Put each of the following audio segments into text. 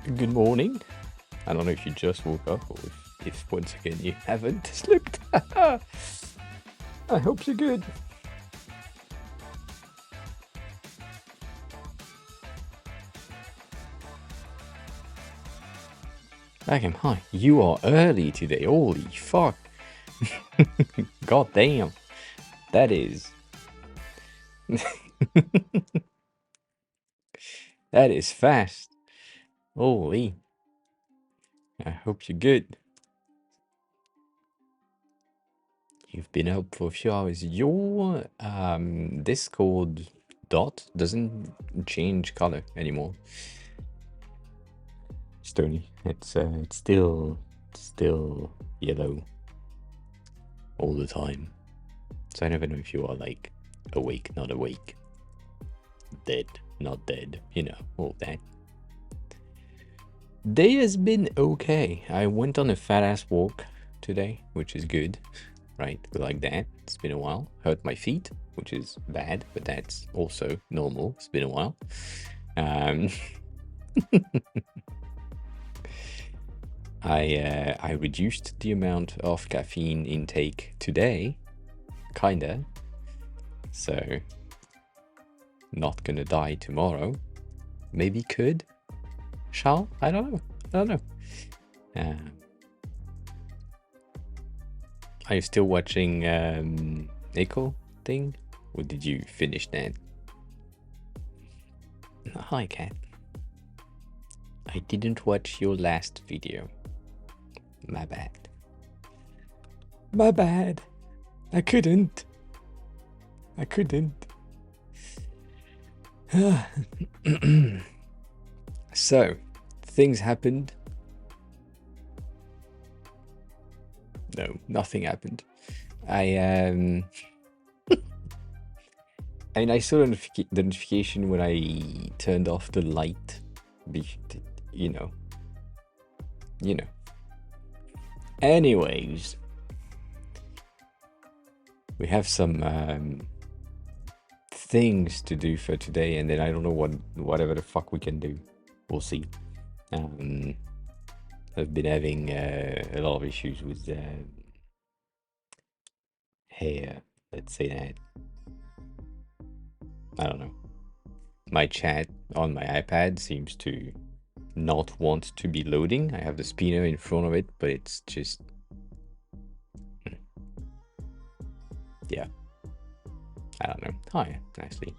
Good morning. I don't know if you just woke up or if once again you haven't slept. I hope you're good. Agam, hi. You are early today. Holy fuck. God damn. That is. That is fast. Holy. I hope you're good. You've been up for a few hours. Your Discord dot doesn't change color anymore. Stony. It's still yellow all the time. So I never know if you are like awake, not awake, dead, not dead, you know, all that. Day has been okay. I went on a fat ass walk today, which is good, right? We like that. It's been a while. Hurt my feet, which is bad, but that's also normal. It's been a while. I reduced the amount of caffeine intake today, kinda. So, not gonna die tomorrow. Maybe could. Shall? I don't know. Are you still watching Echo thing? Or did you finish that? Hi, Cat. I didn't watch your last video. My bad. My bad. I couldn't. So, things happened. No, nothing happened. I mean, I saw the notification when I turned off the light. You know. Anyways, we have some things to do for today, and then I don't know whatever the fuck we can do. We'll see. I've been having a lot of issues with hair. Let's say that. I don't know. My chat on my iPad seems to not want to be loading. I have the spinner in front of it, but it's just... yeah. I don't know. Hi, nicely.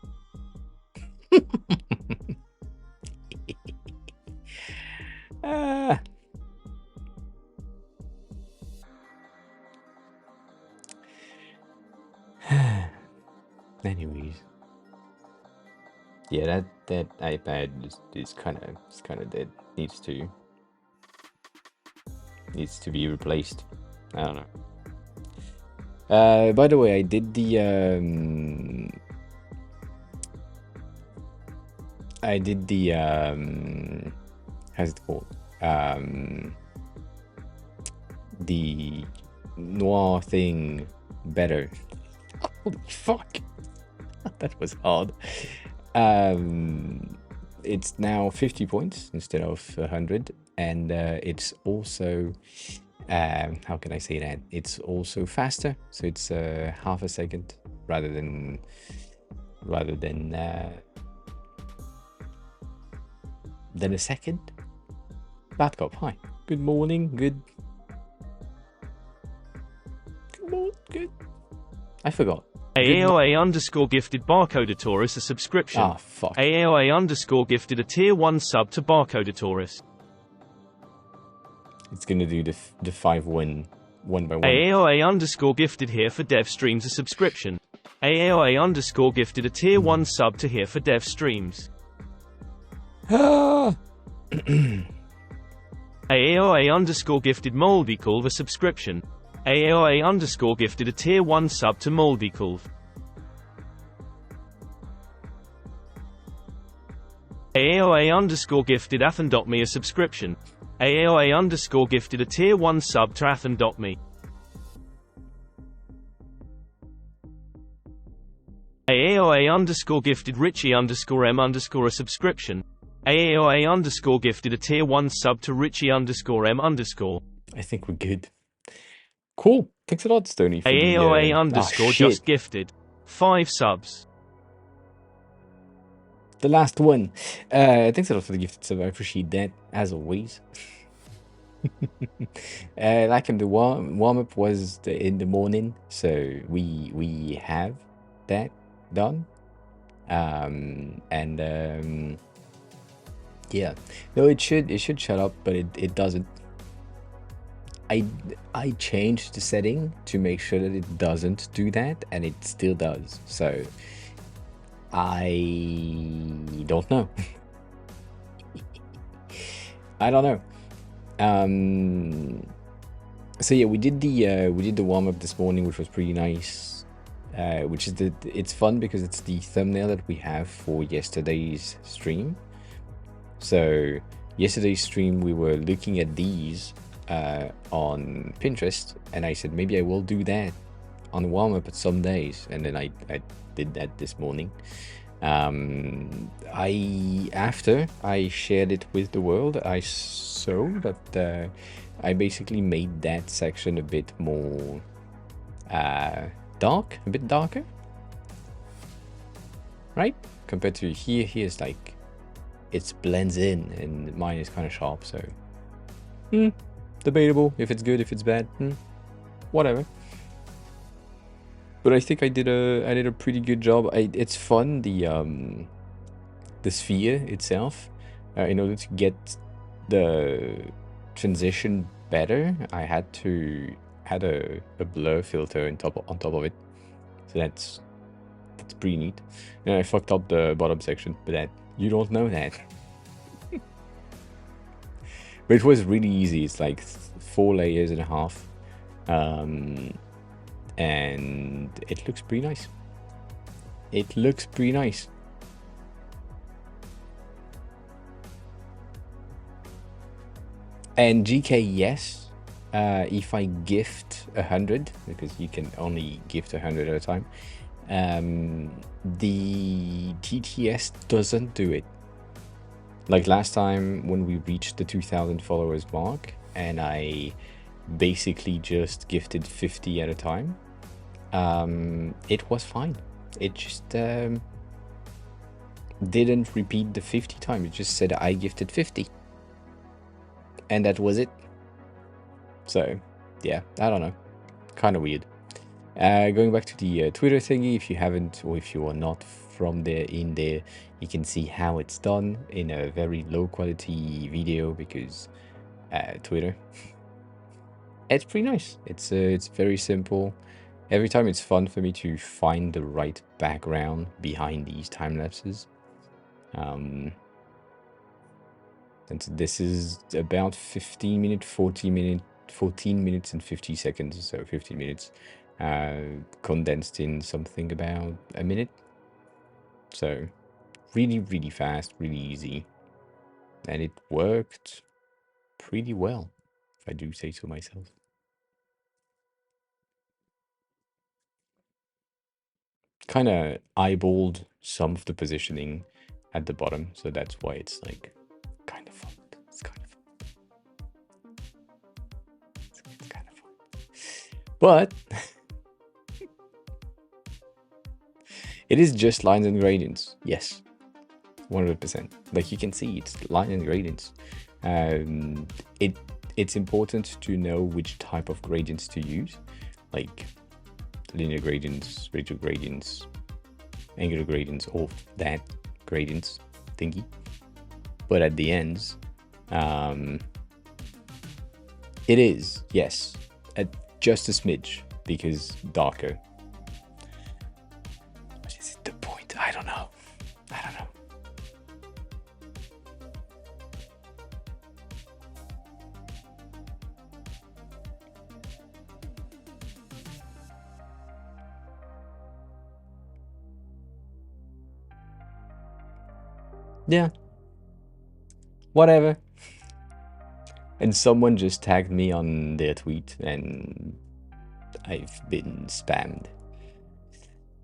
Anyways, yeah, that iPad is kind of dead. Needs to be replaced. I don't know. By the way, I did the how's it called? The noir thing better. Holy fuck. That was hard. It's now 50 points instead of 100, and it's also how can I say that? It's also faster, so it's half a second rather than a second. Bad Cop, hi. Good morning. Good. I forgot. AAOA underscore gifted Barcodatoris a subscription. Ah, fuck. AAOA underscore gifted a tier 1 sub to Barcodatoris. It's gonna do the 5 one by one. AAOA underscore gifted here for dev streams a subscription. AAOA underscore gifted a tier 1 sub to here for dev streams. AAOA underscore gifted Moldykulv a subscription. AAOA underscore gifted a tier 1 sub to Moldykulv. AAOA underscore gifted Athen.me a subscription. AAOA underscore gifted a tier 1 sub to Athen.me. AAOA underscore gifted Richie underscore M underscore a subscription. AAOA underscore gifted a tier 1 sub to Richie underscore M underscore. I think we're good. Cool. Thanks a lot, Stony, for AAOA the... underscore shit. just gifted 5 subs. The last one. Thanks a lot for the gifted sub. I appreciate that, as always. Like the warm-up was in the morning, so we have that done. Yeah, no, it should shut up, but it doesn't. I changed the setting to make sure that it doesn't do that, and it still does. So I don't know. I don't know. So yeah, we did the warm up this morning, which was pretty nice. Which is it's fun because it's the thumbnail that we have for yesterday's stream. So yesterday's stream, we were looking at these on Pinterest, and I said maybe I will do that on warm up at some days, and then I did that this morning. After I shared it with the world, I saw that I basically made that section a bit more dark, a bit darker, right? Compared to here's like it blends in, and mine is kind of sharp, so debatable if it's good, if it's bad, whatever. But I think I did a pretty good job. It's fun, the sphere itself. In order to get the transition better, I had to add a blur filter on top of it. So that's pretty neat. And I fucked up the bottom section, but that you don't know that. But it was really easy. It's like 4.5 layers. And it looks pretty nice. It looks pretty nice. And GK, yes. If I gift 100, because you can only gift 100 at a time, the TTS doesn't do it. Like last time when we reached the 2,000 followers mark, and I basically just gifted 50 at a time, it was fine. It just didn't repeat the 50 time. It just said I gifted 50, and that was it. So yeah, I don't know, kind of weird. Going back to the Twitter thingy, if you haven't, or if you are not from there, you can see how it's done in a very low quality video, because Twitter, it's pretty nice. It's very simple. Every time it's fun for me to find the right background behind these time lapses. And so this is about 14 minutes and 50 seconds. So 15 minutes condensed in something about a minute. So really, really fast, really easy. And it worked pretty well, if I do say so myself. Kind of eyeballed some of the positioning at the bottom, so that's why it's like kind of fun. It's kind of fun. It's kind of fun. But it is just lines and gradients. Yes, 100%. Like you can see, it's lines and gradients. It's important to know which type of gradients to use, like linear gradients, radial gradients, angular gradients, or that gradients thingy. But at the ends, it is, yes, just a smidge, because darker. What is it the point? I don't know. Yeah, whatever. And someone just tagged me on their tweet, and I've been spammed,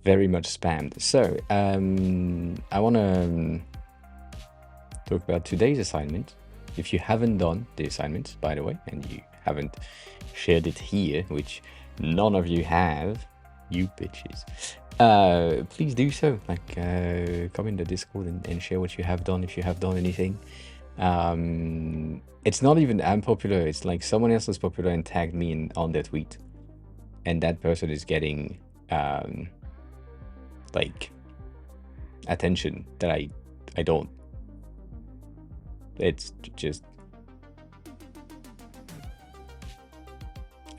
very much spammed. So I want to talk about today's assignment. If you haven't done the assignment, by the way, and you haven't shared it here, which none of you have, you bitches, please do so. Like, come in the Discord and share what you have done, if you have done anything. It's not even I'm popular, it's like someone else is popular and tagged me on their tweet, and that person is getting like attention that I don't. It's just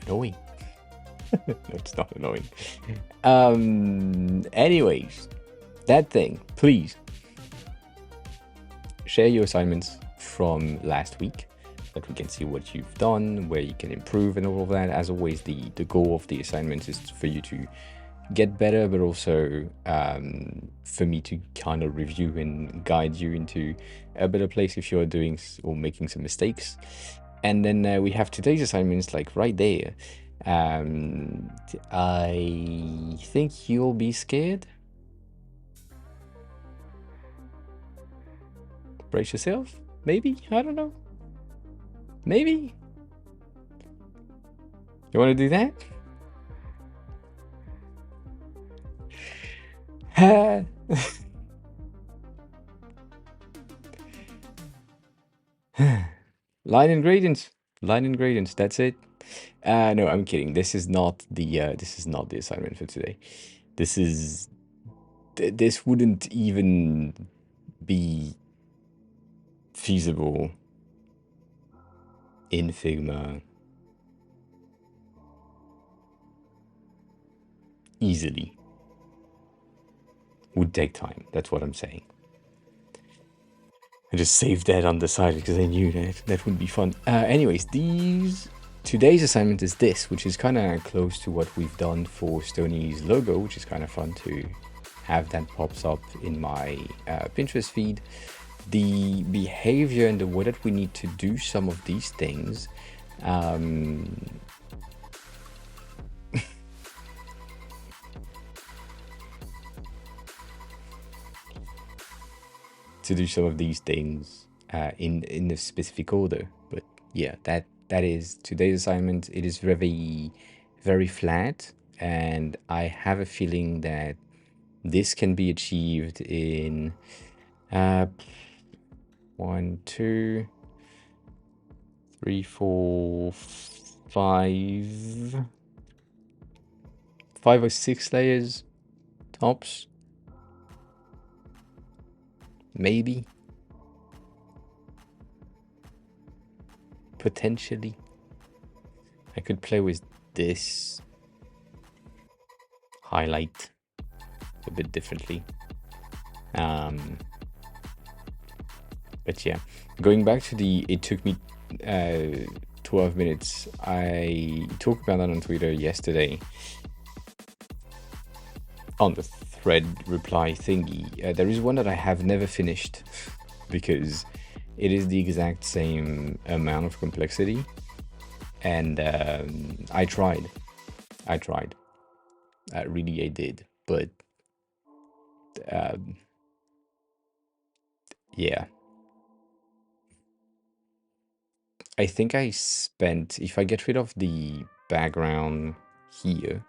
annoying. No, it's not annoying. Anyways, that thing, please share your assignments from last week, that we can see what you've done, where you can improve and all of that. As always, the goal of the assignments is for you to get better, but also for me to kind of review and guide you into a better place if you're doing or making some mistakes. And then we have today's assignments like right there. I think you'll be scared. Brace yourself, maybe? I don't know. Maybe? You want to do that? Line ingredients, that's it. No, I'm kidding. This is not the assignment for today. This wouldn't even be feasible in Figma easily. Would take time, that's what I'm saying. I just saved that on the side because I knew that would be fun. Anyways, today's assignment is this, which is kind of close to what we've done for Stoney's logo, which is kind of fun to have that pops up in my Pinterest feed. The behavior and the way that we need to do some of these things, to do some of these things in a specific order. But yeah, that is today's assignment. It is very, very flat, and I have a feeling that this can be achieved in 1, 2, 3, 4, 5 or 6 layers tops. Maybe. Potentially. I could play with this highlight a bit differently. But yeah, going back to it took me 12 minutes. I talked about that on Twitter yesterday on the thread reply thingy. There is one that I have never finished because it is the exact same amount of complexity, and I tried. Really, I did, but yeah. I think I spent, if I get rid of the background here,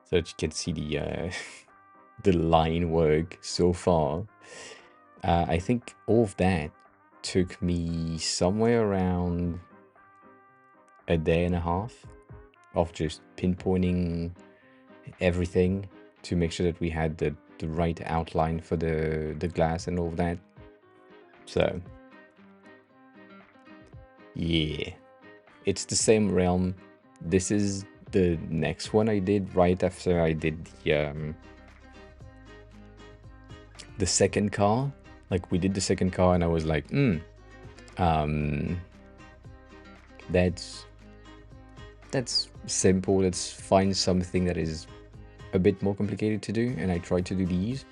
so that you can see the line work so far, I think all of that took me somewhere around a day and a half of just pinpointing everything to make sure that we had the right outline for the glass and all of that. So yeah, it's the same realm. This is the next one I did right after I did the second car. Like, we did the second car and I was like, that's simple. Let's find something that is a bit more complicated to do, and I tried to do these.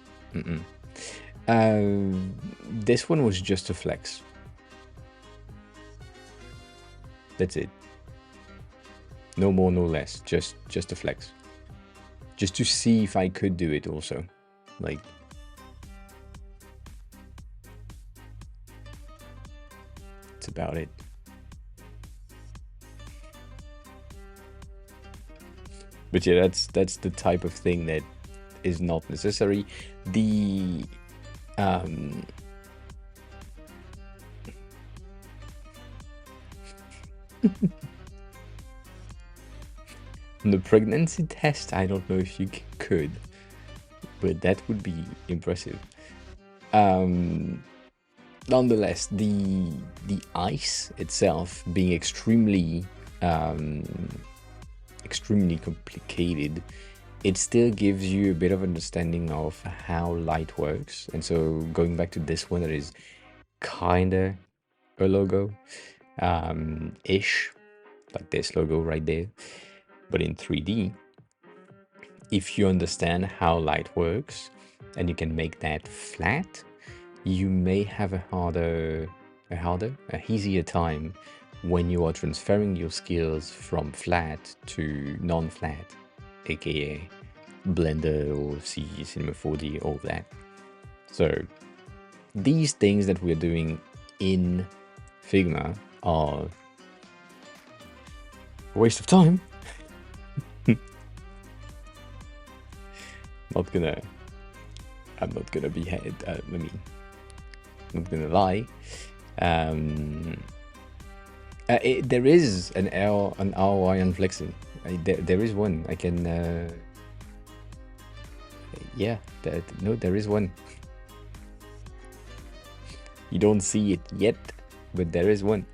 This one was just a flex. That's it. No more, no less. Just a flex. Just to see if I could do it also. Like, about it. But yeah, that's the type of thing that is not necessary. The the pregnancy test, I don't know if you could, but that would be impressive. Nonetheless, the ice itself being extremely complicated, it still gives you a bit of understanding of how light works. And so going back to this one, that is kinda a logo ish, like this logo right there, but in 3D. If you understand how light works and you can make that flat, you may have a easier time when you are transferring your skills from flat to non-flat, aka Blender or Cinema 4D, all that. So these things that we're doing in Figma are a waste of time. I'm not gonna be not gonna lie. There is an ROI on flexing. There is one. I can. Yeah. There is one. You don't see it yet, but there is one.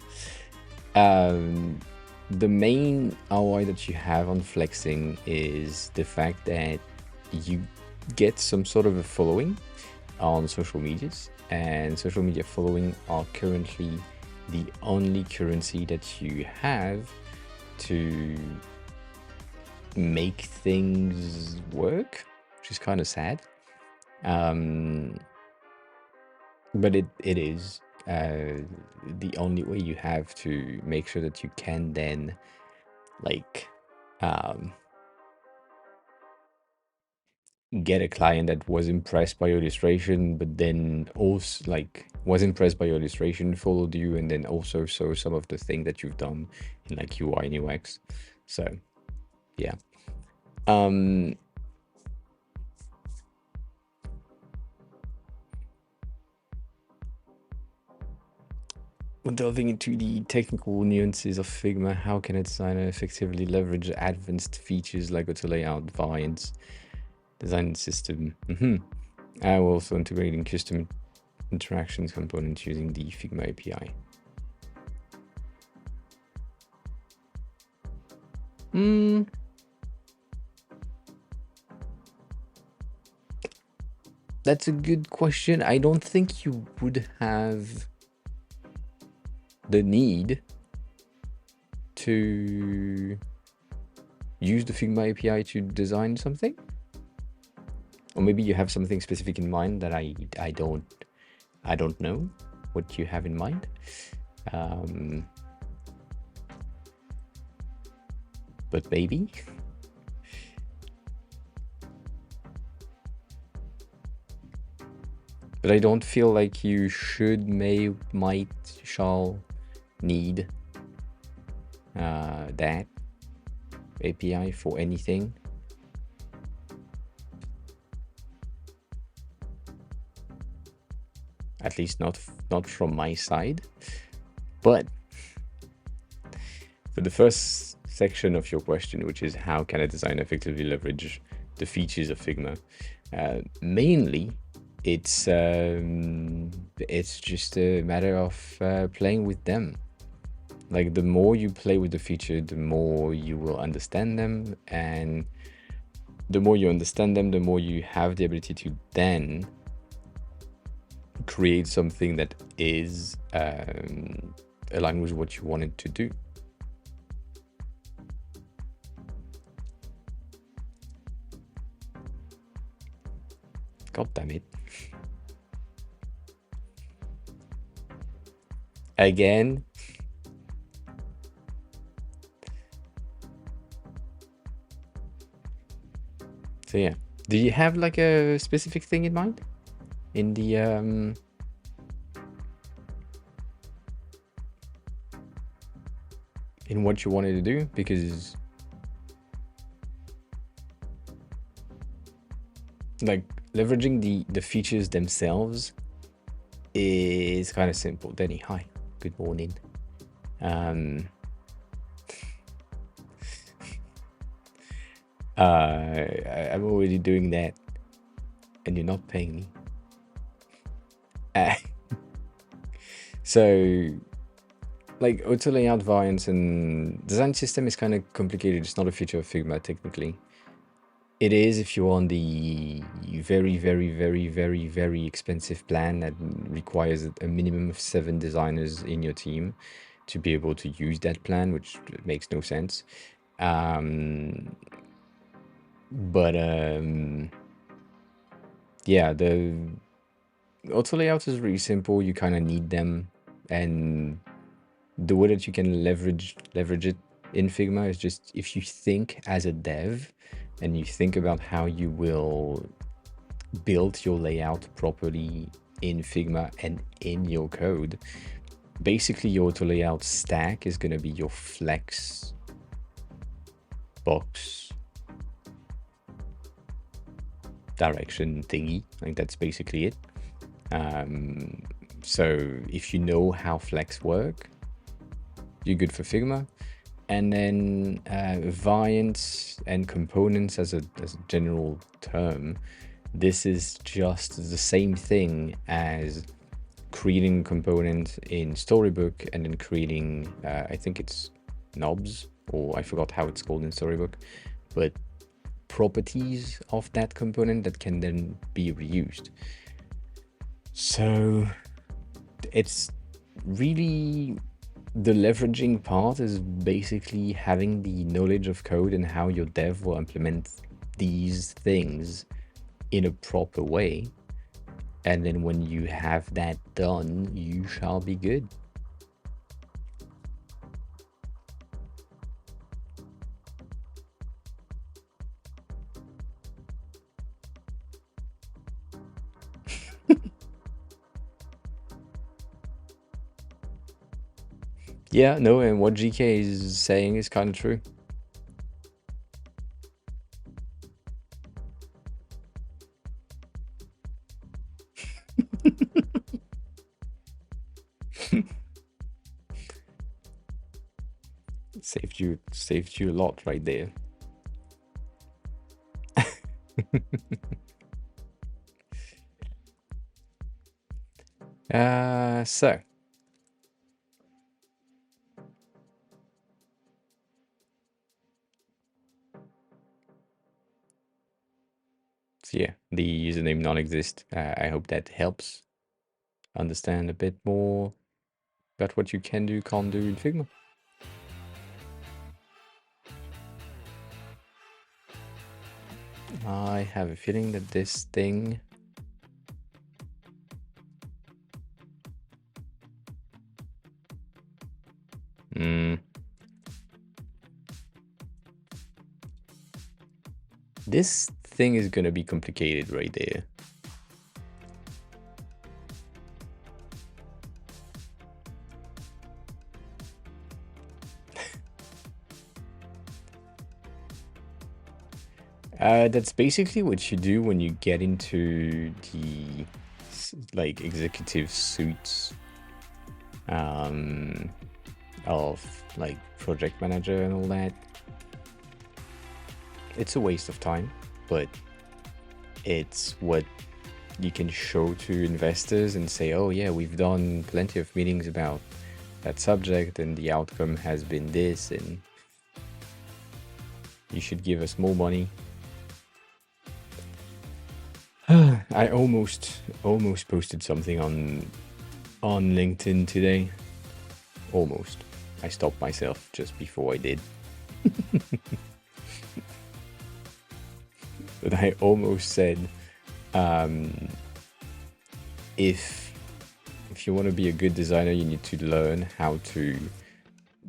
The main ROI that you have on flexing is the fact that you get some sort of a following on social medias, and social media following are currently the only currency that you have to make things work, which is kind of sad. But it is the only way you have to make sure that you can then like get a client that was impressed by your illustration, but then also like was impressed by your illustration, followed you, and then also saw some of the thing that you've done in like UI and UX. So yeah. Delving into the technical nuances of Figma, how can a designer effectively leverage advanced features like auto layout, variants, design system? We're also integrating custom interactions components using the Figma API. That's a good question. I don't think you would have the need to use the Figma API to design something, or maybe you have something specific in mind that I don't know what you have in mind. But maybe. But I don't feel like you should, might, shall need that API for anything. At least not from my side. But for the first section of your question, which is how can a designer effectively leverage the features of Figma, mainly it's just a matter of playing with them. Like the more you play with the feature, the more you will understand them, and the more you understand them, the more you have the ability to then create something that is aligned with what you wanted to do. God damn it. Again. So yeah, do you have like a specific thing in mind in the in what you wanted to do, because like leveraging the features themselves is kind of simple. Denny, hi, good morning. I'm already doing that, and you're not paying me. So, like, auto layout variants and design system is kind of complicated. It's not a feature of Figma technically. It is if you're on the very, very, very, very, very expensive plan that requires a minimum of 7 designers in your team to be able to use that plan, which makes no sense. But yeah, the auto layout is really simple. You kind of need them, and the way that you can leverage it in Figma is just if you think as a dev and you think about how you will build your layout properly in Figma and in your code. Basically, your auto layout stack is going to be your flex box direction thingy. Like, that's basically it. So if you know how flex work, you're good for Figma. And then variants and components as a general term, this is just the same thing as creating a component in Storybook and then creating, I think it's knobs, or I forgot how it's called in Storybook, but properties of that component that can then be reused. So it's really, the leveraging part is basically having the knowledge of code and how your dev will implement these things in a proper way. And then when you have that done, you shall be good. Yeah, no, and what GK is saying is kind of true. Saved you a lot right there. So yeah, the username non-exist. I hope that helps understand a bit more about what you can do, can't do in Figma. I have a feeling that this thing this thing is gonna be complicated right there. That's basically what you do when you get into the like executive suites of like project manager and all that. It's a waste of time, but it's what you can show to investors and say, oh yeah, we've done plenty of meetings about that subject and the outcome has been this, and you should give us more money. I almost posted something on LinkedIn today. Almost. I stopped myself just before I did. But I almost said, if you want to be a good designer, you need to learn how to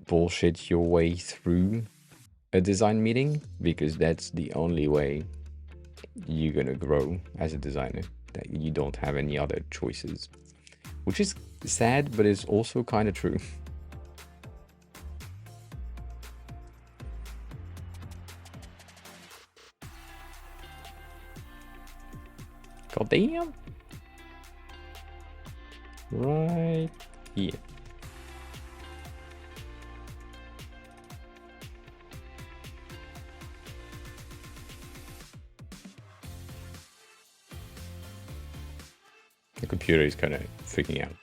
bullshit your way through a design meeting, because that's the only way you're gonna grow as a designer. That you don't have any other choices, which is sad, but it's also kind of true. God damn. Right here. The computer is kind of freaking out.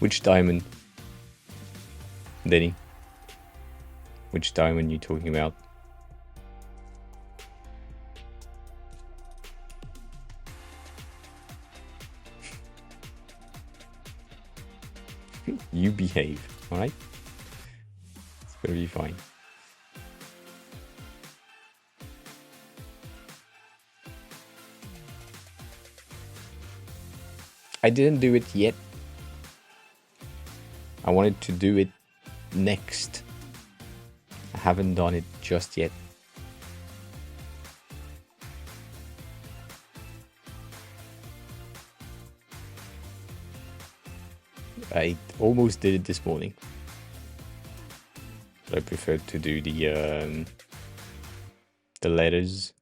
Which diamond? Denny? Which diamond you talking about? You behave, alright? It's gonna be fine. I didn't do it yet. I wanted to do it next. I haven't done it just yet. I almost did it this morning, but I preferred to do the letters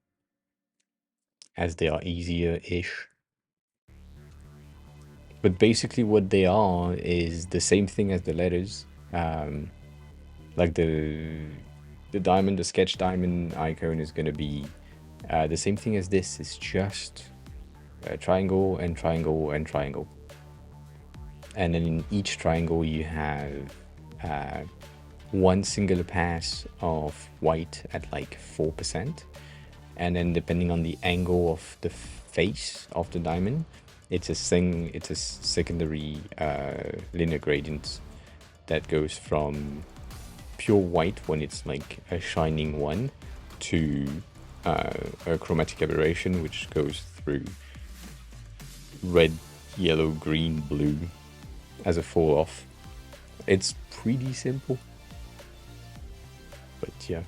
as they are easier-ish. But basically what they are is the same thing as the letters. Like the diamond, the sketch diamond icon is going to be the same thing as this. It's just a triangle and triangle and triangle. And then in each triangle you have one singular pass of white at like 4%. And then depending on the angle of the face of the diamond, it's a secondary linear gradient that goes from pure white when it's like a shining one to a chromatic aberration which goes through red, yellow, green, blue as a fall off. It's pretty simple, but yeah.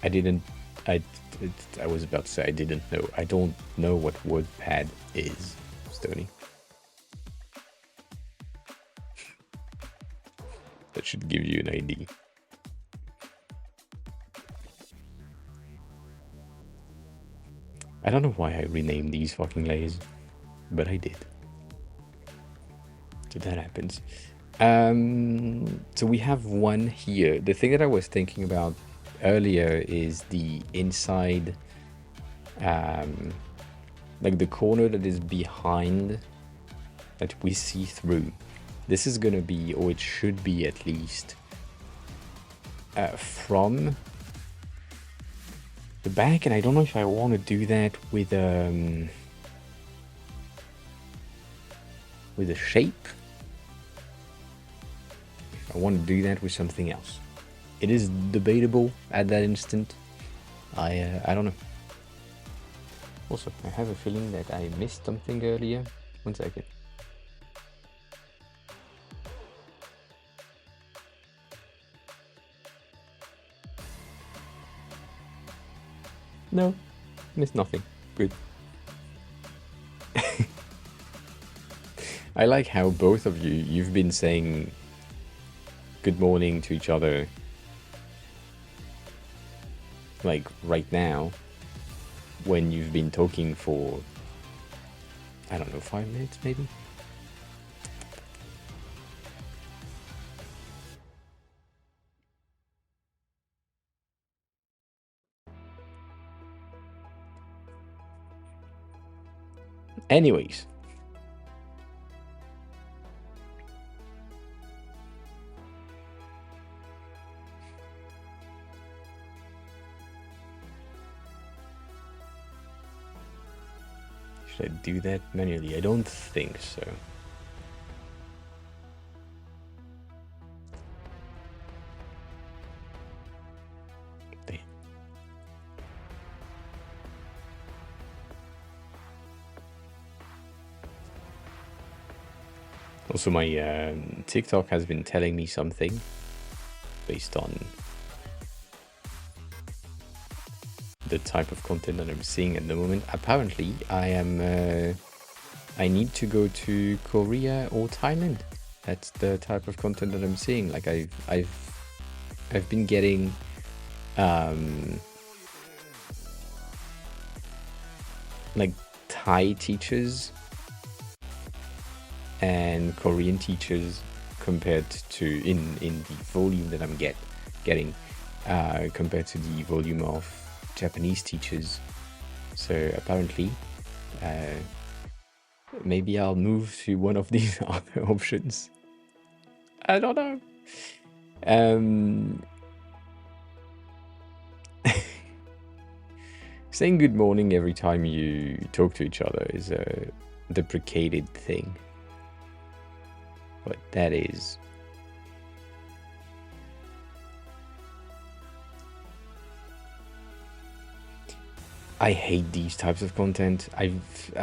I was about to say I didn't know. I don't know what WordPad is, Stony. That should give you an idea. I don't know why I renamed these fucking layers, but I did. So that happens. So we have one here. The thing that I was thinking about earlier is the inside, like the corner that is behind that we see through. This is gonna be, or it should be at least, from the back, and I don't know if I want to do that with a shape. I want to do that with something else. It is debatable at that instant. I don't know. Also, I have a feeling that I missed something earlier. 1 second. No, missed nothing. Good. I like how both of you've been saying good morning to each other, like right now, when you've been talking for, I don't know, 5 minutes maybe? Anyways. Should I do that manually? I don't think so. Damn. Also, my TikTok has been telling me something based on the type of content that I'm seeing at the moment. Apparently, I am I need to go to Korea or Thailand. That's the type of content that I'm seeing. Like I've been getting like Thai teachers and Korean teachers compared to in the volume that I'm getting compared to the volume of Japanese teachers. So apparently maybe I'll move to one of these other options. I don't know. Saying good morning every time you talk to each other is a deprecated thing. But that is. I hate these types of content. I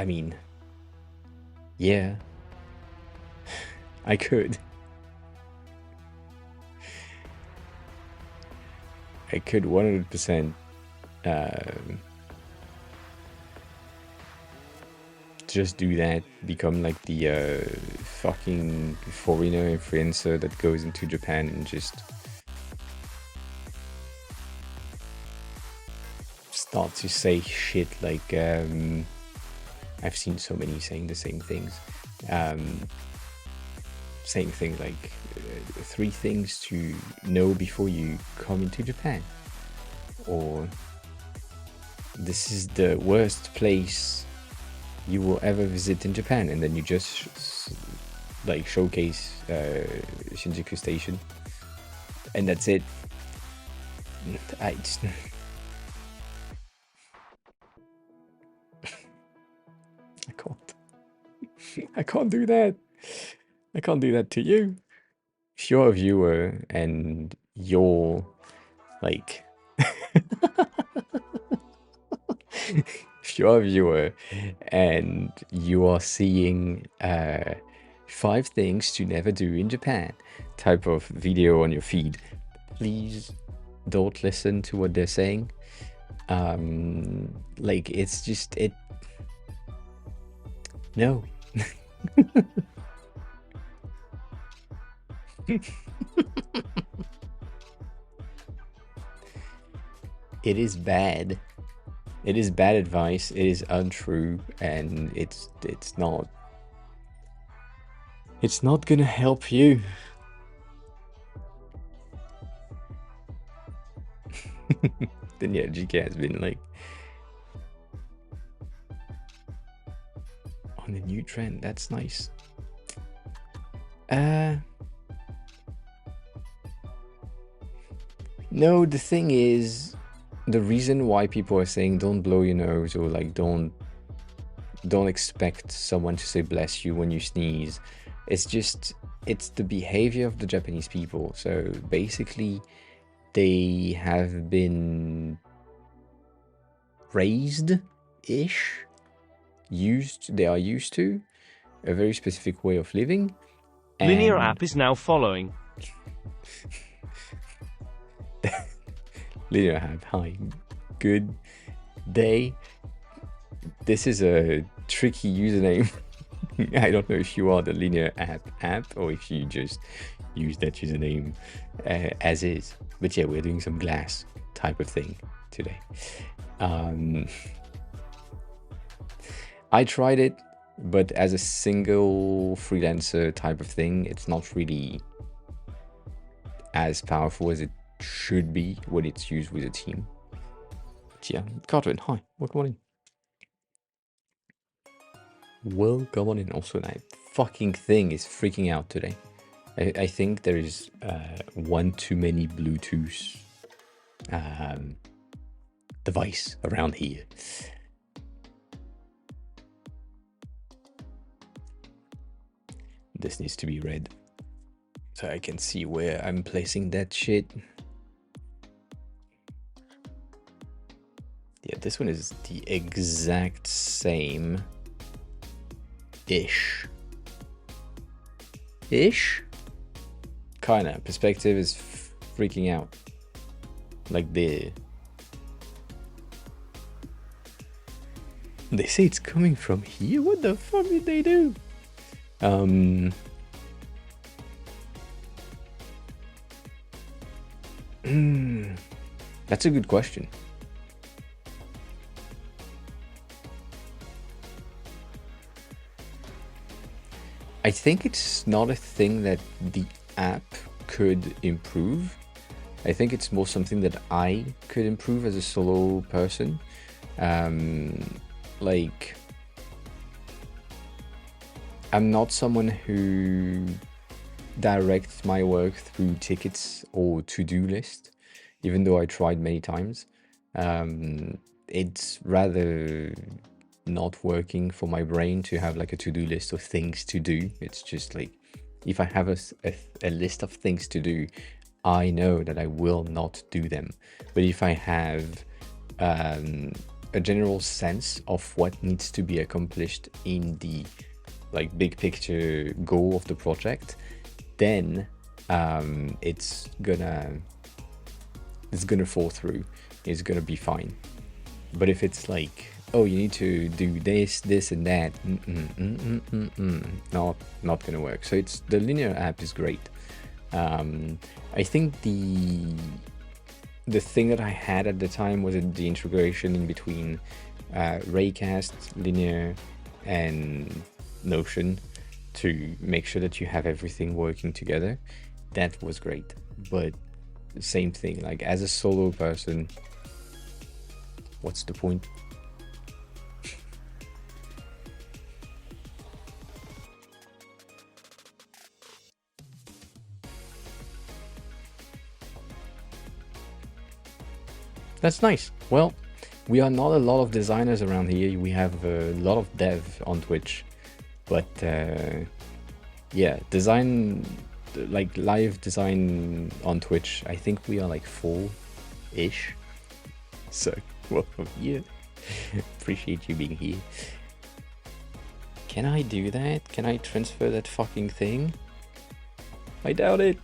mean, yeah, I could. I could 100% just do that, become like the fucking foreigner influencer that goes into Japan and just start to say shit like I've seen so many saying the same things, saying things like 3 things to know before you come into Japan, or this is the worst place you will ever visit in Japan, and then you just like showcase Shinjuku Station, and that's it. I just I can't do that. I can't do that to you. If you're a viewer and you're like if you're a viewer and you are seeing 5 things to never do in Japan type of video on your feed, please don't listen to what they're saying. Like it's just no. It is bad. It is bad advice. It is untrue, and it's not gonna help you. Then yeah, GK has been like on a new trend. That's nice. No, the thing is, the reason why people are saying don't blow your nose, or like don't expect someone to say bless you when you sneeze, it's the behavior of the Japanese people. So basically they have been raised-ish, they are used to a very specific way of living. Linear app is now following. Linear app, hi, good day. This is a tricky username. I don't know if you are the Linear app or if you just use that username as is. But yeah, we're doing some glass type of thing today. I tried it, but as a single freelancer type of thing, it's not really as powerful as it should be when it's used with a team. But yeah, Cartwin, hi, welcome on in. Welcome on in. Also, that fucking thing is freaking out today. I think there is one too many Bluetooth device around here. This needs to be red so I can see where I'm placing that shit. Yeah, this one is the exact same ish. Kinda. Perspective is freaking out. Like They say it's coming from here? What the fuck did they do? That's a good question. I think it's not a thing that the app could improve. I think it's more something that I could improve as a solo person. Like, I'm not someone who directs my work through tickets or to-do list, even though I tried many times. It's rather not working for my brain to have like a to-do list of things to do. It's just like, if I have a list of things to do, I know that I will not do them. But if I have a general sense of what needs to be accomplished in the like big picture goal of the project, then it's gonna fall through. It's gonna be fine. But if it's like, oh, you need to do this and that, not gonna work. So it's, the linear app is great. I think the thing that I had at the time was the integration in between Raycast, Linear, and Notion to make sure that you have everything working together. That was great. But same thing, like as a solo person, what's the point? That's nice. Well, we are not a lot of designers around here. We have a lot of dev on Twitch, but yeah, design, like live design on Twitch, I think we are like 4-ish. So welcome here. Appreciate you being here. Can I do that? Can I transfer that fucking thing? I doubt it.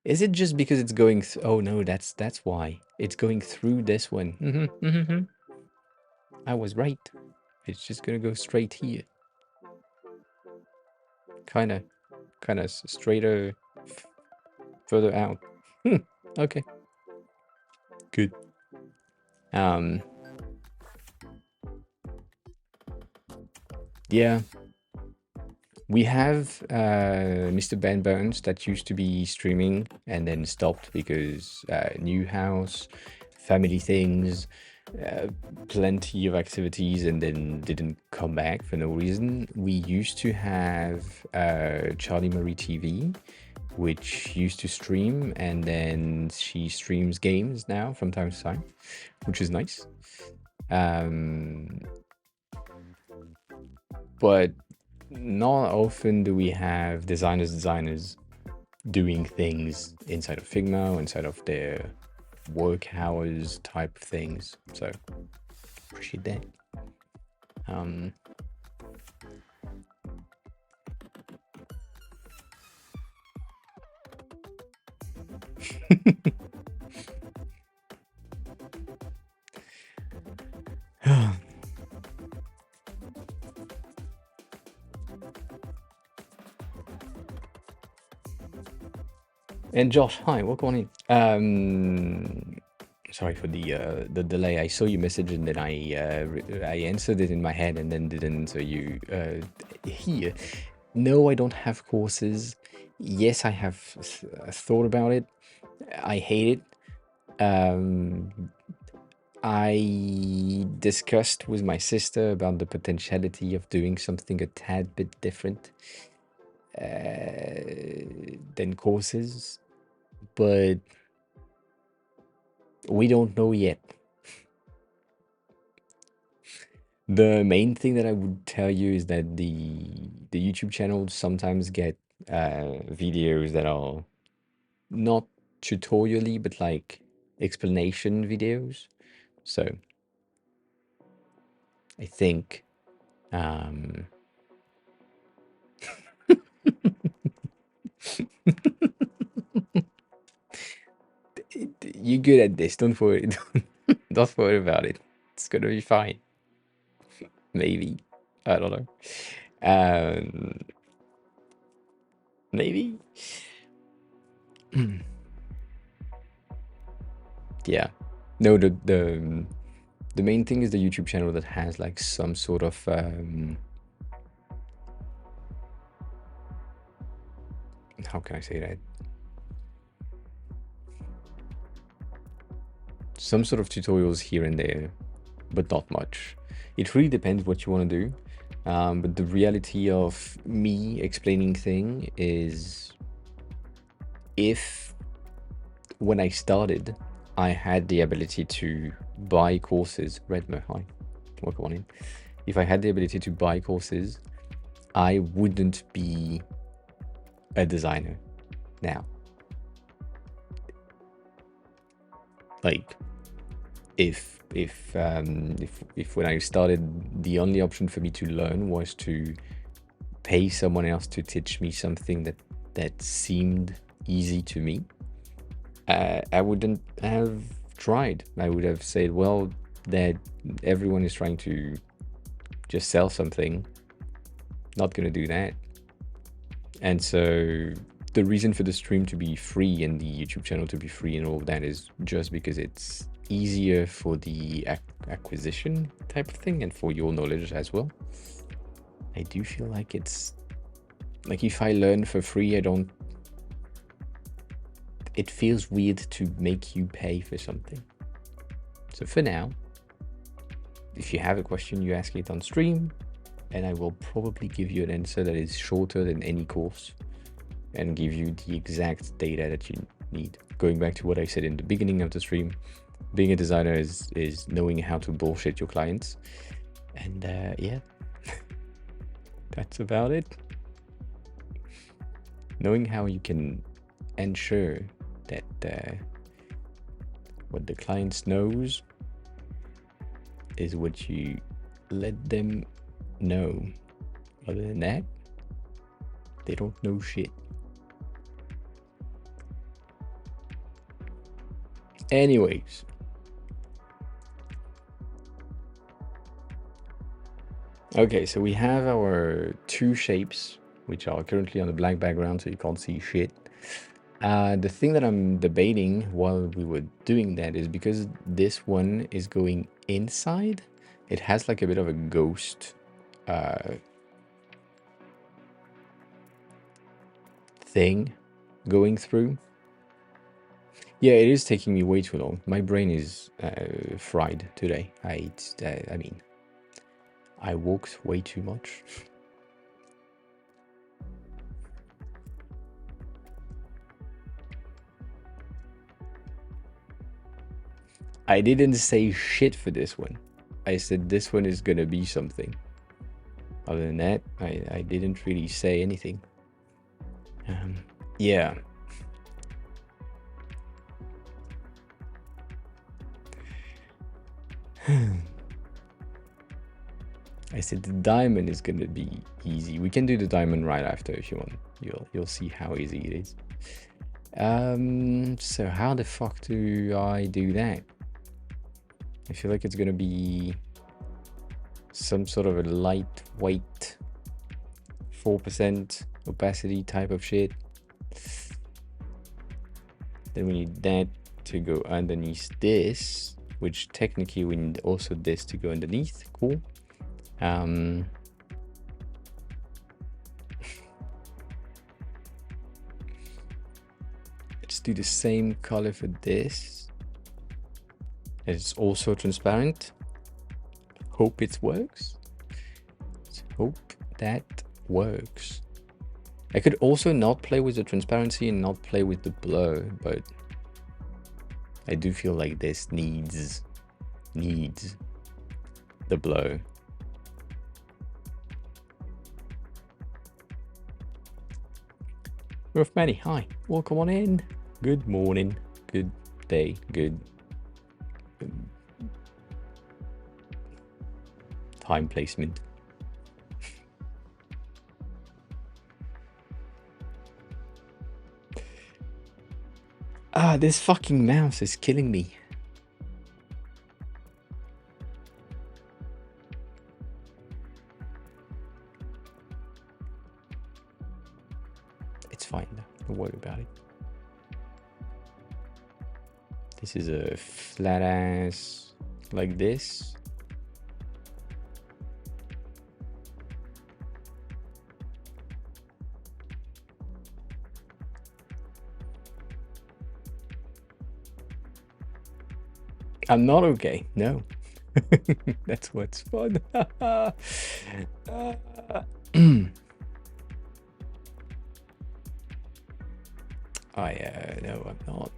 Is it just because it's going oh no, that's why. It's going through this one. I was right. It's just gonna go straight here. Kinda straighter, further out. Okay. Good. Yeah. We have Mr. Ben Burns that used to be streaming and then stopped because new house, family things, plenty of activities, and then didn't come back for no reason. We used to have Charlie Marie TV, which used to stream, and then she streams games now from time to time, which is nice. But not often do we have designers doing things inside of Figma or inside of their work hours type things. So appreciate that. And Josh, hi, welcome on in. Sorry for the delay. I saw your message and then I answered it in my head and then didn't answer you here. No, I don't have courses. Yes, I have thought about it. I hate it. I discussed with my sister about the potentiality of doing something a tad bit different than courses, but we don't know yet. The main thing that I would tell you is that the YouTube channel sometimes get videos that are not tutorially, but like explanation videos. So I think You're good at this. Don't worry. Don't worry about it. It's gonna be fine. Maybe. I don't know. Um, maybe. Yeah. No, the main thing is the YouTube channel that has like some sort of how can I say that? Some sort of tutorials here and there, but not much. It really depends what you want to do. But the reality of me explaining thing is, if when I started, I had the ability to buy courses, Redmo, hi, welcome on in. If I had the ability to buy courses, I wouldn't be a designer now. Like, if when I started, the only option for me to learn was to pay someone else to teach me something that seemed easy to me, I wouldn't have tried. I would have said, well, that everyone is trying to just sell something, not gonna do that. And so the reason for the stream to be free and the YouTube channel to be free and all of that is just because it's easier for the acquisition type of thing and for your knowledge as well. I do feel like it's like, if I learn for free, it feels weird to make you pay for something. So for now, if you have a question, you ask it on stream, and I will probably give you an answer that is shorter than any course and give you the exact data that you need. Going back to what I said in the beginning of the stream, being a designer is knowing how to bullshit your clients. And yeah, that's about it. Knowing how you can ensure that what the clients knows is what you let them know. Other than that, they don't know shit. Anyways, okay, so we have our two shapes, which are currently on a black background, so you can't see shit. The thing that I'm debating while we were doing that is, because this one is going inside, it has like a bit of a ghost thing going through. Yeah, it is taking me way too long. My brain is fried today. I mean, I walked way too much. I didn't say shit for this one. I said this one is gonna be something. Other than that, I didn't really say anything. Yeah. I said the diamond is gonna be easy. We can do the diamond right after if you want. You'll see how easy it is. So how the fuck do I do that? I feel like it's gonna be some sort of a lightweight 4% opacity type of shit. Then we need that to go underneath this, which technically we need also this to go underneath. Cool. Let's do the same color for this. It's also transparent. Hope it works. Let's hope that works. I could also not play with the transparency and not play with the blur, but I do feel like this needs the blur. Ruff Manny, hi, welcome on in. Good morning, good day, good time placement. Ah, this fucking mouse is killing me. It's fine, don't worry about it. This is a flat ass like this. I'm not okay, no. That's what's fun. No, I'm not.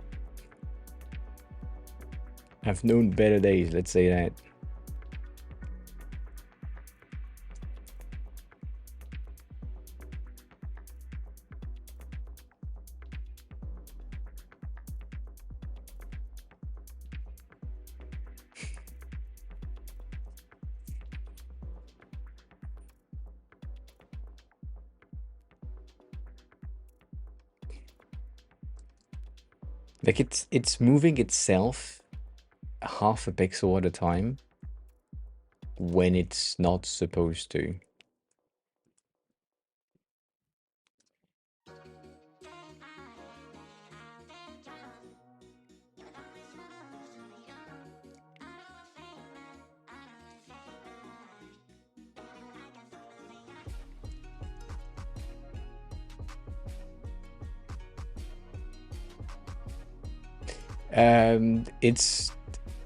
I've known better days, let's say that. Like it's moving itself half a pixel at a time when it's not supposed to.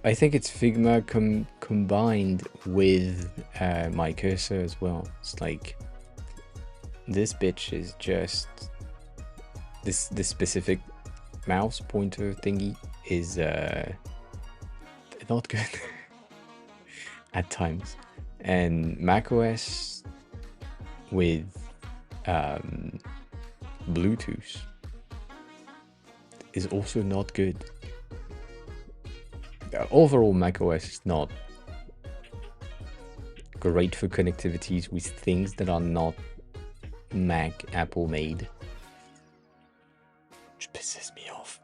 I think it's Figma combined with my cursor as well. It's like this bitch is just this specific mouse pointer thingy is not good at times, and macOS with Bluetooth is also not good. Overall, macOS is not great for connectivities with things that are not Apple made, which pisses me off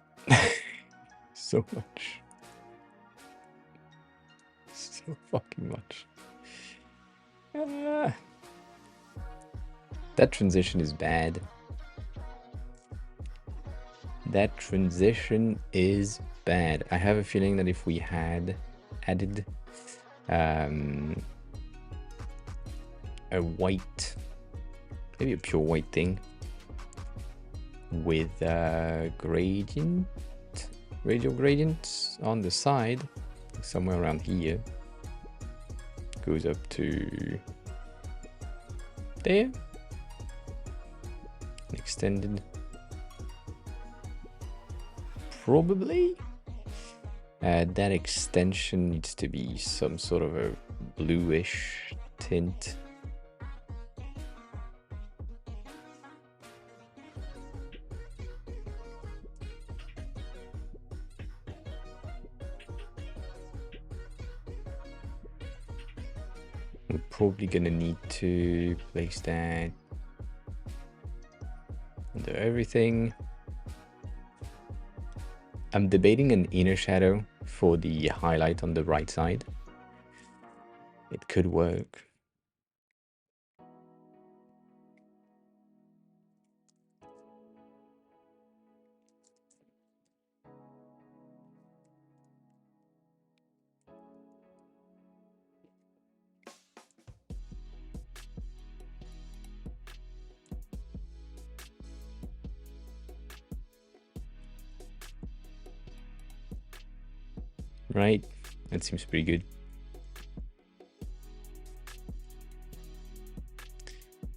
so much, so fucking much. That transition is bad. That transition is bad. I have a feeling that if we had added a white, maybe a pure white thing with radial gradients on the side, somewhere around here, goes up to there, extended. Probably that extension needs to be some sort of a bluish tint. We're probably gonna need to place that under everything. I'm debating an inner shadow for the highlight on the right side. It could work. Right, that seems pretty good.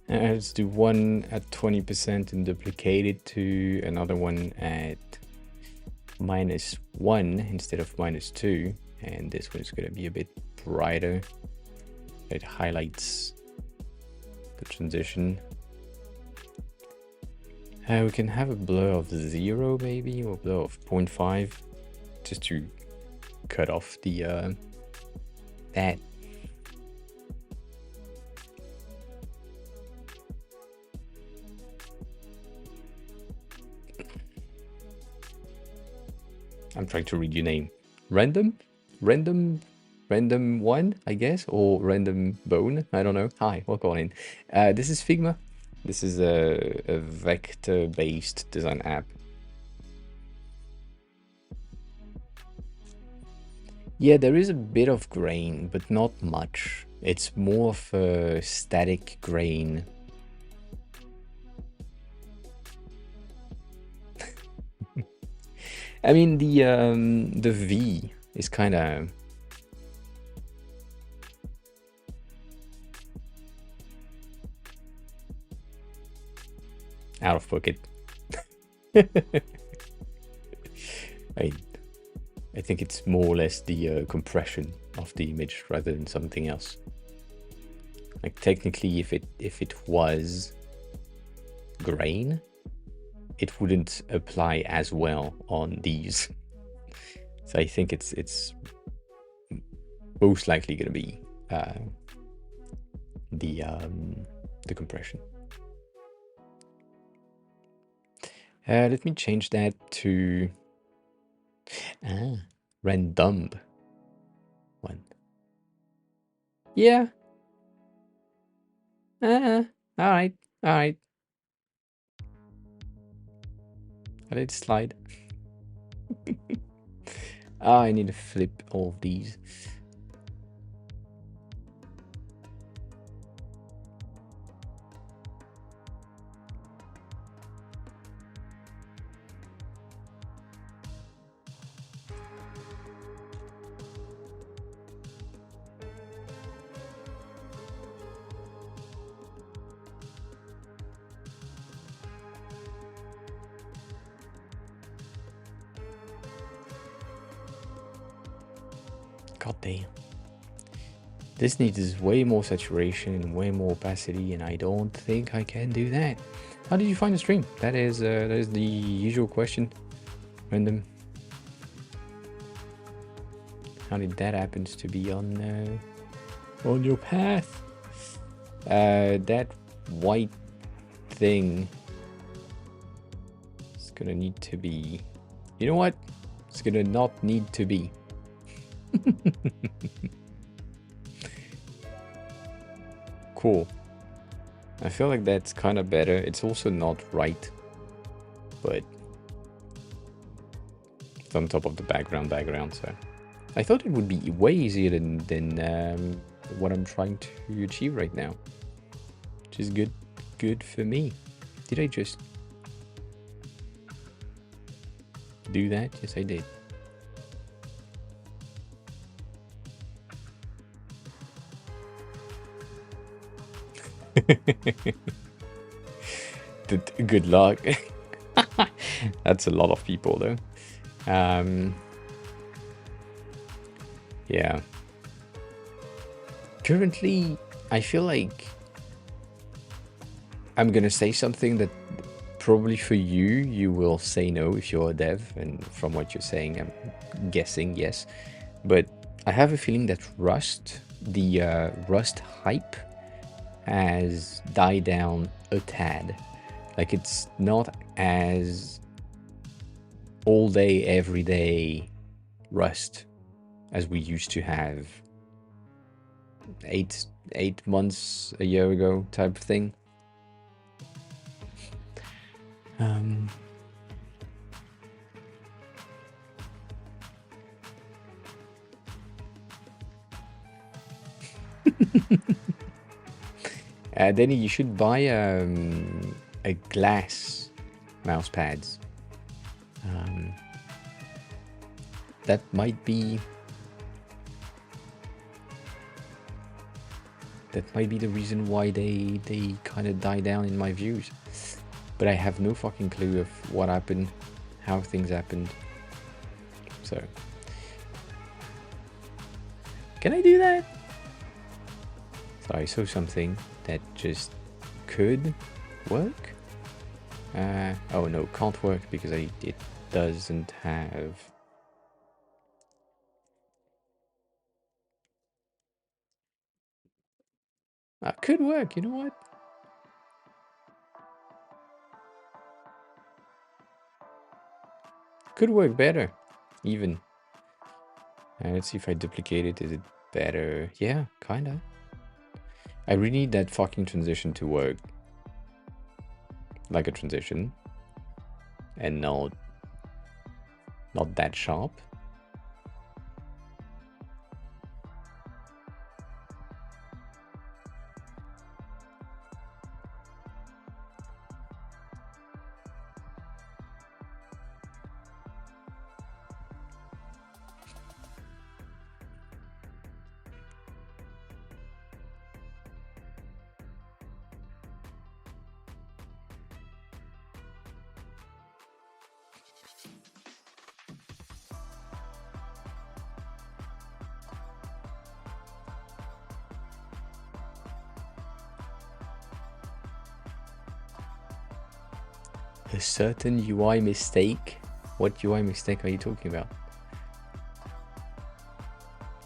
Let's do one at 20% and duplicate it to another one at -1 instead of -2. And this one is going to be a bit brighter. It highlights the transition. We can have a blur of 0 maybe, or blur of 0.5, just to cut off the that. I'm trying to read your name. Random one, I guess, or random bone. I don't know. Hi, welcome in. This is Figma. This is a vector-based design app. Yeah, there is a bit of grain, but not much. It's more of a static grain. I mean, the V is kind of out of pocket. I think it's more or less the compression of the image rather than something else. Like technically, if it was grain, it wouldn't apply as well on these. So I think it's most likely going to be the compression. Let me change that to random one. Yeah. All right. I let it slide. I need to flip all of these. God damn. This needs way more saturation and way more opacity, and I don't think I can do that. How did you find the stream? That is the usual question. Random. How did that happen to be on your path? That white thing is gonna need to be. You know what? It's gonna not need to be. Cool. I feel like that's kind of better. It's also not right, but it's on top of the background, so I thought it would be way easier than what I'm trying to achieve right now, which is good for me. Did I just do that? Yes, I did. Good luck. That's a lot of people though. Yeah. Currently, I feel like I'm gonna say something that probably for you will say no if you're a dev, and from what you're saying, I'm guessing yes. But I have a feeling that the Rust hype has died down a tad. Like it's not as all day, every day Rust as we used to have 8 months, a year ago type of thing. Danny, you should buy a glass mouse pads. That might be the reason why they kind of die down in my views. But I have no fucking clue of what happened, how things happened. So, can I do that? So I saw something that just could work. Oh no, can't work because it doesn't have. Could work, you know what? Could work better. even. Let's see if I duplicate it. Is it better? Yeah, kinda. I really need that fucking transition to work like a transition and not that sharp. A certain UI mistake? What UI mistake are you talking about?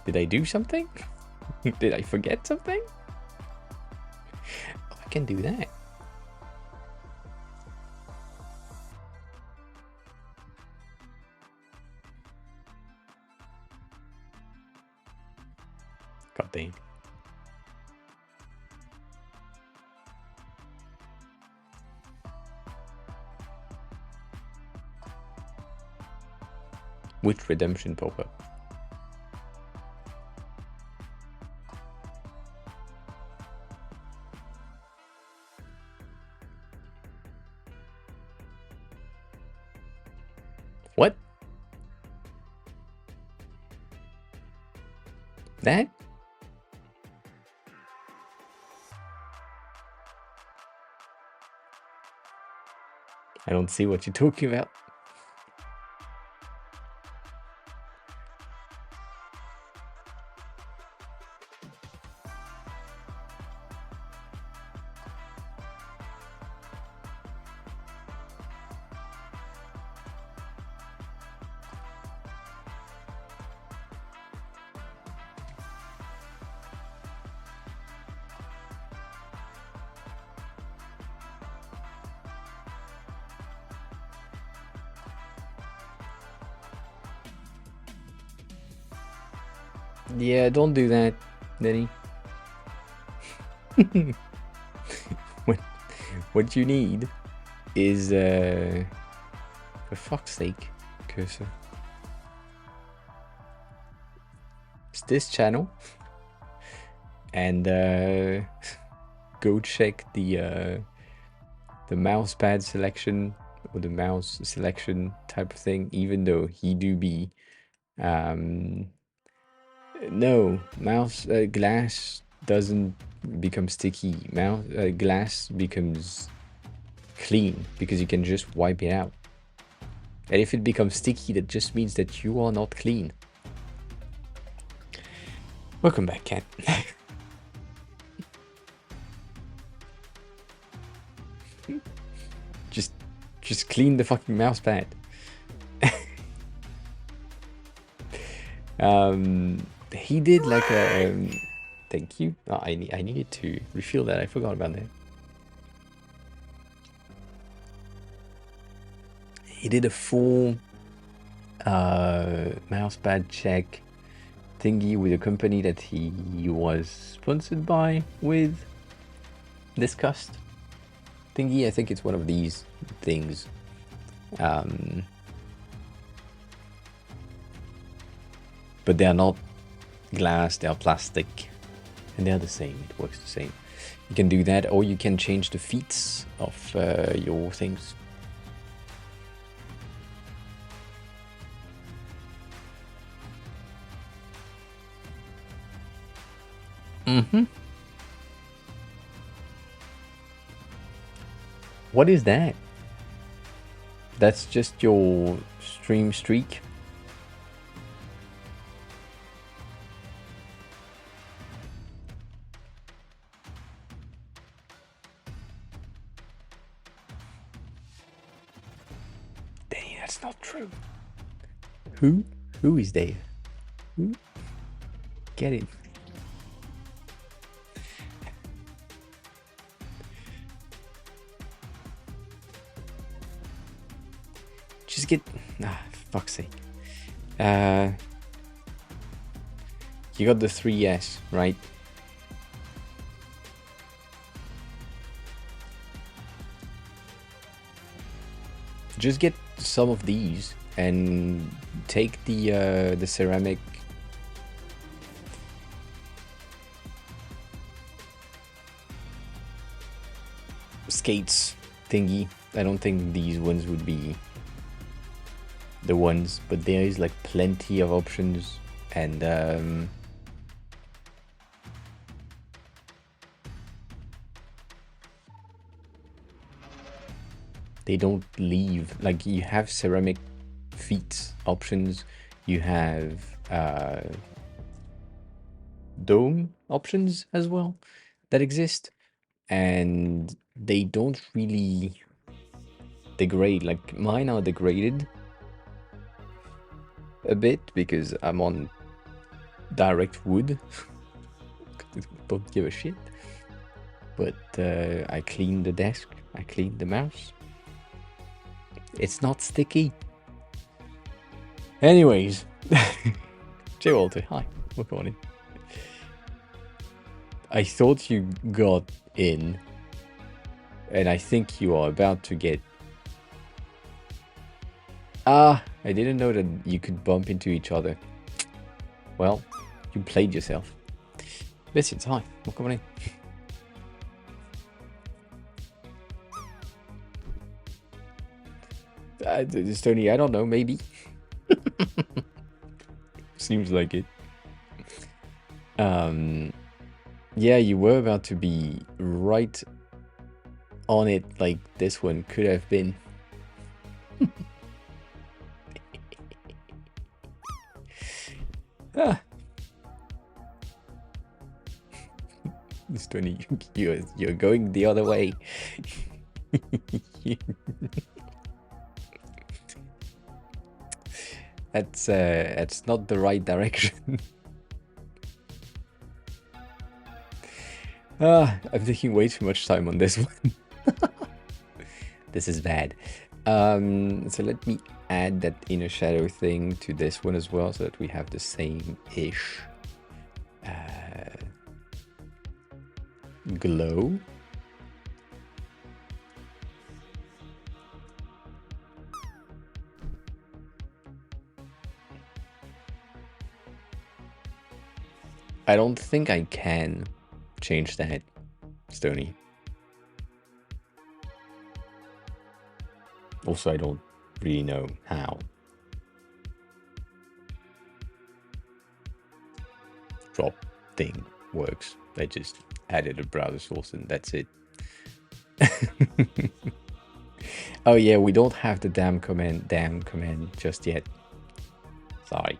Did I do something? Did I forget something? Oh, I can do that. God damn. Which redemption pop-up? What? That? I don't see what you're talking about. Yeah, don't do that, Denny. What you need is, for fuck's sake, cursor. It's this channel, and go check the mousepad selection or the mouse selection type of thing. Even though he do be, no, mouse glass doesn't become sticky. Mouse glass becomes clean because you can just wipe it out. And if it becomes sticky, that just means that you are not clean. Welcome back, Cat. just clean the fucking mouse pad. He did like a thank you. Oh, I needed to refill that. I forgot about that. He did a full mousepad check thingy with a company that he was sponsored by, with discussed thingy. I think it's one of these things. But they're not glass, they're plastic, and they're the same. It works the same. You can do that, or you can change the feet of your things. What is that? That's just your stream streak? Dang, that's not true. Who? Who is there? Who? Get it. Just get... fuck's sake. You got the 3S, right? Just get some of these and take the ceramic skates thingy. I don't think these ones would be the ones, but there is like plenty of options, and they don't leave. Like, you have ceramic feet options, you have dome options as well that exist, and they don't really degrade. Like, mine are degraded a bit because I'm on direct wood. Don't give a shit. But I cleaned the desk, I cleaned the mouse. It's not sticky. Anyways, Jay Walter, hi, welcome on in. I thought you got in, and I think you are about to get... I didn't know that you could bump into each other. Well, you played yourself. Biscuits, hi, welcome on in. Stoney, I don't know, maybe. Seems like it. Yeah, you were about to be right on it, like this one could have been. Stoney, you're going the other way. That's not the right direction. I'm taking way too much time on this one. This is bad. So let me add that inner shadow thing to this one as well, so that we have the same-ish glow. I don't think I can change that, Stoney. Also, I don't really know how. Drop thing works. I just added a browser source and that's it. Oh yeah, we don't have the damn command just yet. Sorry.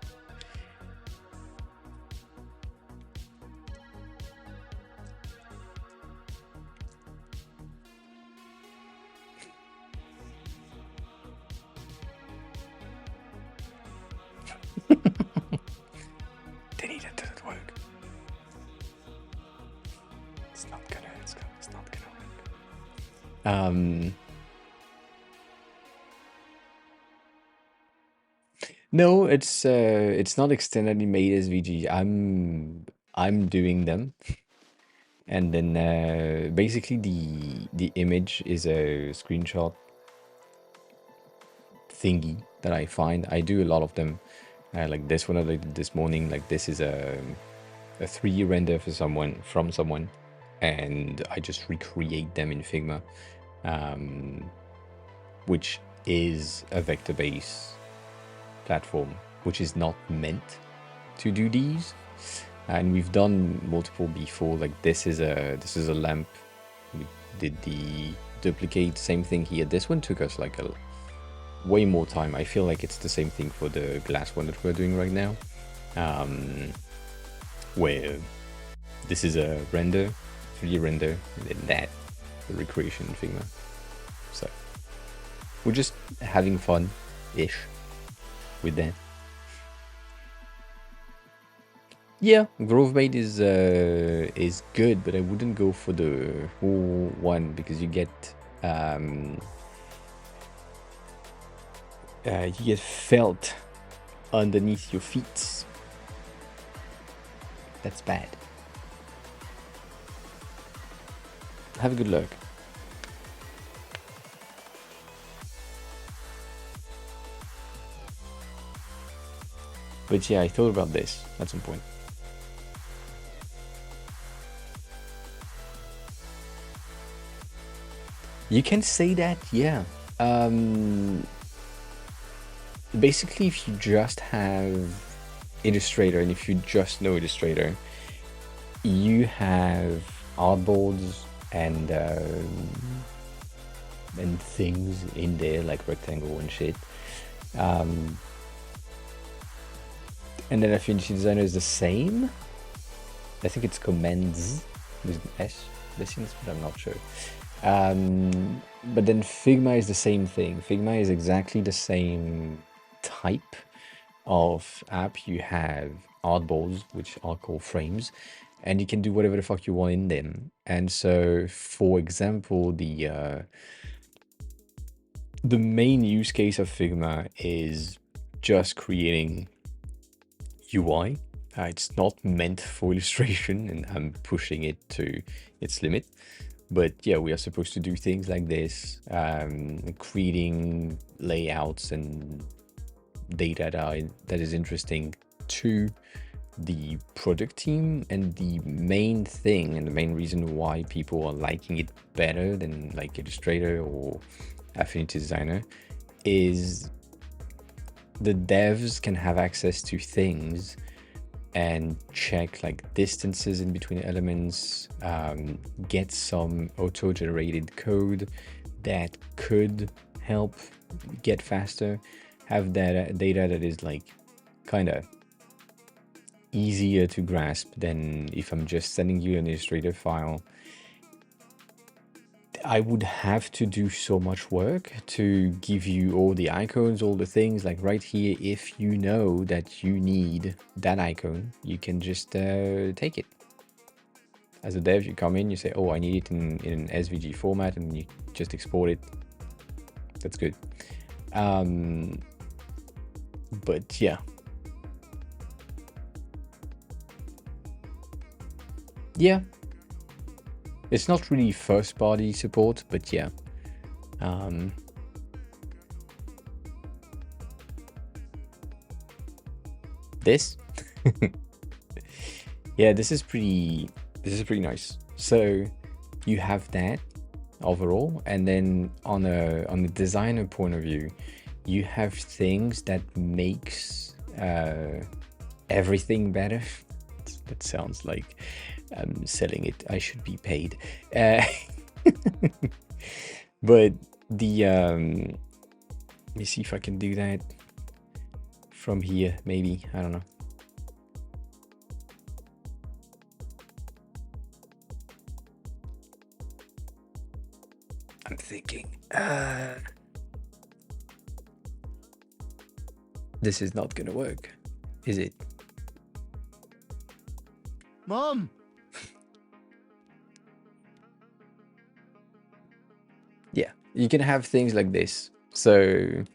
Denny, that doesn't work. It's not gonna work. No, it's not externally made as VG. I'm doing them, and then basically the image is a screenshot thingy that I find. I do a lot of them, like this one I did this morning. Like, this is a 3D render for from someone, and I just recreate them in Figma, which is a vector-based platform, which is not meant to do these. And we've done multiple before. Like, this is a lamp. We did the duplicate, same thing here. This one took us like way more time. I feel like it's the same thing for the glass one that we're doing right now, where this is a render, 3D render, and then that, the recreation in Figma. So we're just having fun-ish with that. Yeah, GroveMate is good, but I wouldn't go for the whole one because you get felt underneath your feet. That's bad. Have a good look. But yeah, I thought about this at some point. You can say that, yeah. Basically, if you just have Illustrator and if you just know Illustrator, you have artboards and things in there like rectangle and shit. And then Affinity Designer is the same. I think it's commands with an S, but I'm not sure. But then Figma is the same thing. Figma is exactly the same type of app. You have artboards, which are called frames, and you can do whatever the fuck you want in them. And so, for example, the main use case of Figma is just creating UI. It's not meant for illustration, and I'm pushing it to its limit. But yeah, we are supposed to do things like this, creating layouts and data that is interesting to the product team. And the main thing and the main reason why people are liking it better than like Illustrator or Affinity Designer is the devs can have access to things and check like distances in between elements, get some auto-generated code that could help get faster, have data that is like kind of easier to grasp than if I'm just sending you an Illustrator file. I would have to do so much work to give you all the icons, all the things like right here. If you know that you need that icon, you can just take it. As a dev, you come in, you say, oh, I need it in an SVG format, and you just export it. That's good. But yeah. Yeah. It's not really first party support, but yeah. This? Yeah, this is pretty nice. So you have that overall, and then on a designer point of view, you have things that makes everything better. That sounds like I'm selling it. I should be paid. But the let me see if I can do that from here, maybe. I don't know. I'm thinking this is not gonna work, is it? Mom! Yeah, you can have things like this. So,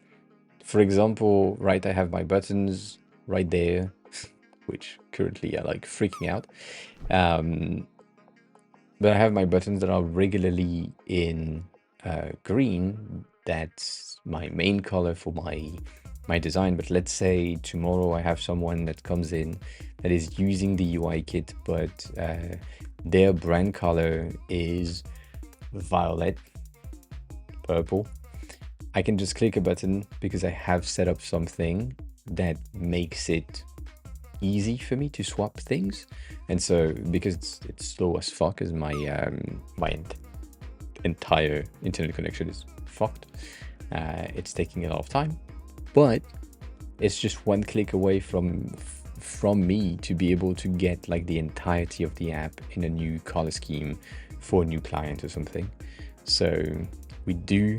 for example, right, I have my buttons right there, which currently are like freaking out. But I have my buttons that are regularly in green. That's my main color for my design. But let's say tomorrow I have someone that comes in that is using the UI kit, but their brand color is violet, purple. I can just click a button because I have set up something that makes it easy for me to swap things. And so because it's slow as fuck, as my entire internet connection is fucked, it's taking a lot of time, but it's just one click away from me to be able to get like the entirety of the app in a new color scheme for a new client or something. So we do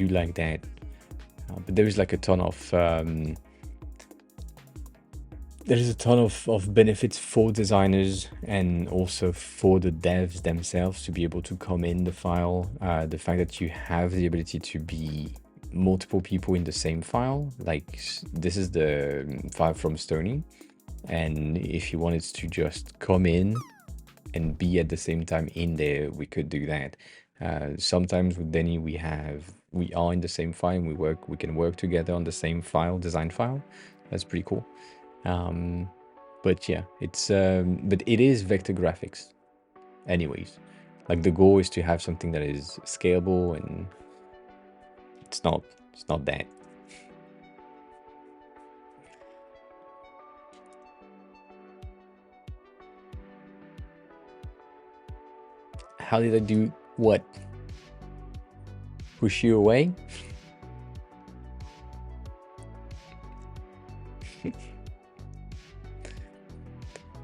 like that, but there is like a ton of benefits for designers and also for the devs themselves to be able to come in the file. The fact that you have the ability to be multiple people in the same file. Like this is the file from Stony, and if you wanted to just come in and be at the same time in there, we could do that. Sometimes with Denny, we are in the same file and we can work together on the same file, design file. That's pretty cool. But yeah, but it is vector graphics anyways. Like the goal is to have something that is scalable, and it's not that. How did I do what? Push you away?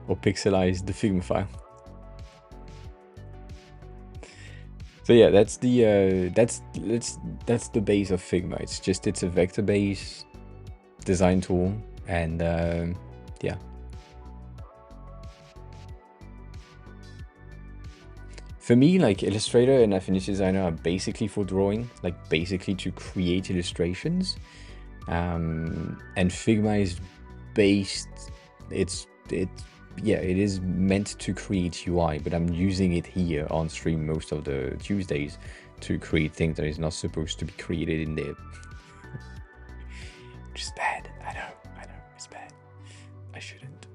Or pixelize the Figma file? So yeah, that's the base of Figma. It's a vector-based design tool, and yeah. For me, like Illustrator and Affinity Designer are basically for drawing, like basically to create illustrations. And Figma is based, it is meant to create UI, but I'm using it here on stream most of the Tuesdays to create things that is not supposed to be created in there. Which is bad. I know, it's bad. I shouldn't.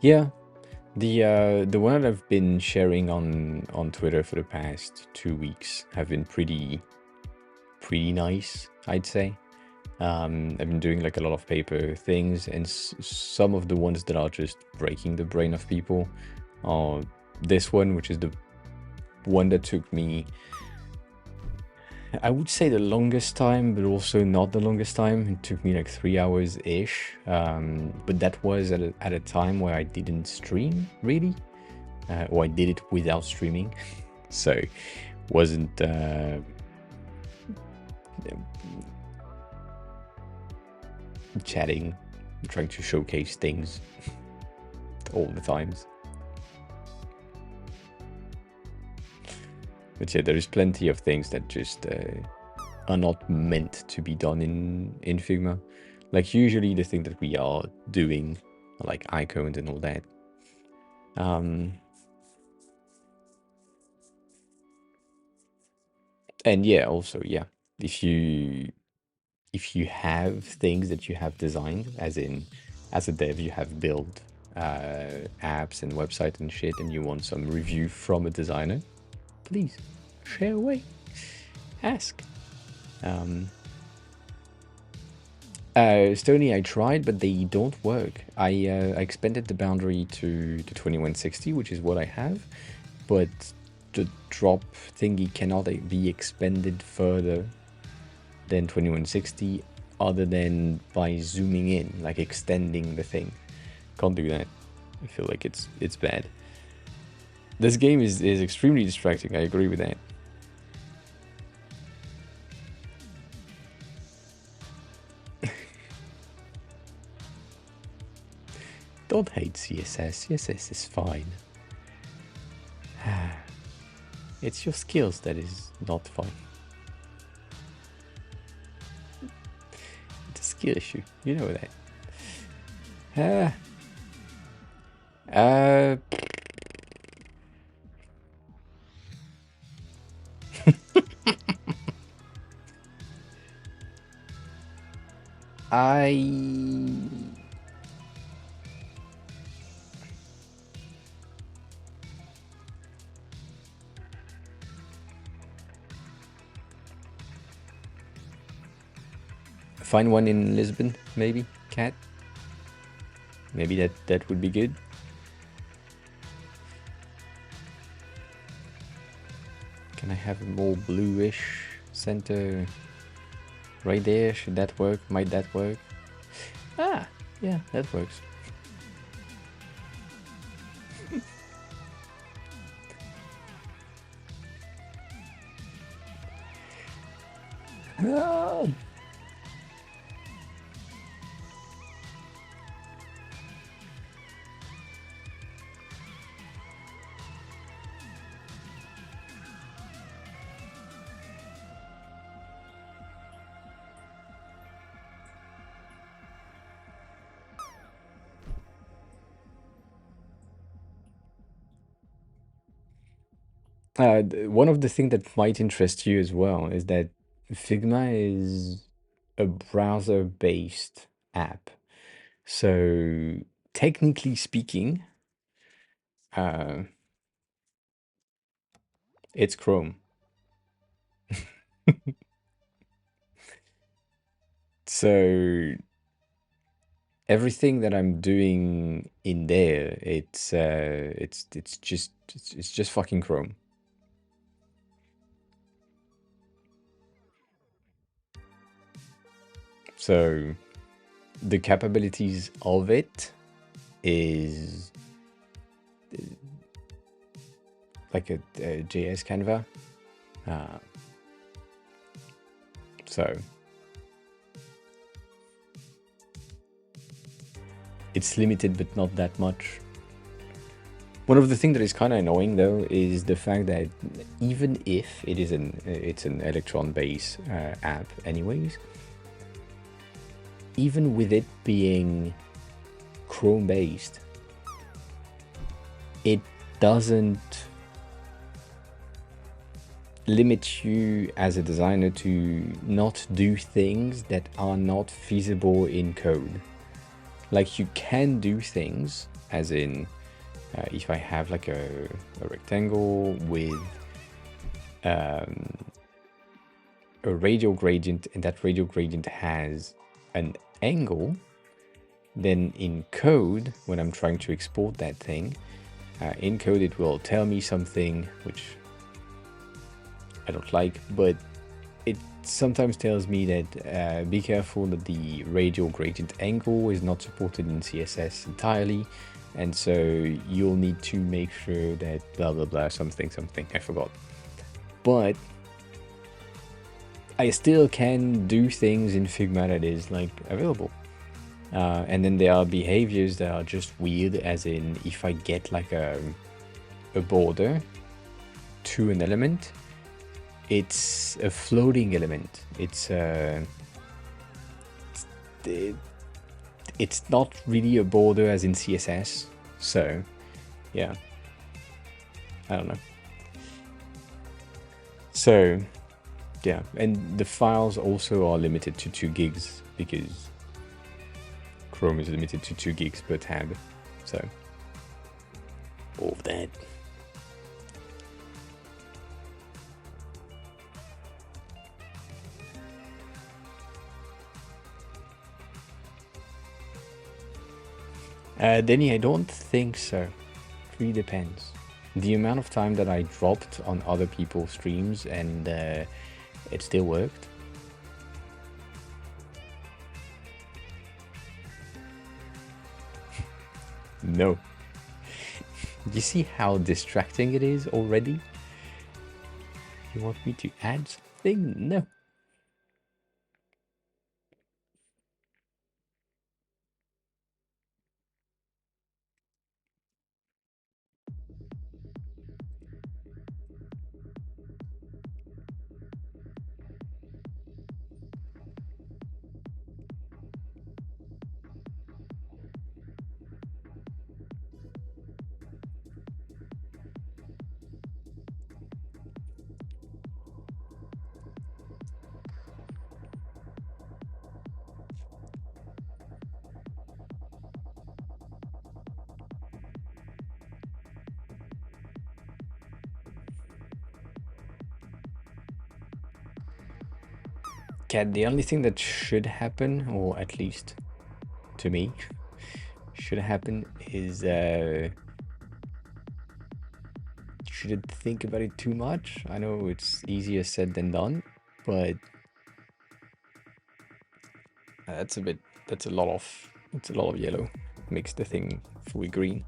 Yeah, the one that I've been sharing on Twitter for the past 2 weeks have been pretty nice, I'd say. I've been doing like a lot of paper things, and some of the ones that are just breaking the brain of people are this one, which is the one that took me, I would say, the longest time, but also not the longest time. It took me like 3 hours-ish, but that was at a time where I didn't stream, really, or I did it without streaming, so wasn't chatting, trying to showcase things all the times. But yeah, there is plenty of things that just are not meant to be done in Figma. Like usually the thing that we are doing are like icons and all that. And yeah, also, yeah, if you have things that you have designed, as a dev, you have built apps and websites and shit, and you want some review from a designer, please share away, ask. Stony, I tried, but they don't work. I expanded the boundary to 2160, which is what I have, but the drop thingy cannot be expanded further than 2160 other than by zooming in, like extending the thing. Can't do that. I feel like it's bad. This game is extremely distracting, I agree with that. Don't hate CSS. CSS is fine. It's your skills that is not fine. It's a skill issue, you know that. Find one in Lisbon, maybe, Cat. Maybe that would be good. Can I have a more bluish center right there? Should that work? Might that work? Ah, yeah, that works. Ah! One of the things that might interest you as well is that Figma is a browser-based app. So technically speaking, uh, it's Chrome. So everything that I'm doing in there, it's just fucking Chrome. So the capabilities of it is like a JS Canva. So it's limited, but not that much. One of the things that is kind of annoying though is the fact that even if it's an Electron-based app, anyways, even with it being Chrome-based, it doesn't limit you as a designer to not do things that are not feasible in code. Like, you can do things, as in, if I have like a rectangle with a radial gradient, and that radial gradient has an angle, then in code, when I'm trying to export that thing, in code it will tell me something which I don't like, but it sometimes tells me that be careful that the radial gradient angle is not supported in CSS entirely, and so you'll need to make sure that blah blah blah something, I forgot. But I still can do things in Figma that is like available. And then there are behaviors that are just weird, as in if I get like a border to an element, it's a floating element. It's not really a border as in CSS. So yeah, I don't know. So yeah, and the files also are limited to 2 gigs because Chrome is limited to 2 gigs per tab. So all of that. Denny, I don't think so. It really depends. The amount of time that I dropped on other people's streams and it still worked. No. You see how distracting it is already? You want me to add something? No. Cat, the only thing that should happen, or at least to me, should happen is shouldn't think about it too much. I know it's easier said than done, but that's a lot of yellow. Makes the thing fully green.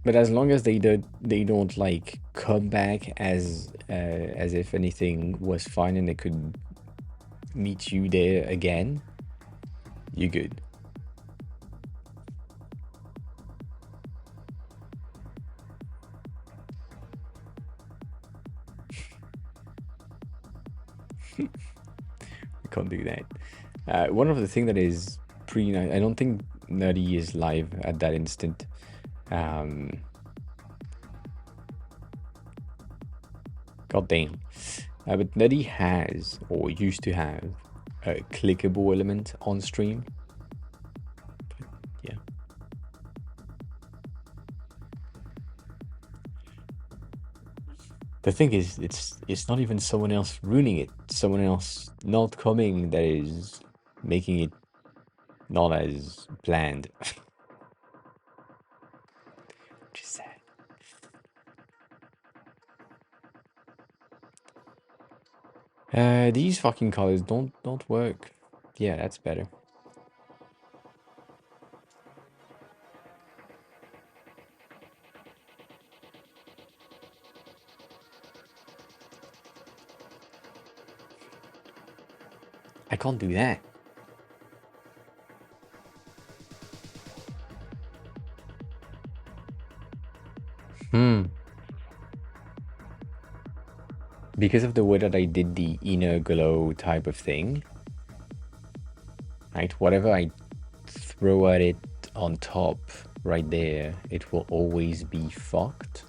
But as long as they don't like come back as if anything was fine and they could meet you there again, you're good. We can't do that. One of the things that is pretty nice, I don't think Nerdy is live at that instant. God damn. But Nerdy has, or used to have, a clickable element on stream. But yeah. The thing is, it's not even someone else ruining it. Someone else not coming that is making it not as planned. Which is sad. These fucking colors don't work. Yeah, that's better. I can't do that. Because of the way that I did the inner glow type of thing, right? Whatever I throw at it on top right there, it will always be fucked.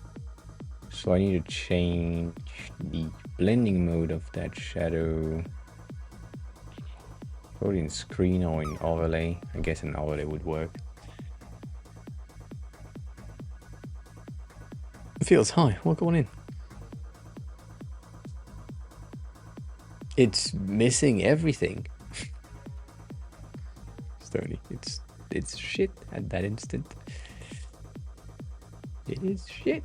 So I need to change the blending mode of that shadow. Put it in screen or in overlay. I guess an overlay would work. It feels high. Well, go on in. It's missing everything. Stony, it's shit at that instant. It is shit.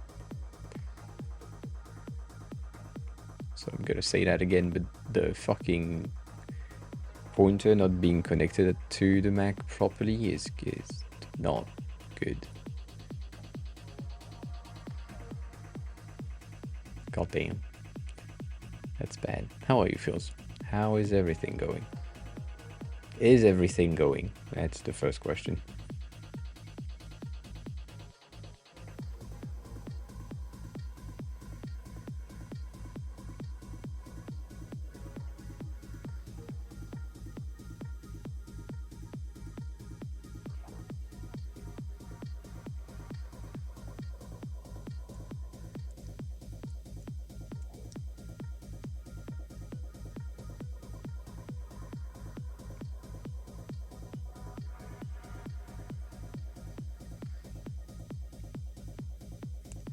So I'm gonna say that again, but the fucking pointer not being connected to the Mac properly is not good. God damn. That's bad. How are you, Phils? How is everything going? Is everything going? That's the first question.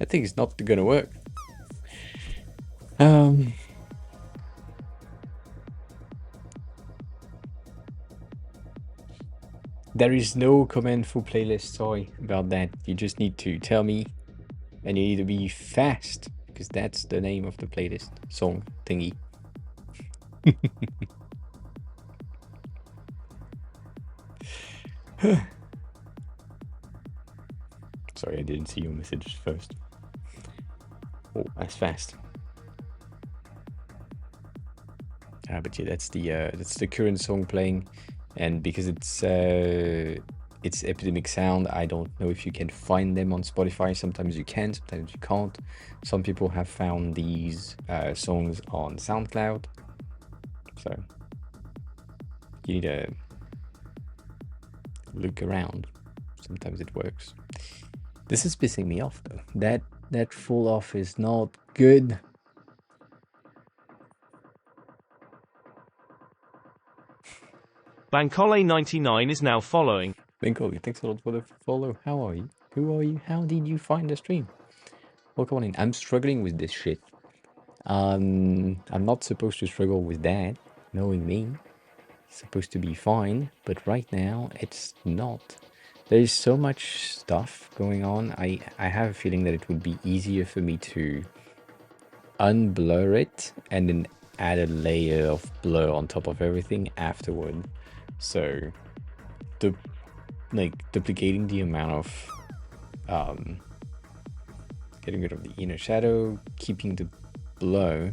I think it's not gonna work. There is no command for playlist, sorry about that. You just need to tell me, and you need to be fast, because that's the name of the playlist song thingy. Sorry, I didn't see your message first. Oh, that's fast. But yeah, that's the current song playing, and because it's Epidemic Sound, I don't know if you can find them on Spotify. Sometimes you can, sometimes you can't. Some people have found these songs on SoundCloud, so you need to look around. Sometimes it works. This is pissing me off though. That fall off is not good. Bankole99 is now following. Bankole, thanks a lot for the follow. How are you? Who are you? How did you find the stream? Welcome on in. I'm struggling with this shit. I'm not supposed to struggle with that, knowing me. It's supposed to be fine, but right now it's not. There is so much stuff going on. I have a feeling that it would be easier for me to unblur it and then add a layer of blur on top of everything afterward. So, duplicating the amount of getting rid of the inner shadow, keeping the blow,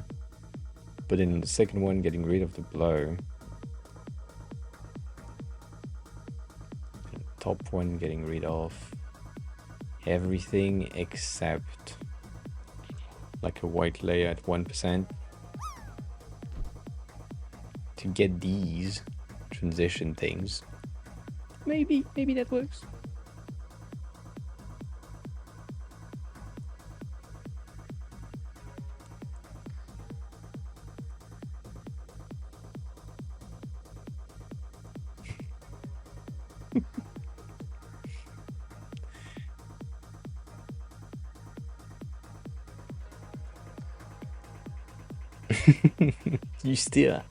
but in the second one, getting rid of the blow. Top one, getting rid of everything except like a white layer at 1% to get these transition things. Maybe that works. You still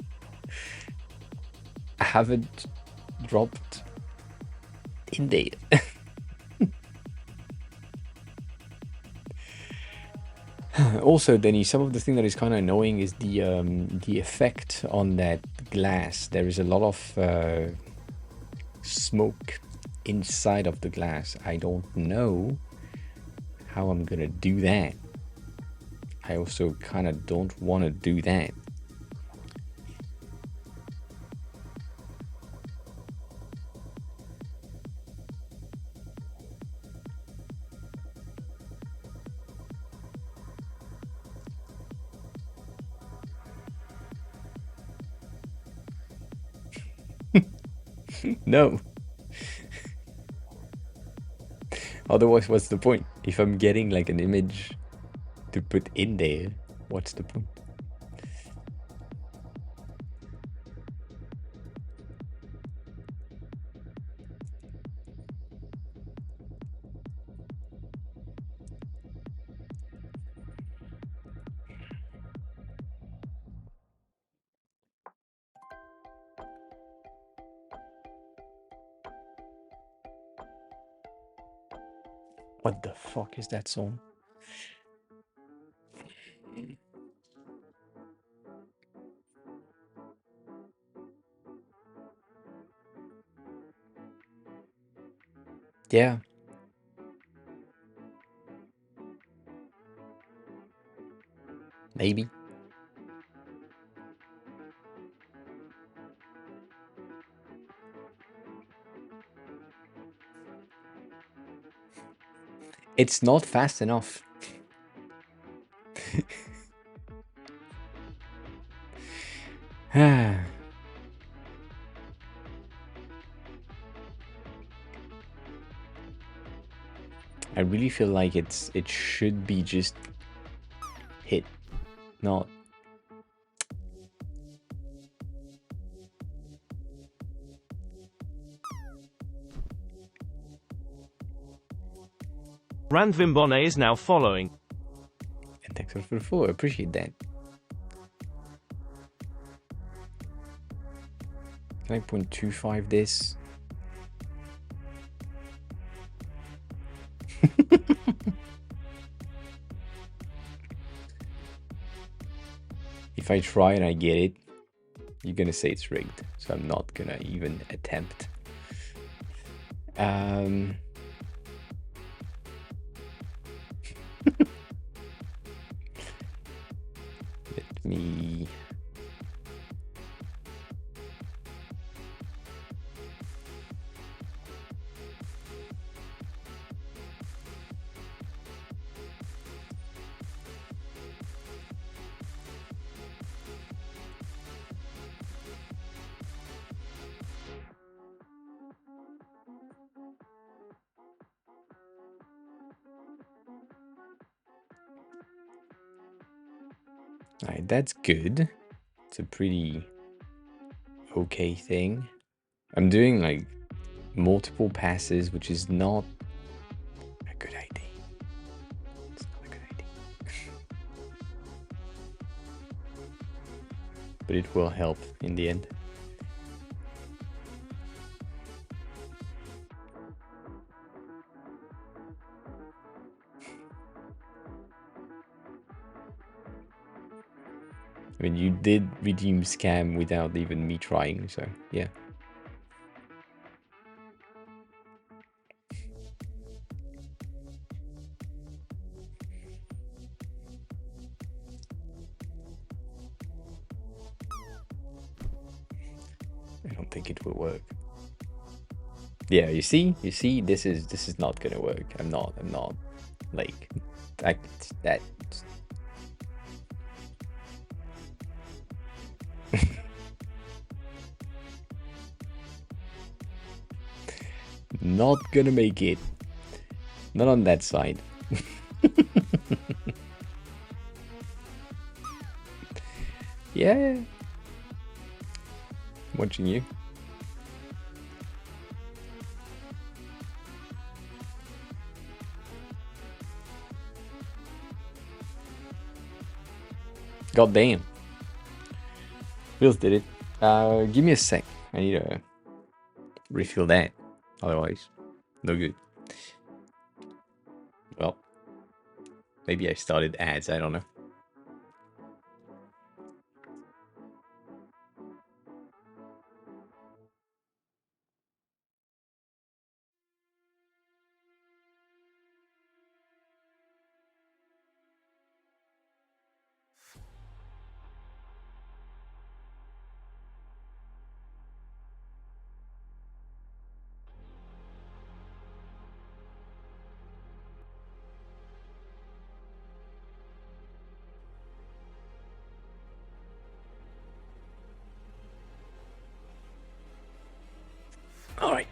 haven't dropped in there. Also, Denny, some of the thing that is kind of annoying is the effect on that glass. There is a lot of smoke inside of the glass. I don't know how I'm gonna do that. I also kind of don't want to do that. No. Otherwise, what's the point? If I'm getting like an image to put in there, what's the point? What the fuck is that song? Yeah. Maybe. It's not fast enough. I really feel like it should be just hit, not. Randvimbone is now following. And thanks for the follow. Appreciate that. Can I 0.25 this? If I try and I get it, you're gonna say it's rigged, so I'm not gonna even attempt. Let me. Alright, that's good. It's a pretty okay thing. I'm doing like multiple passes, which is not a good idea. It's not a good idea. But it will help in the end. I mean, you did redeem scam without even me trying, so yeah. I don't think it will work. Yeah, you see, this is not gonna work. I'm not like that. Not gonna make it. Not on that side. Yeah. Watching you. God damn. Wheels did it. Give me a sec. I need to refill that. Otherwise, no good. Well, maybe I started ads. I don't know. All right.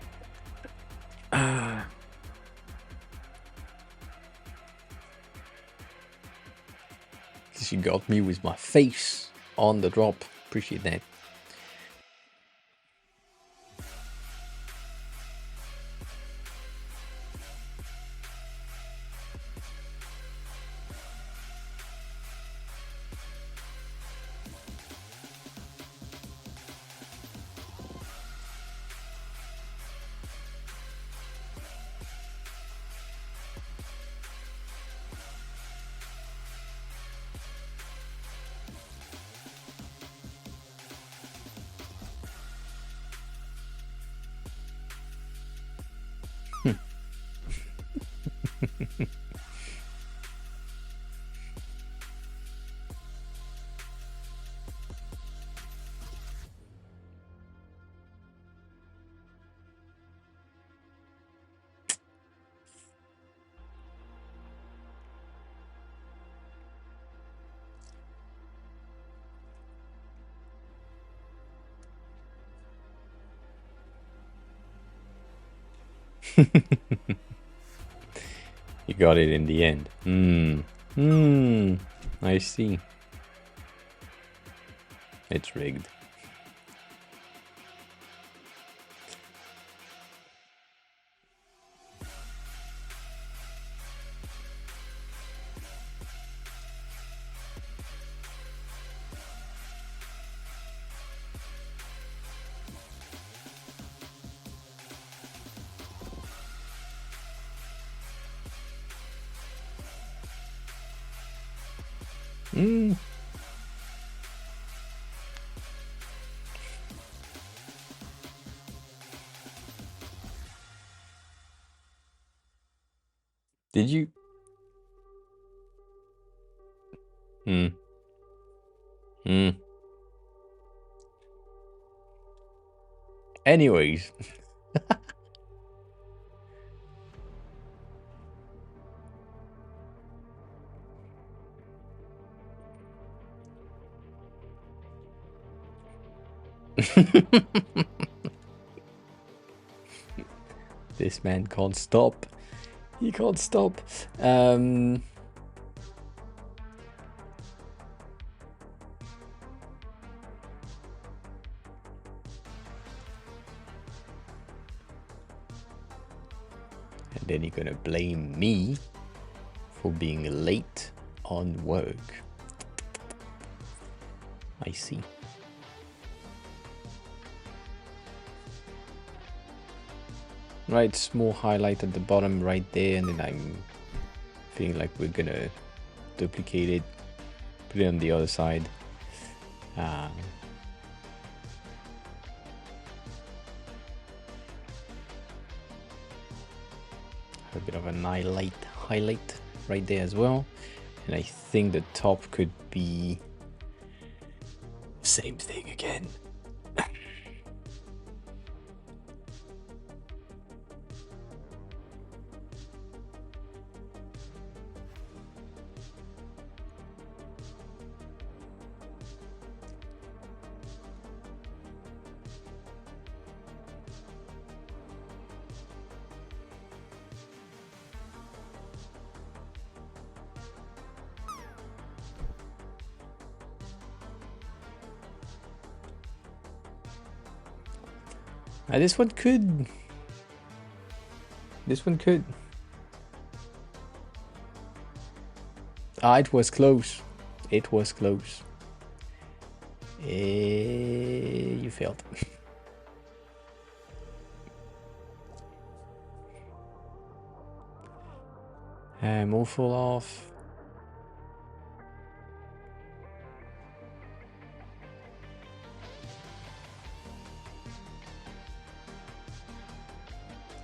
She got me with my face on the drop. Appreciate that. You got it in the end. I see. It's rigged. Did you? Anyways. This man can't stop. He can't stop. And then you're gonna blame me for being late on work. I see. Right, small highlight at the bottom right there, and then I'm feeling like we're gonna duplicate it, put it on the other side. A bit of an highlight right there as well, and I think the top could be same thing again. This one could. This one could. Ah, it was close. It was close. You failed. More fall off.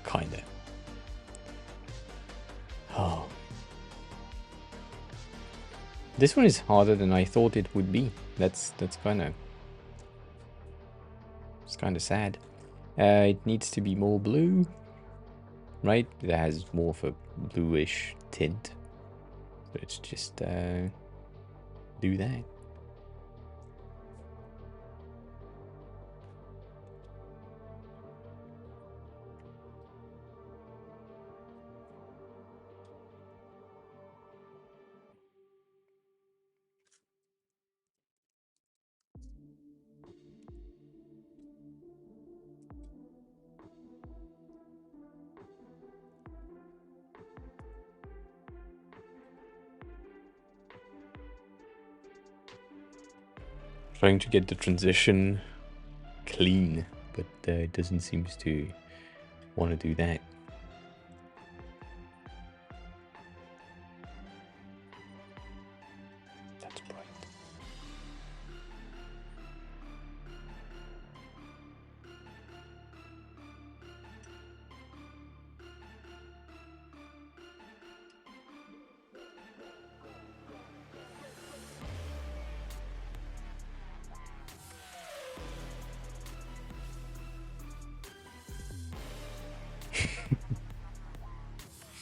Kinda. Oh. This one is harder than I thought it would be. That's kinda... It's kinda sad. It needs to be more blue. Right? It has more of a bluish tint. Let's just do that. Trying to get the transition clean, but it doesn't seem to want to do that. That's bright.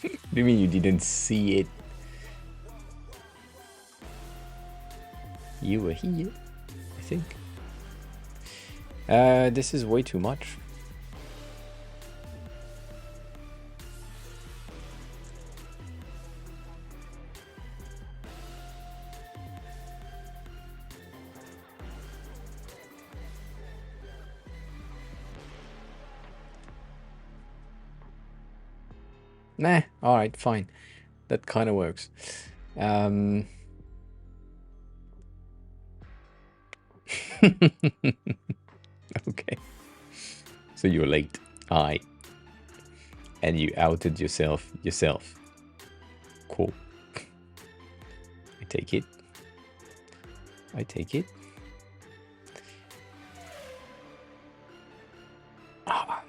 What do you mean you didn't see it? You were here, I think. This is way too much. Nah, alright, fine. That kind of works. Okay. So you're late. Aye. And you outed yourself. Cool. I take it. I take it. Ah.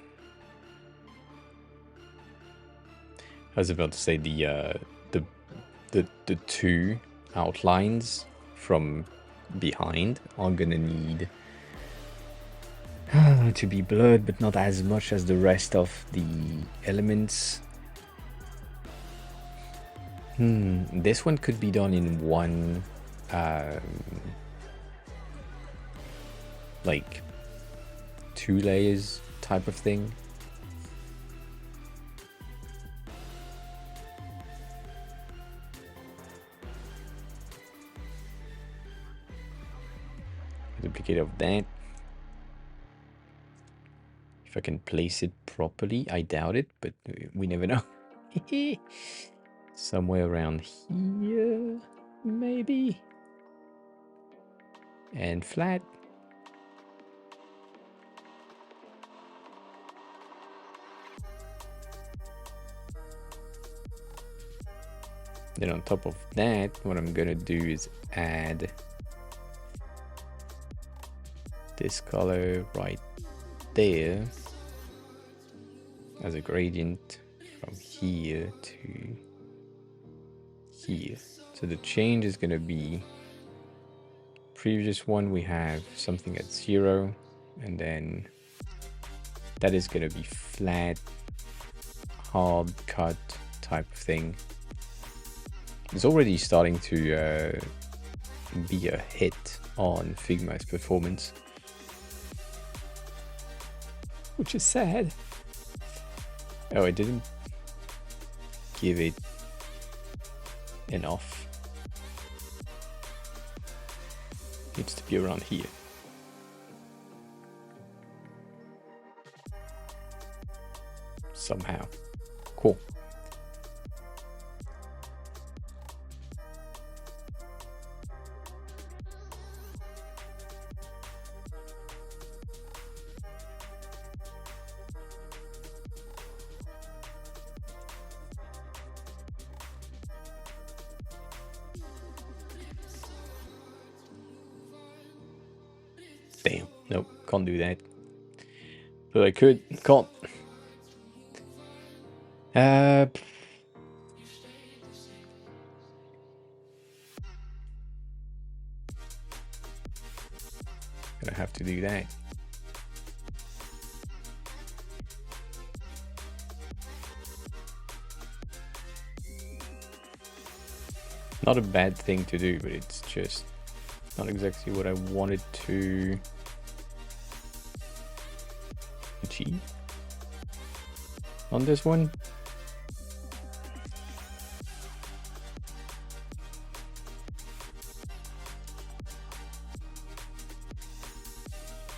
I was about to say the two outlines from behind are gonna need to be blurred, but not as much as the rest of the elements. This one could be done in one, like 2 layers type of thing. Duplicate of that. If I can place it properly, I doubt it, but we never know. Somewhere around here, maybe. And flat. Then on top of that, what I'm gonna do is add this color right there as a gradient from here to here. So the change is going to be, previous one we have something at 0, and then that is going to be flat, hard cut type of thing. It's already starting to be a hit on Figma's performance, which is sad. Oh, I didn't give it enough. Needs to be around here. somehow. Cool. Damn, nope, can't do that. But I could, can't. Gonna have to do that. Not a bad thing to do, but it's just not exactly what I wanted to achieve on this one.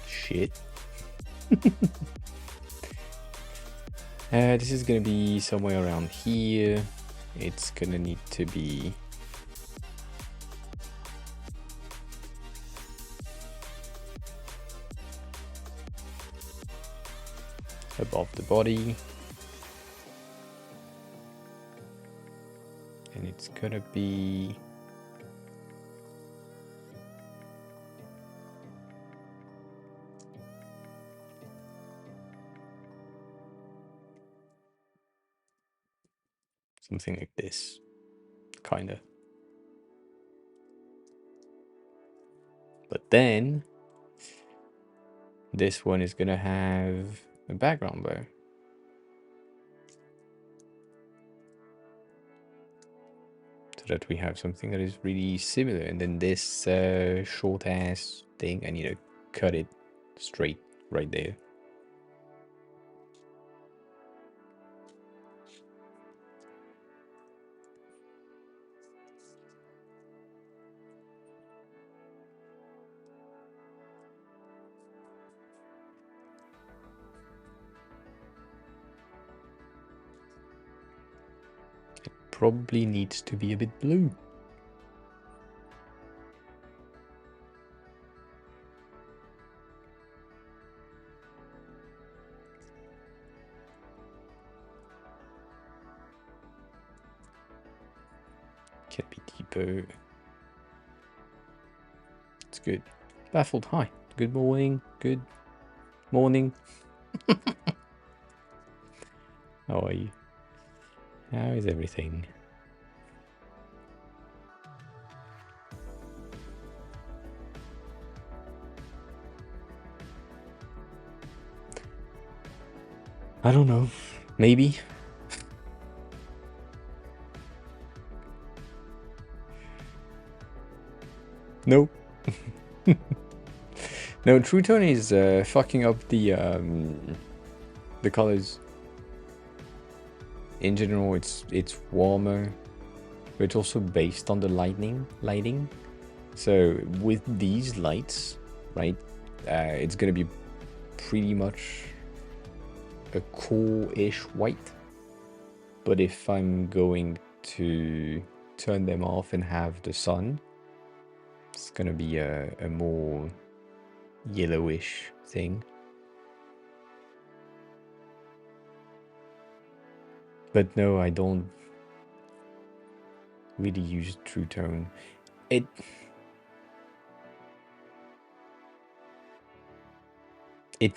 Shit. This is gonna be somewhere around here. It's gonna need to be above the body, and it's gonna be something like this, kinda. But then this one is gonna have a background bar. So that we have something that is really similar. And then this short ass thing, I need to cut it straight right there. Probably needs to be a bit blue. Can be deeper. It's good. Baffled. Hi. Good morning. Good morning. How are you? How is everything? I don't know. Maybe. No. No, True Tone is fucking up the colors. In general, it's warmer, but it's also based on the lighting. So with these lights, right, it's gonna be pretty much a cool-ish white. But if I'm going to turn them off and have the sun, it's gonna be a more yellowish thing. But no, I don't really use True Tone. It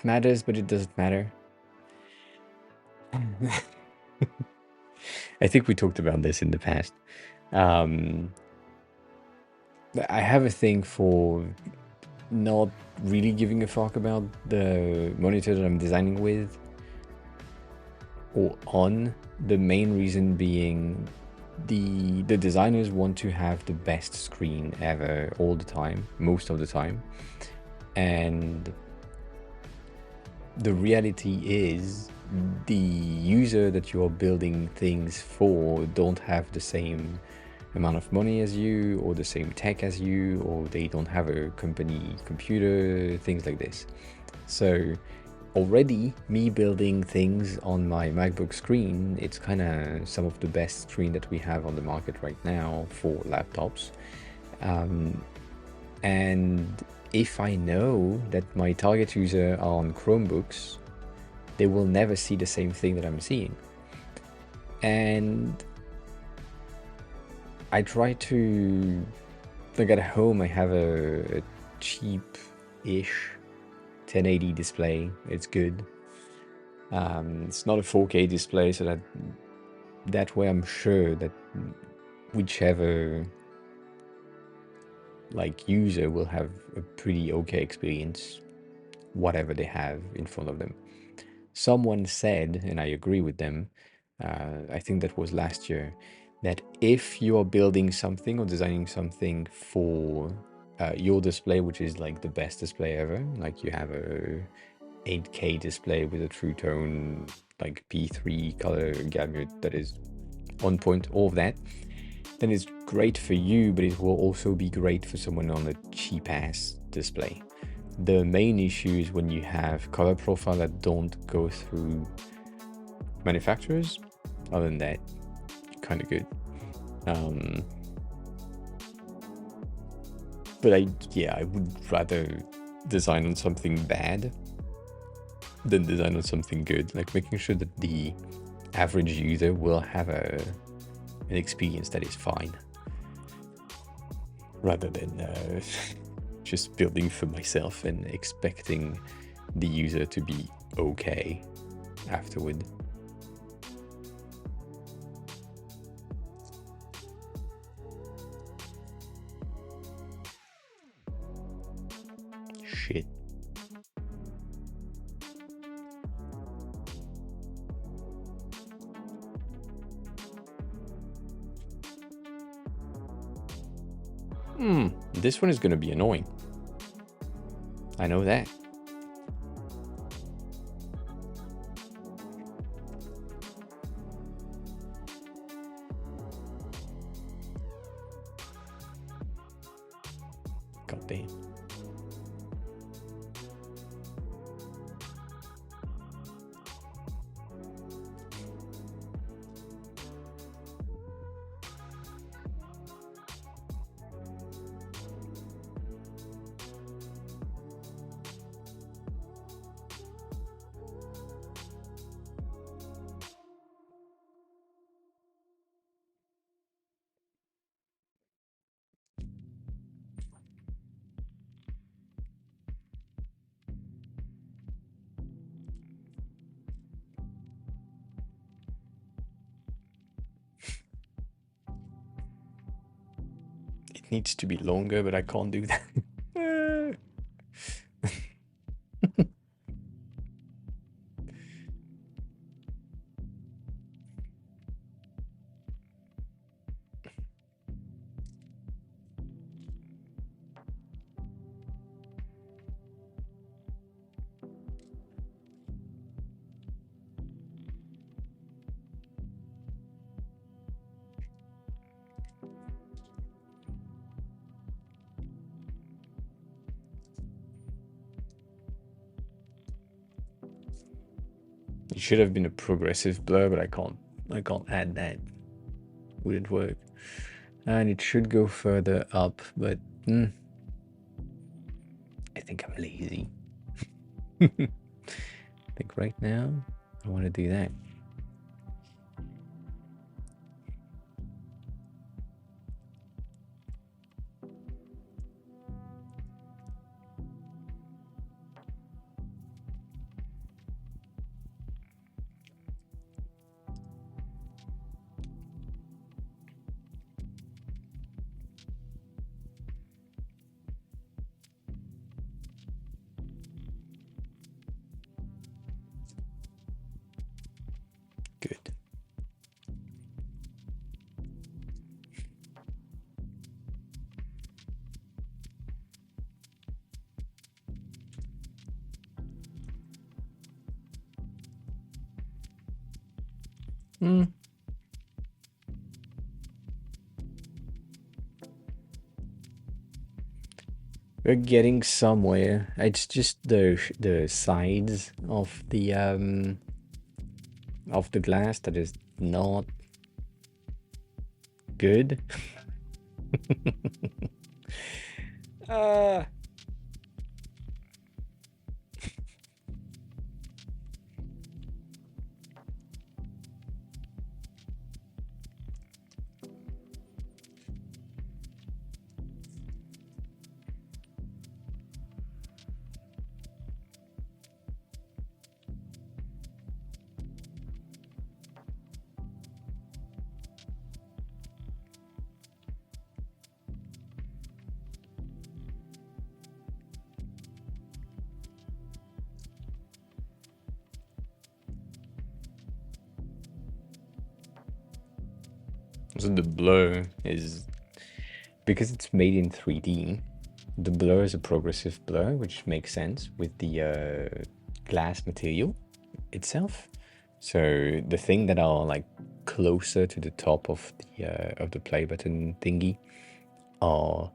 matters, but it doesn't matter. I think we talked about this in the past. I have a thing for not really giving a fuck about the monitor that I'm designing with or on. The main reason being the designers want to have the best screen ever all the time, most of the time. And the reality is the user that you're building things for don't have the same amount of money as you, or the same tech as you, or they don't have a company computer, things like this. So already me building things on my MacBook screen, it's kind of some of the best screen that we have on the market right now for laptops. And if I know that my target user are on Chromebooks, they will never see the same thing that I'm seeing. And I try to, like at home, I have a cheap-ish 1080 display. It's good. It's not a 4K display, so that way I'm sure that whichever like user will have a pretty okay experience, whatever they have in front of them. Someone said, and I agree with them, I think that was last year, that if you are building something or designing something for your display, which is like the best display ever, like you have a 8K display with a True Tone, like P3 color gamut that is on point, all of that, then it's great for you, but it will also be great for someone on a cheap ass display. The main issue is when you have color profile that don't go through manufacturers. Other than that, kind of good. But I would rather design on something bad than design on something good. Like making sure that the average user will have an experience that is fine, rather than just building for myself and expecting the user to be okay afterward. Shit. This one is going to be annoying. I know that. God damn. It needs to be longer, but I can't do that. It should have been a progressive blur, but I can't add that. Wouldn't work. And it should go further up, but I think I'm lazy. I think right now I want to do that. Good. We're getting somewhere. It's just the sides of the glass that is not good. uh So the blur is, because it's made in 3D, the blur is a progressive blur, which makes sense with the glass material itself. So the thing that are like closer to the top of the play button thingy are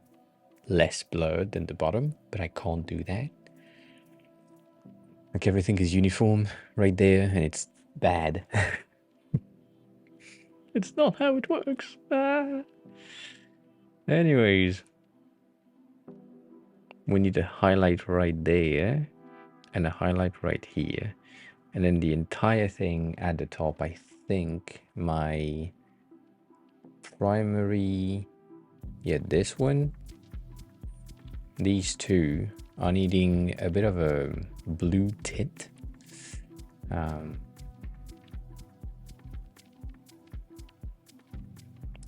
less blurred than the bottom, but I can't do that. Like everything is uniform right there, and it's bad. It's not how it works. Anyways, we need a highlight right there and a highlight right here. And then the entire thing at the top, I think my primary, yeah, this one, these two are needing a bit of a blue tint.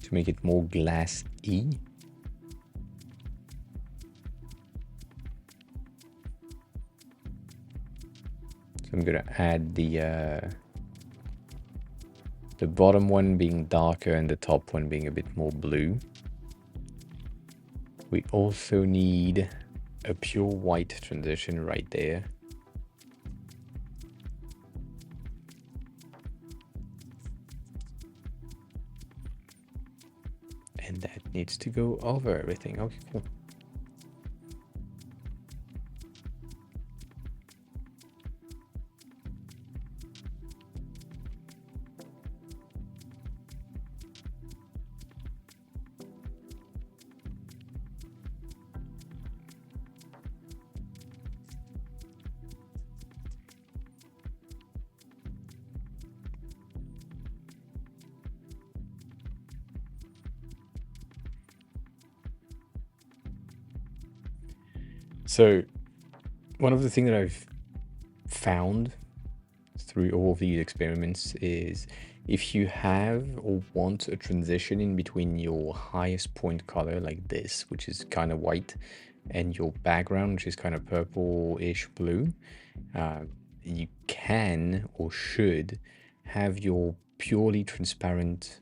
To make it more glass-y. So I'm gonna add the bottom one being darker and the top one being a bit more blue. We also need a pure white transition right there. And that needs to go over everything. Okay, cool. So one of the things that I've found through all of these experiments is if you have or want a transition in between your highest point color like this, which is kind of white, and your background, which is kind of purple-ish blue, you can or should have your purely transparent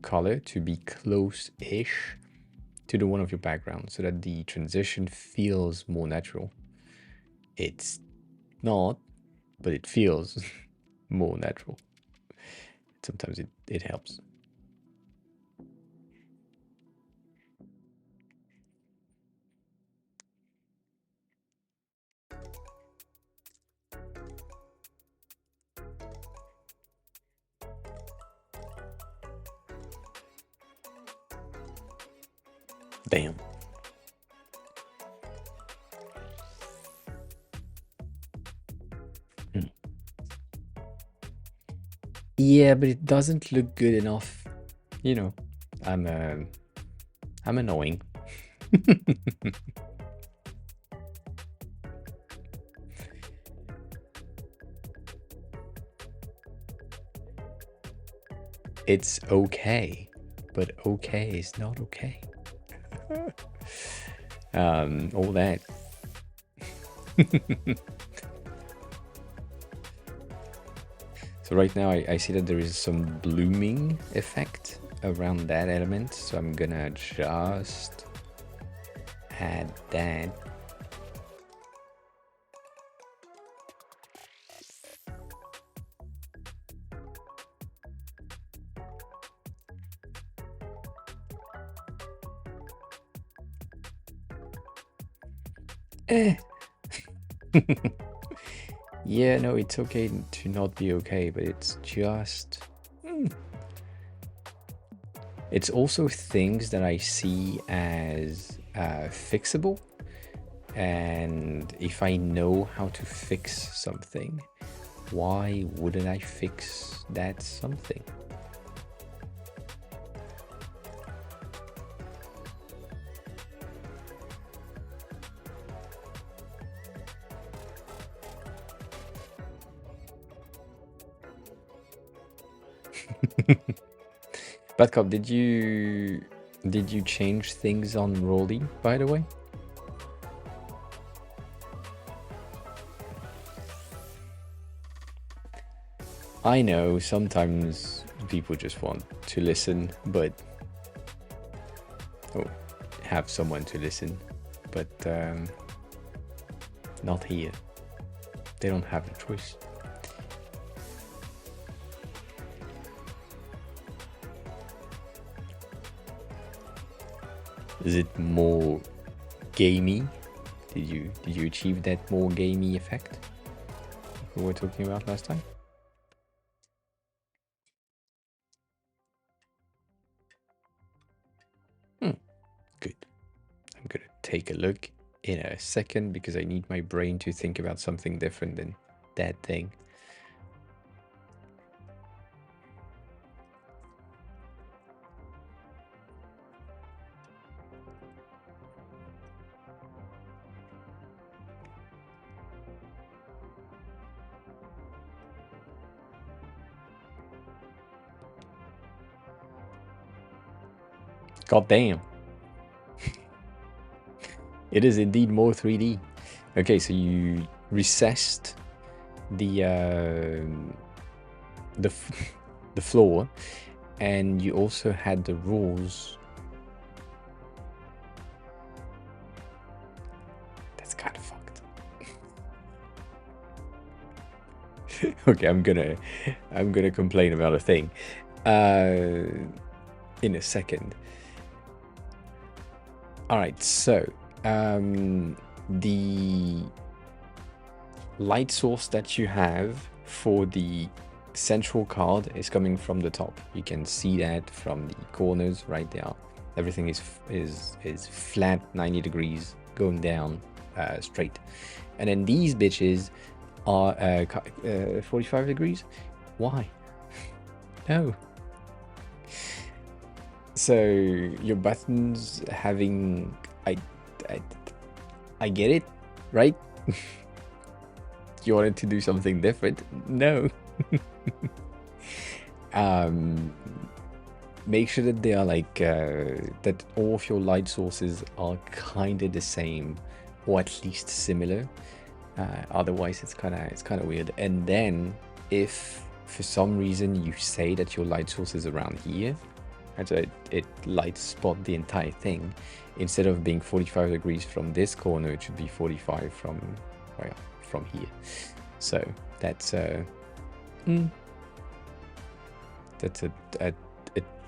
color to be close-ish to the one of your background so that the transition feels more natural. It's not, but it feels more natural. Sometimes it helps. Damn. Yeah, but it doesn't look good enough. You know, I'm annoying. It's okay, but okay is not okay. All that. So right now I see that there is some blooming effect around that element, so I'm gonna just add that. Eh. Yeah, no, it's okay to not be okay, but it's just... It's also things that I see as fixable. And if I know how to fix something, why wouldn't I fix that something? Batcop, did you change things on Rolly, by the way? I know sometimes people just want to listen, but have someone to listen, but not here. They don't have a choice. Is it more gamey? Did you achieve that more gamey effect we were talking about last time? Good. I'm gonna take a look in a second because I need my brain to think about something different than that thing. God damn. It is indeed more 3D. Okay, so you recessed the the floor, and you also had the rules. That's kind of fucked. Okay, I'm gonna complain about a thing in a second. All right, so the light source that you have for the central card is coming from the top. You can see that from the corners right there. Everything is flat 90 degrees going down straight, and then these bitches are 45 degrees. Why? No. So your buttons having I get it, right? You wanted to do something different. No. Make sure that they are like that all of your light sources are kind of the same, or at least similar. Otherwise it's kind of weird. And then if for some reason you say that your light source is around here, and so it light spot the entire thing, instead of being 45 degrees from this corner, it should be 45 from here. So that's a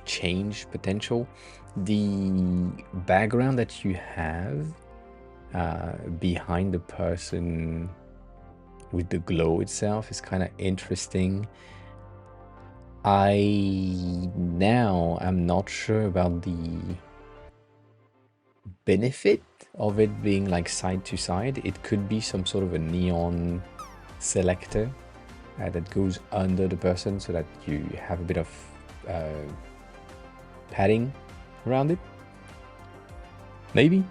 change potential. The background that you have behind the person with the glow itself is kind of interesting. Now I'm not sure about the benefit of it being like side to side. It could be some sort of a neon selector that goes under the person so that you have a bit of padding around it. Maybe.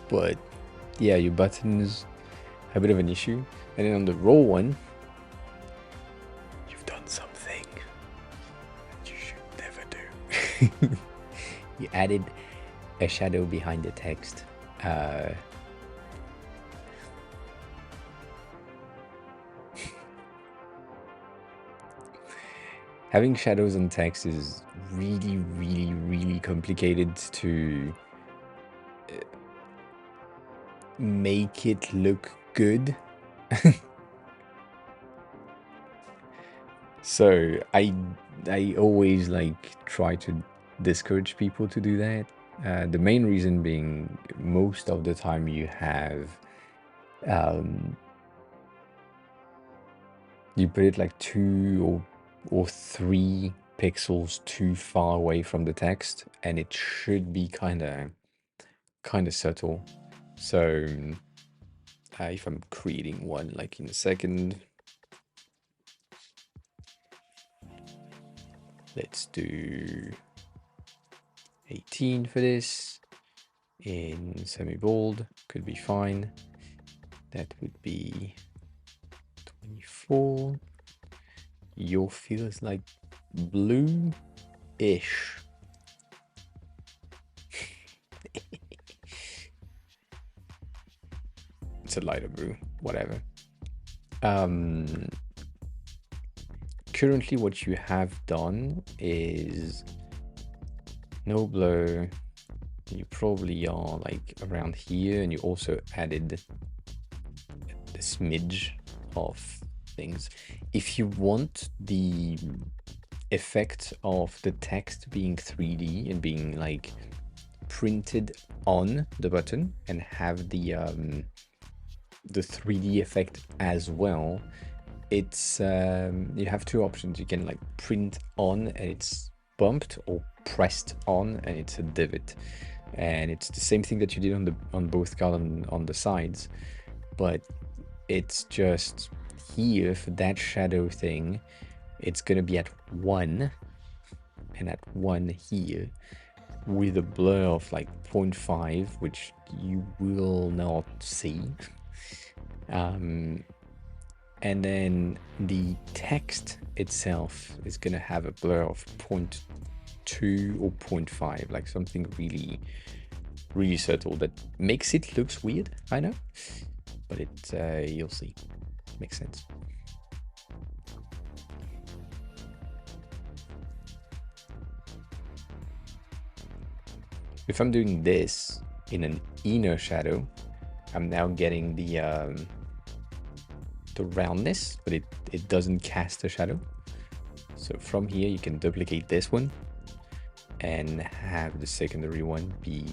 But yeah, your buttons have a bit of an issue. And then on the raw one, you've done something that you should never do. You added a shadow behind the text. Having shadows on text is really, really, really complicated to make it look good. So I always like try to discourage people to do that. The main reason being, most of the time you have, you put it like 2 or 3 pixels too far away from the text, and it should be kind of subtle. So if I'm creating one like in a second, let's do 18 for this in semi-bold, could be fine. That would be 24. Your feel is like blue-ish. It's a lighter blue, whatever. Currently what you have done is no blur. You probably are like around here, and you also added a smidge of things. If you want the effect of the text being 3D and being like printed on the button and have the 3D effect as well, it's you have 2 options. You can like print on and it's bumped, or pressed on and it's a divot, and it's the same thing that you did on both columns on the sides, but it's just here for that shadow thing, it's gonna be at 1 and at 1 here with a blur of like 0.5, which you will not see. And then the text itself is gonna have a blur of 0.2 or 0.5, like something really, really subtle that makes it looks weird, I know, but it you'll see, makes sense. If I'm doing this in an inner shadow, I'm now getting the roundness, but it doesn't cast a shadow. So from here you can duplicate this one and have the secondary one be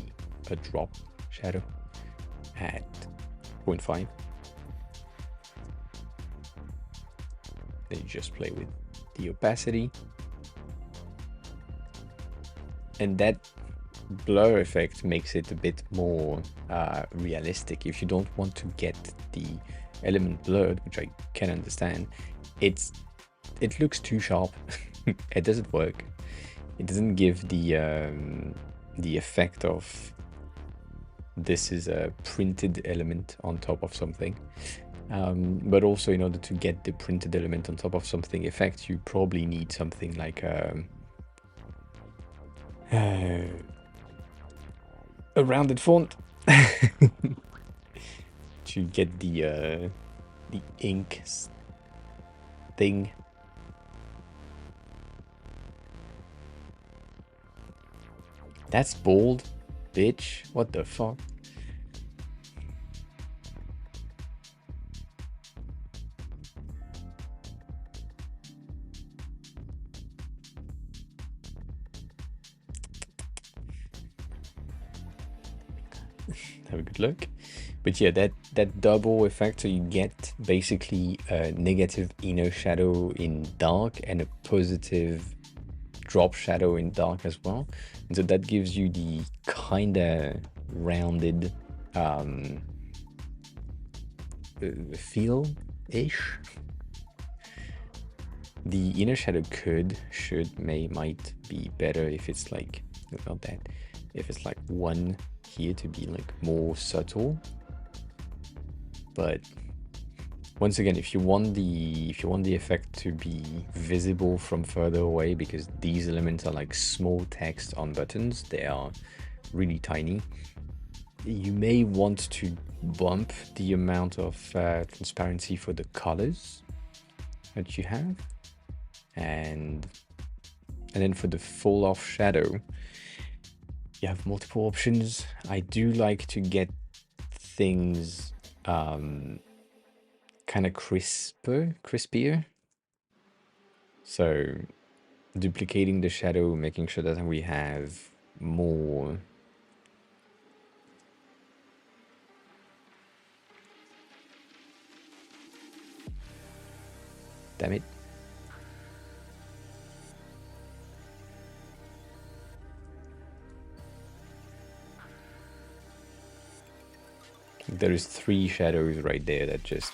a drop shadow at 0.5. Then you just play with the opacity, and that blur effect makes it a bit more realistic. If you don't want to get the element blurred, which I can understand, it looks too sharp. It doesn't work. It doesn't give the effect of this is a printed element on top of something. But also, in order to get the printed element on top of something effect, you probably need something like a rounded font to get the ink thing. That's bold, bitch. What the fuck? Have a good look. But yeah, that double effect, so you get basically a negative inner shadow in dark and a positive drop shadow in dark as well. And so that gives you the kind of rounded feel-ish. The inner shadow might be better if it's like, not that, if it's like 1 here to be like more subtle. But once again, if you want the effect to be visible from further away, because these elements are like small text on buttons, they are really tiny, you may want to bump the amount of transparency for the colors that you have, and then for the fall off shadow, you have multiple options. I do like to get things kind of crispier. So duplicating the shadow, making sure that we have more damn it. There is 3 shadows right there that just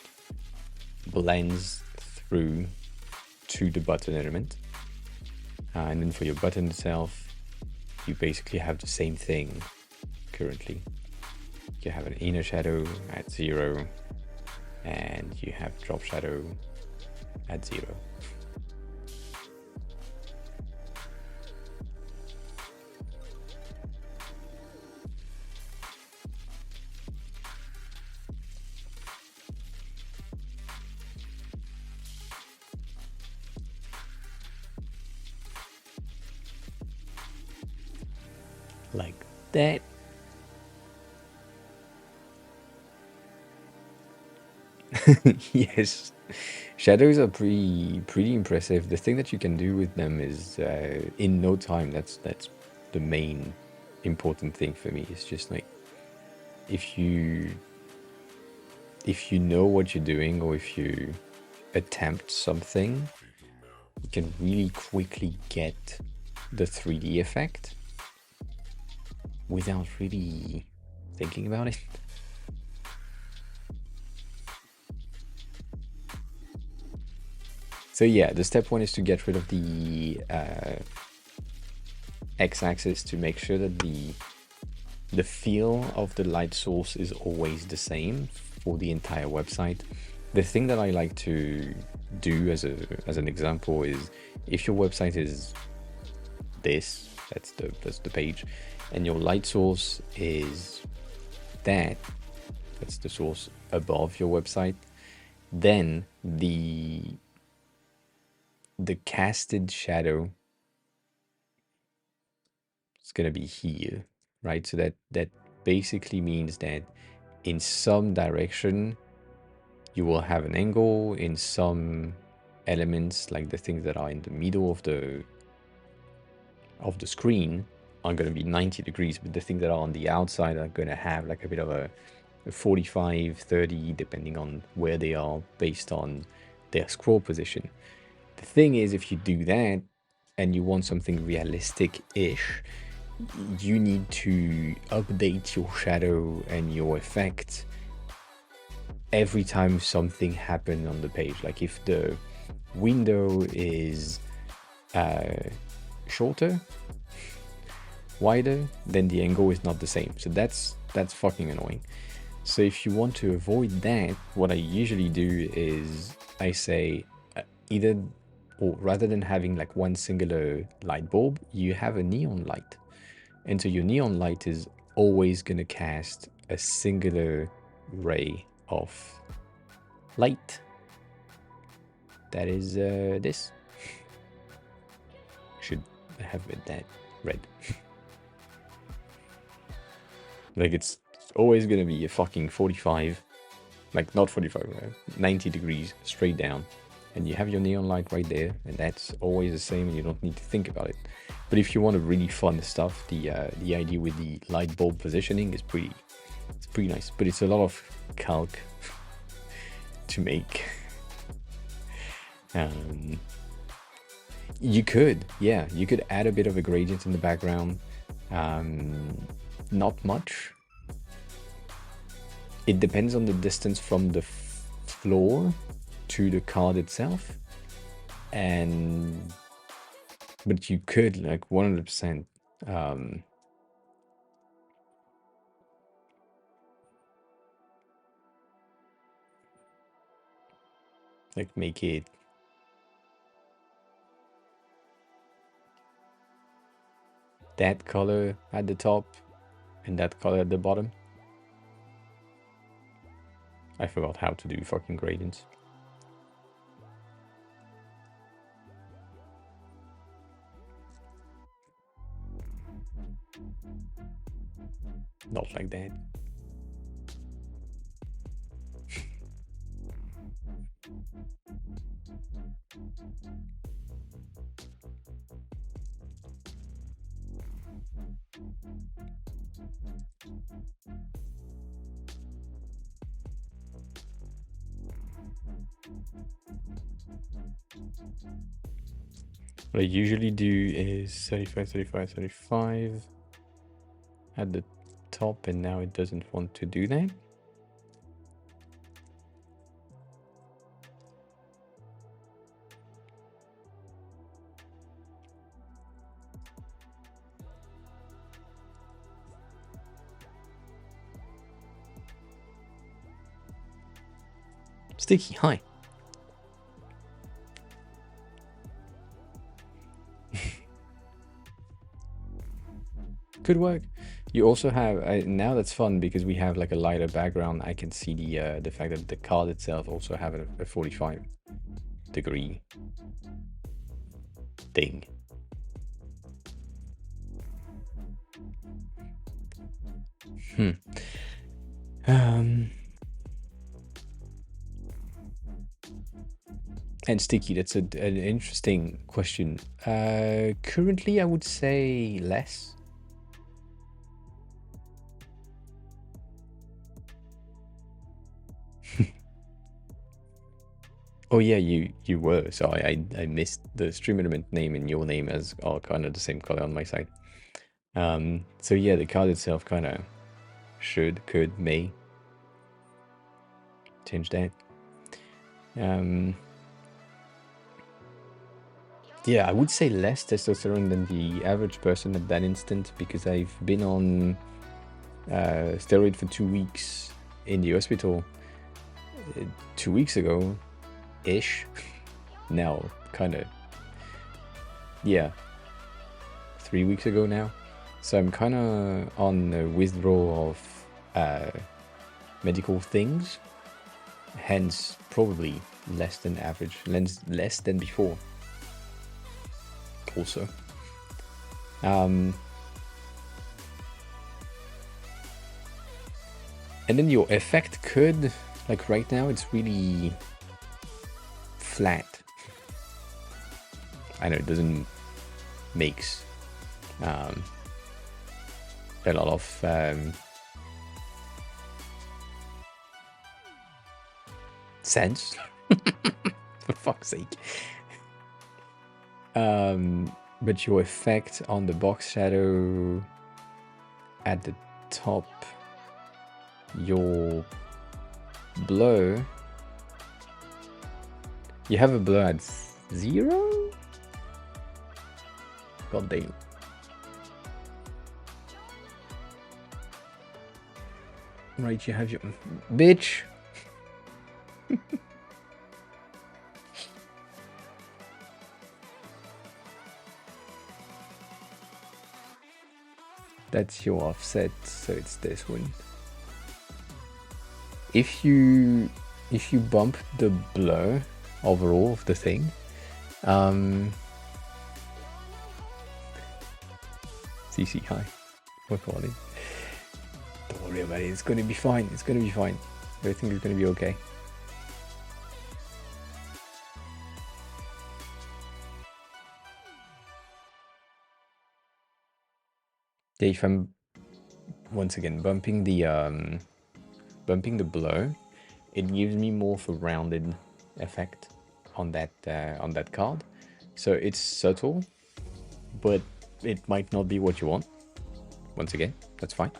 blends through to the button element. And then for your button itself, you basically have the same thing currently. You have an inner shadow at 0, and you have drop shadow at 0. Like that. Yes, shadows are pretty impressive. The thing that you can do with them is in no time. That's the main important thing for me. It's just like if you know what you're doing, or if you attempt something, you can really quickly get the 3D effect without really thinking about it. So yeah, the step 1 is to get rid of the x-axis to make sure that the feel of the light source is always the same for the entire website. The thing that I like to do as an example is, if your website is this, that's the page, and your light source is that's the source above your website, then the casted shadow is going to be here, right? So that basically means that in some direction you will have an angle. In some elements, like the things that are in the middle of the screen, are going to be 90 degrees, but the things that are on the outside are going to have like a bit of a 45, 30, depending on where they are based on their scroll position. The thing is, if you do that and you want something realistic-ish, you need to update your shadow and your effect every time something happens on the page. Like if the window is shorter, wider, then the angle is not the same. So that's fucking annoying. So if you want to avoid that, what I usually do is I say either, or rather than having like one singular light bulb, you have a neon light. And so your neon light is always going to cast a singular ray of light. That is this. Should have it that red. Like it's always going to be a fucking 45, like not 45, 90 degrees straight down. And you have your neon light right there, and that's always the same, and you don't need to think about it. But if you want a really fun stuff, the idea with the light bulb positioning is pretty nice. But it's a lot of calc to make. You could add a bit of a gradient in the background. Not much. It depends on the distance from the floor to the card itself, but you could like 100% like make it that color at the top and that color at the bottom. I forgot how to do fucking gradients. Not like that. What I usually do is 35, 35, 35 at the top, and now it doesn't want to do that. Sticky, hi. Could work. You also have now that's fun because we have like a lighter background. I can see the fact that the card itself also have a 45-degree thing. And sticky, that's an interesting question. Currently, I would say less. Oh yeah, you were. So I missed the stream element name and your name as all kind of the same color on my side. So yeah, the card itself kind of should, could, may change that. Yeah, I would say less testosterone than the average person at that instant because I've been on steroid for 2 weeks in the hospital 2 weeks ago ish. Now kind of, yeah, 3 weeks ago now. So I'm kind of on a withdrawal of medical things, hence probably less than average, less than before also. And then your effect could, like right now it's really flat. I know it doesn't makes a lot of sense. For fuck's sake. But your effect on the box shadow at the top, your blur, you have a blur at 0? God damn. Right, you have your bitch. That's your offset, so it's this one. If you bump the blur overall of the thing, CC, hi. We're calling. Don't worry about it. It's gonna be fine. It's gonna be fine. Everything is gonna be okay. Yeah, if I'm once again bumping the blur, it gives me more of a rounded effect on that card. So it's subtle, but it might not be what you want. Once again, that's fine.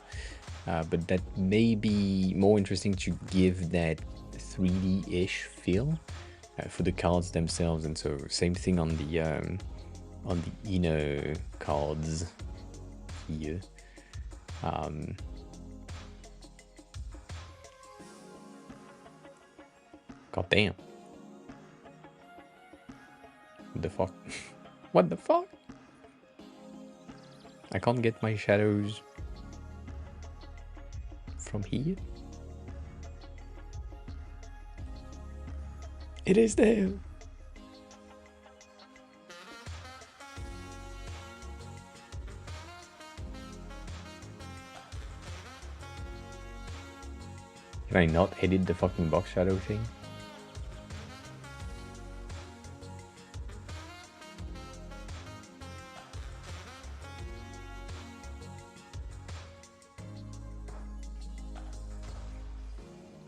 But that may be more interesting to give that 3D-ish feel for the cards themselves. And so same thing on the inner cards here. God damn. What the fuck? What the fuck? I can't get my shadows from here. It is there. Can I not edit the fucking box shadow thing?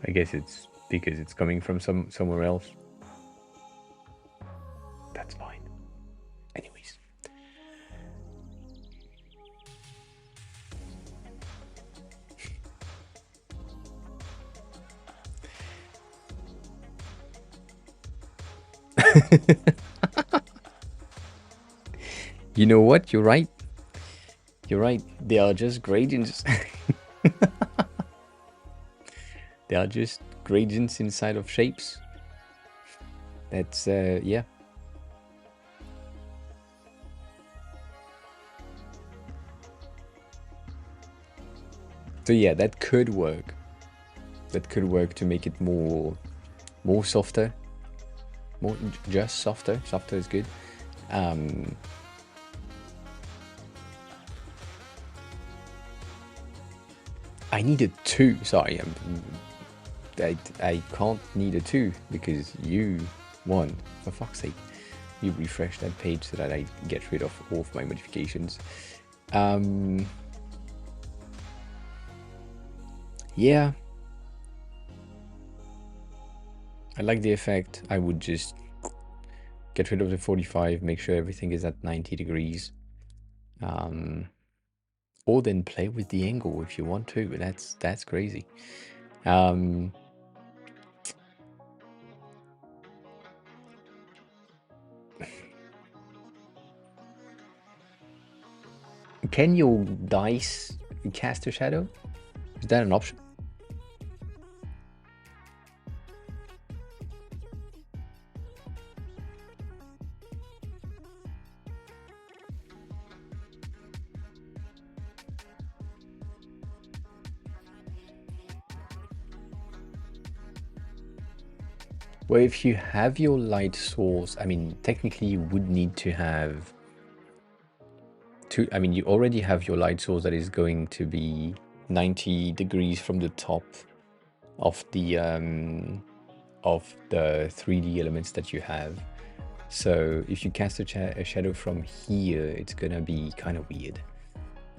I guess it's because it's coming from somewhere else. That's fine. Anyway. You know what? You're right. You're right. They are just gradients. They are just gradients inside of shapes. That's, yeah. So yeah, that could work. That could work to make it more softer. More just softer. Softer is good. I needed 2. Sorry, I can't need a 2 because you won. For fuck's sake, you refresh that page so that I get rid of all of my modifications. Yeah, I like the effect. I would just get rid of the 45, make sure everything is at 90 degrees. Or then play with the angle if you want to. That's crazy. Can your dice cast a shadow? Is that an option? Well, if you have your light source, I mean, technically you would need to have I mean, you already have your light source that is going to be 90 degrees from the top of the 3D elements that you have. So if you cast a shadow from here, it's gonna be kind of weird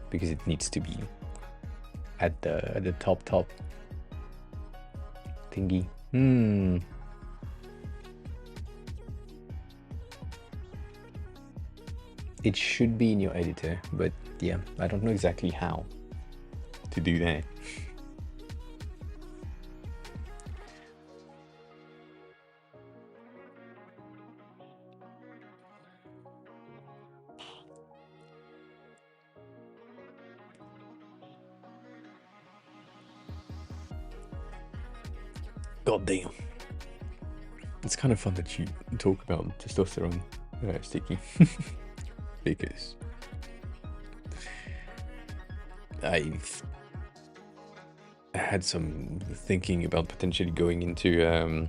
because it needs to be at the top thingy. It should be in your editor, but yeah, I don't know exactly how to do that. God damn. It's kind of fun that you talk about testosterone sticky. Because I've had some thinking about potentially going into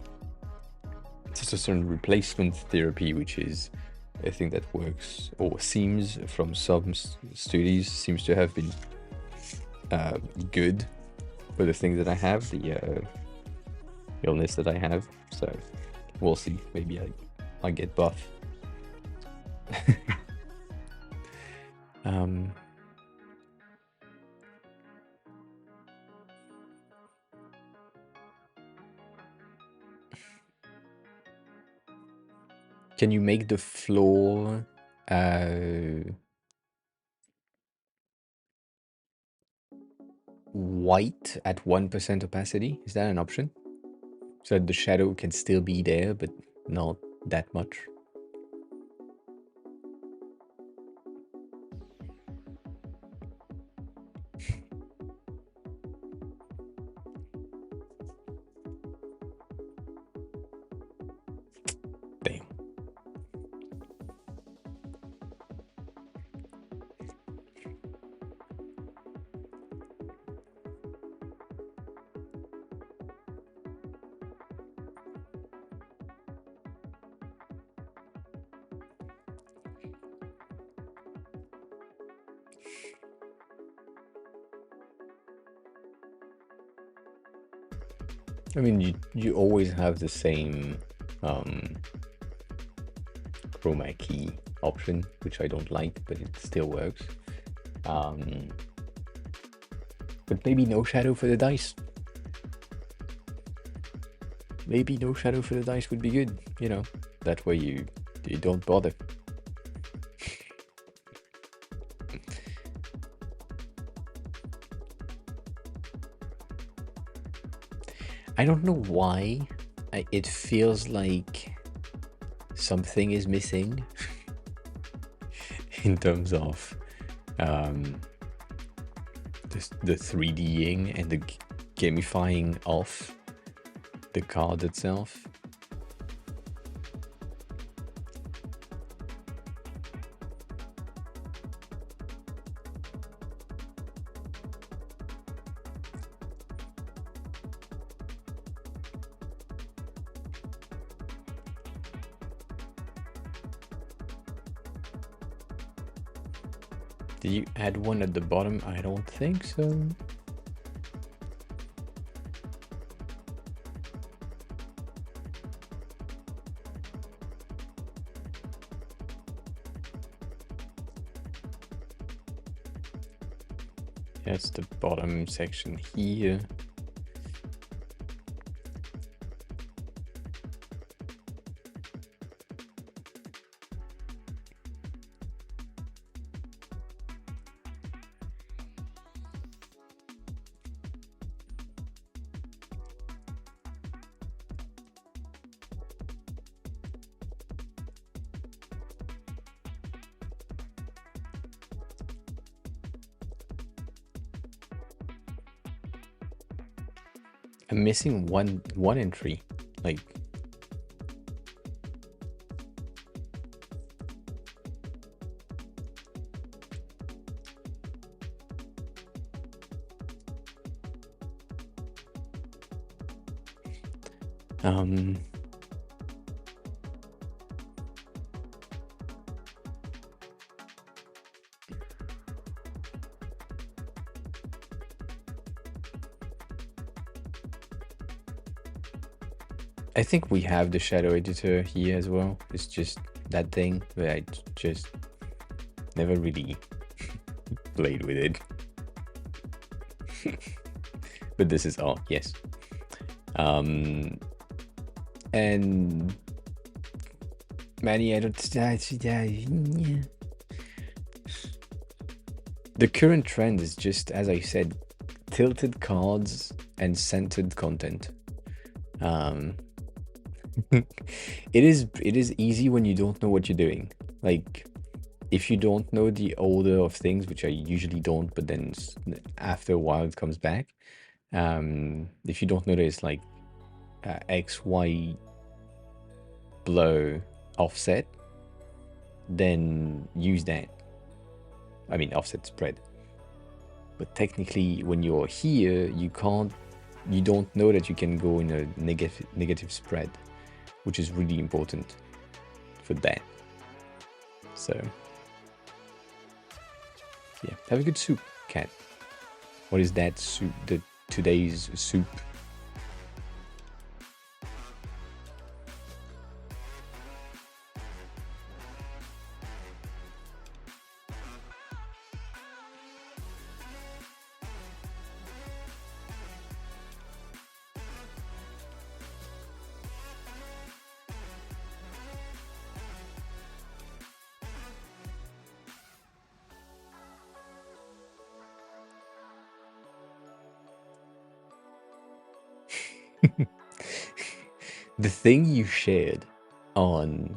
testosterone replacement therapy, which is a thing that works, or seems from some studies, seems to have been good for the things that I have, the illness that I have. So we'll see. Maybe I get buff. Can you make the floor white at 1% opacity? Is that an option? So that the shadow can still be there, but not that much. Damn. I mean, you always have the same chroma key option, which I don't like, but it still works. But maybe no shadow for the dice. Maybe no shadow for the dice would be good, you know. That way you don't bother. I don't know why it feels like something is missing in terms of the 3Ding and the gamifying of the card itself. Did you add one at the bottom? I don't think so. That's the bottom section here. I'm missing one entry, like I think we have the shadow editor here as well. It's just that thing where I just never really played with it. But this is all, yes. And Manny, I don't. The current trend is just, as I said, tilted cards and centered content. It is easy when you don't know what you're doing. Like, if you don't know the order of things, which I usually don't, but then after a while it comes back. If you don't know there's like X, Y, blur, offset, then use that. I mean, offset spread. But technically, when you're here, you don't know that you can go in a negative spread, which is really important for that. So, yeah, have a good soup, cat. What is that soup? Today's soup. The thing you shared on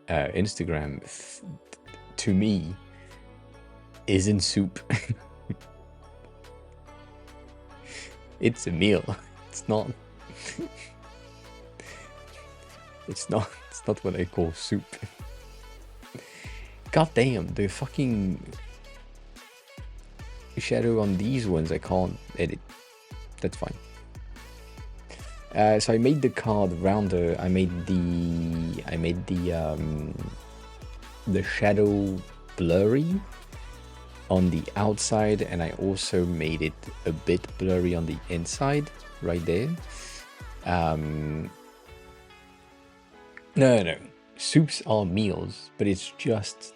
Instagram, to me, isn't soup. It's a meal. It's not. It's not what I call soup. God damn, the fucking shadow on these ones I can't edit. That's fine. So I made the card rounder. I made the shadow blurry on the outside, and I also made it a bit blurry on the inside, right there. No. Soups are meals, but it's just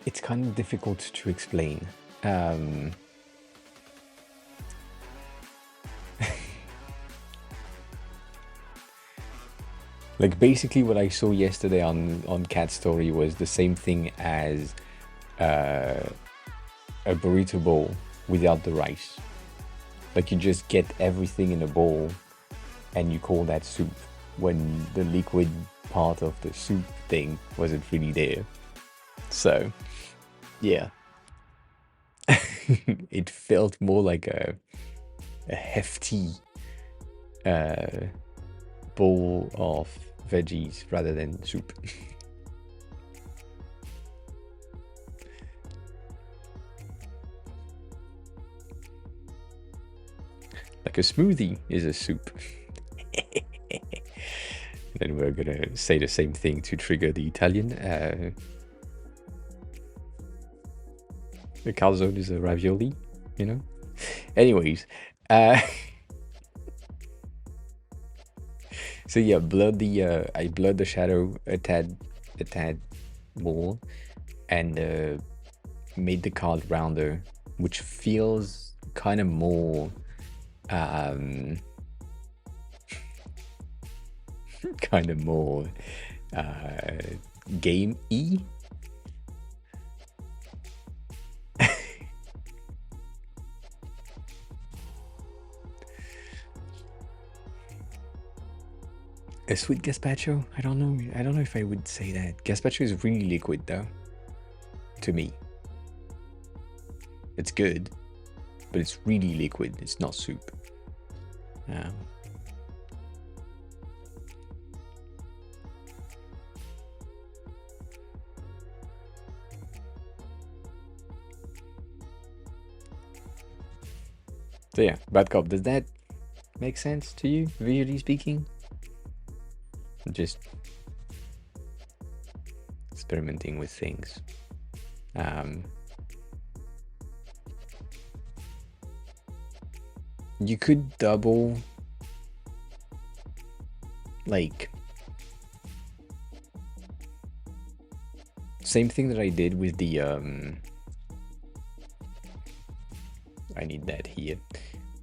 it's kind of difficult to explain. Like, basically what I saw yesterday on Cat Story was the same thing as a burrito bowl without the rice. Like, you just get everything in a bowl and you call that soup when the liquid part of the soup thing wasn't really there. So yeah. It felt more like a hefty bowl of veggies rather than soup. Like a smoothie is a soup. Then we're gonna say the same thing to trigger the Italian. The calzone is a ravioli, you know? Anyways, so yeah, I blurred the shadow a tad more, and made the card rounder, which feels kind of more kind of more game-y. A sweet gazpacho? I don't know if I would say that. Gazpacho is really liquid though, to me. It's good, but it's really liquid. It's not soup. So yeah, Bad Cop, does that make sense to you, visually speaking? Just experimenting with things. You could double, like, same thing that I did with the I need that here.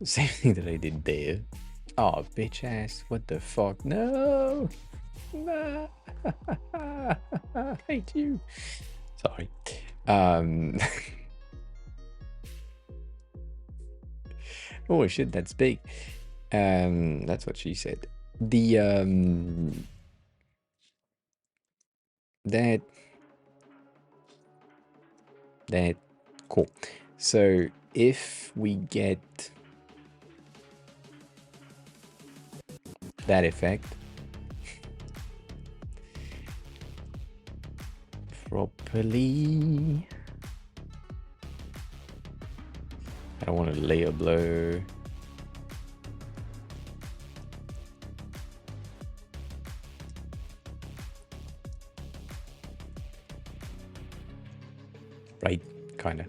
Same thing that I did there. Oh, bitch ass, what the fuck? No! No! I hate you. Sorry. Oh shit, that's big. That's what she said. The that cool. So if we get that effect properly, I don't want to layer blur. Right, kind of.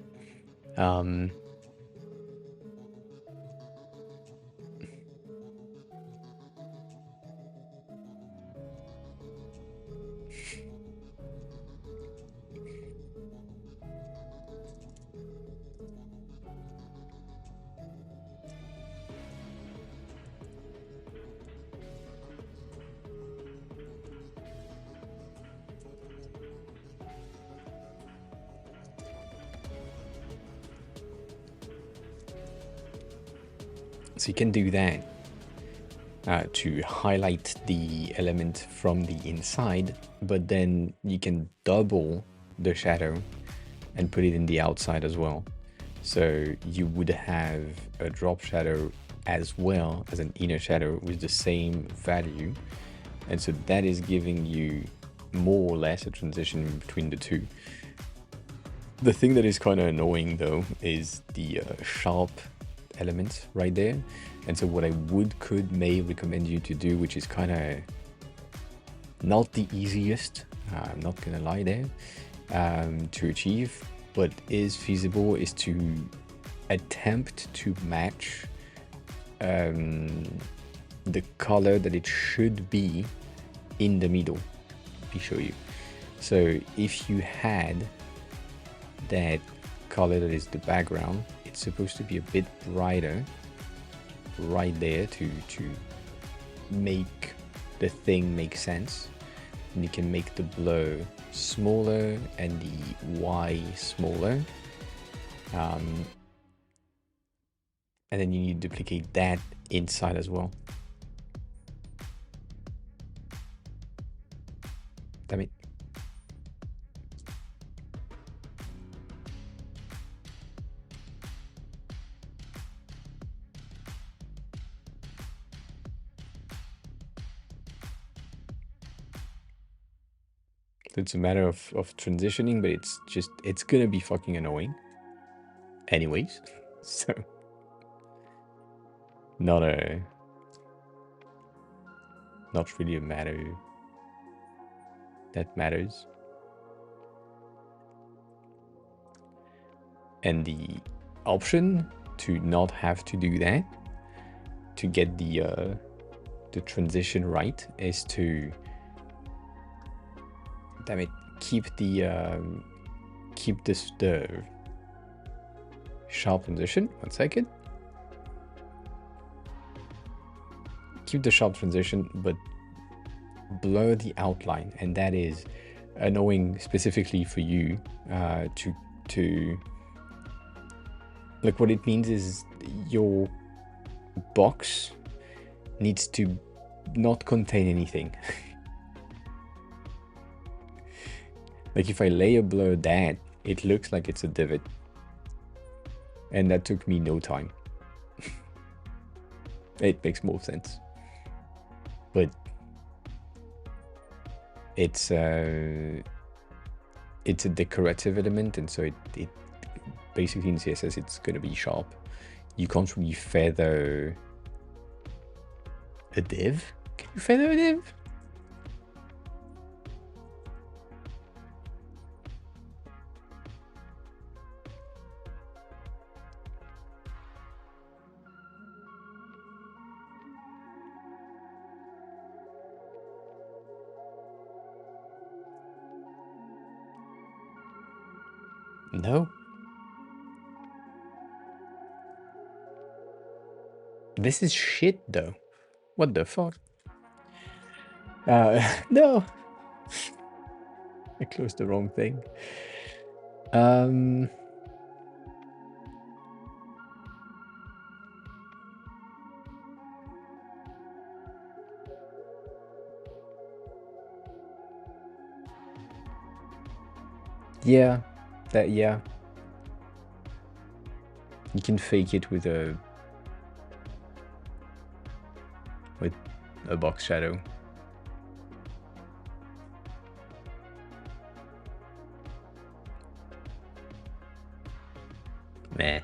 So you can do that to highlight the element from the inside, but then you can double the shadow and put it in the outside as well. So you would have a drop shadow as well as an inner shadow with the same value. And so that is giving you more or less a transition between the two. The thing that is kind of annoying though is the sharp element right there. And so what I may recommend you to do, which is kind of not the easiest, I'm not gonna lie there, to achieve, but is feasible, is to attempt to match the color that it should be in the middle. Let me show you. So if you had that color that is the background, it's supposed to be a bit brighter right there to make the thing make sense. And you can make the blur smaller and the Y smaller, and then you need to duplicate that inside as well. Damn it. It's a matter of transitioning, but it's gonna be fucking annoying. Anyways, so not really a matter that matters. And the option to not have to do that, to get the transition right, is to, damn it, keep the sharp transition. 1 second. Keep the sharp transition, but blur the outline, and that is annoying specifically for you. To like, what it means is your box needs to not contain anything. Like, if I layer blur that, it looks like it's a divot, and that took me no time. It makes more sense, but it's a decorative element, and so it basically in CSS it's gonna be sharp. You can't really feather a div. Can you feather a div? No. This is shit though. What the fuck? No. I closed the wrong thing. Yeah, yeah. You can fake it with a box shadow. Meh.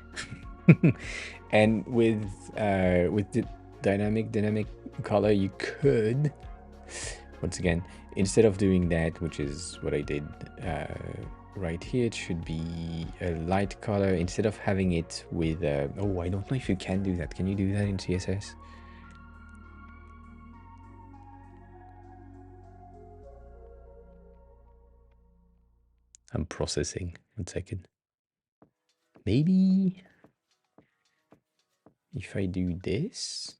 And with the dynamic color, you could, once again, instead of doing that, which is what I did right here, it should be a light color. Instead of having it with oh, I don't know if you can do that. Can you do that in CSS? I'm processing. 1 second. Maybe if I do this,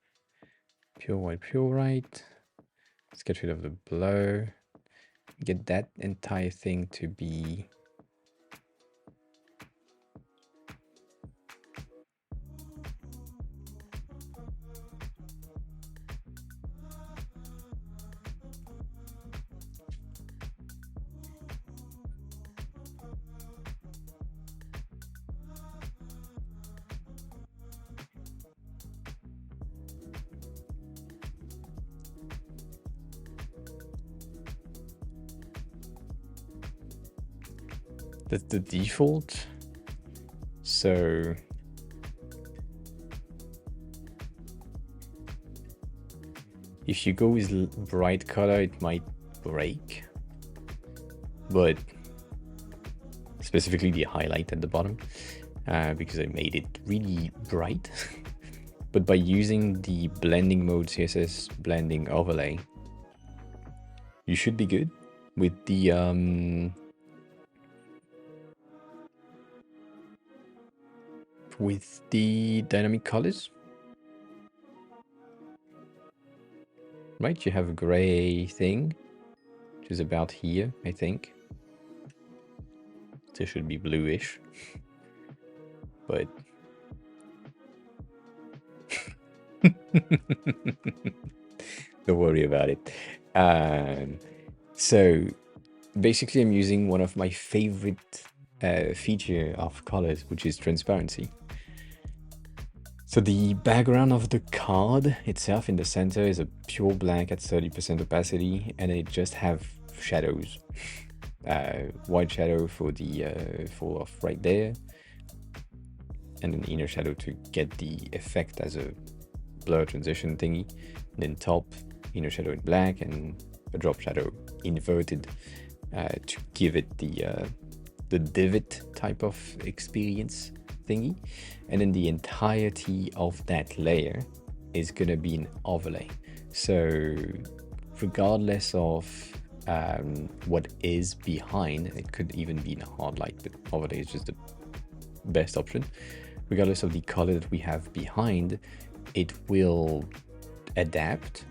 pure white, let's get rid of the blur, get that entire thing to be that's the default. So if you go with bright color, it might break, but specifically the highlight at the bottom, because I made it really bright. But by using the blending mode CSS blending overlay, you should be good with the dynamic colors. Right, you have a gray thing, which is about here, I think. This should be bluish, but don't worry about it. So basically I'm using one of my favorite feature of colors, which is transparency. So the background of the card itself in the center is a pure black at 30% opacity, and it just have shadows. White shadow for the fall off right there, and an inner shadow to get the effect as a blur transition thingy. And then top, inner shadow in black, and a drop shadow inverted to give it the divot type of experience thingy. And then the entirety of that layer is gonna be an overlay. So regardless of what is behind, it could even be in a hard light, but overlay is just the best option. Regardless of the color that we have behind, it will adapt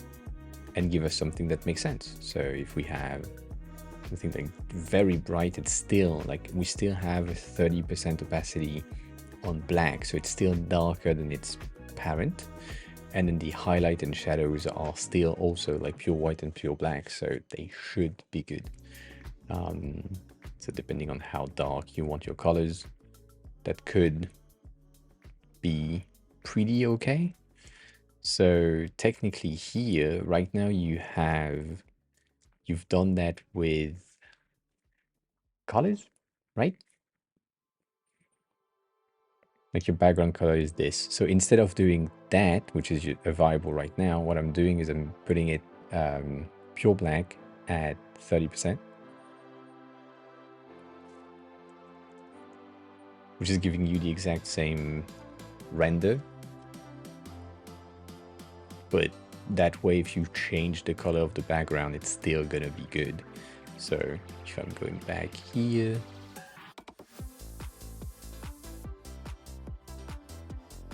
and give us something that makes sense. So if we have something like very bright, it's still like, we still have a 30% opacity on black, so it's still darker than its parent. And then the highlight and shadows are still also like pure white and pure black, so they should be good. So depending on how dark you want your colors, that could be pretty okay. So technically here, right now, you've done that with colors, right? Like your background color is this. So instead of doing that, which is a variable right now, what I'm doing is I'm putting it pure black at 30%, which is giving you the exact same render. But that way, if you change the color of the background, it's still gonna be good. So if I'm going back here,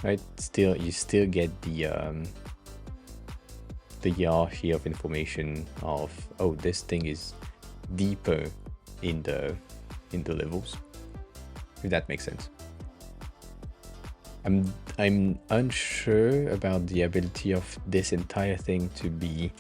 right, you still get the hierarchy of information of, oh, this thing is deeper in the levels, if that makes sense. I'm unsure about the ability of this entire thing to be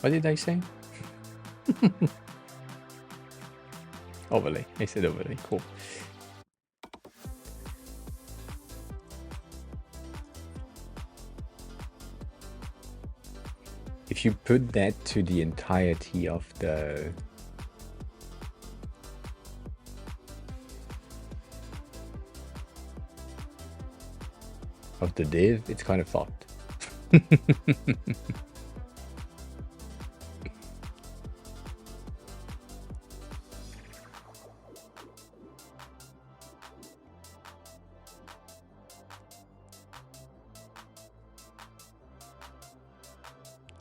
what did I say? Overlay. I said overlay. Cool. If you put that to the entirety of the div, it's kind of fucked.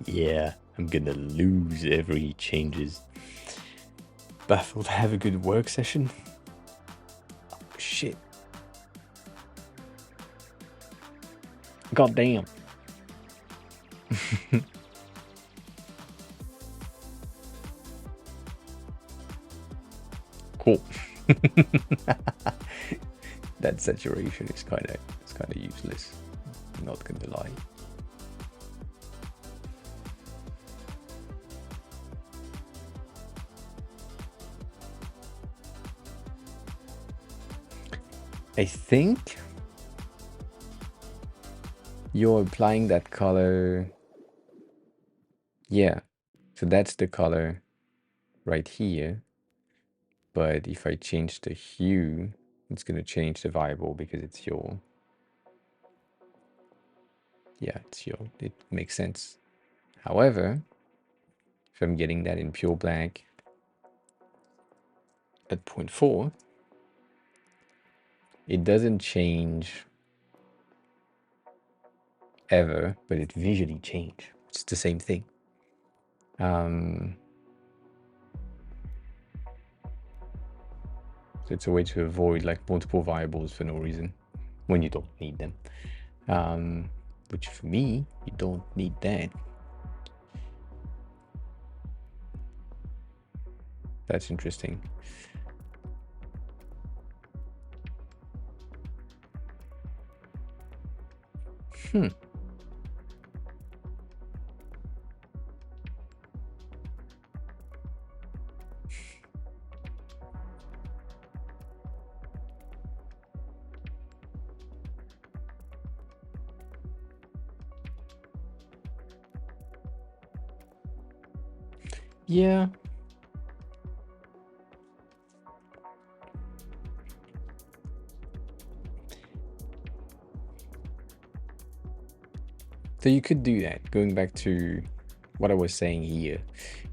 Yeah, I'm gonna lose every changes. Baffled. Have a good work session. Oh, shit. God damn. Cool. That saturation is kind of useless. I'm not gonna lie. I think you're applying that color. Yeah, so that's the color right here. But if I change the hue, it's going to change the variable because it's your, yeah, it makes sense. However, if I'm getting that in pure black at 0.4, it doesn't change ever, but it visually changes. It's the same thing. So it's a way to avoid like multiple variables for no reason when you don't need them. which for me, you don't need that. That's interesting. Yeah. So you could do that. Going back to what I was saying here,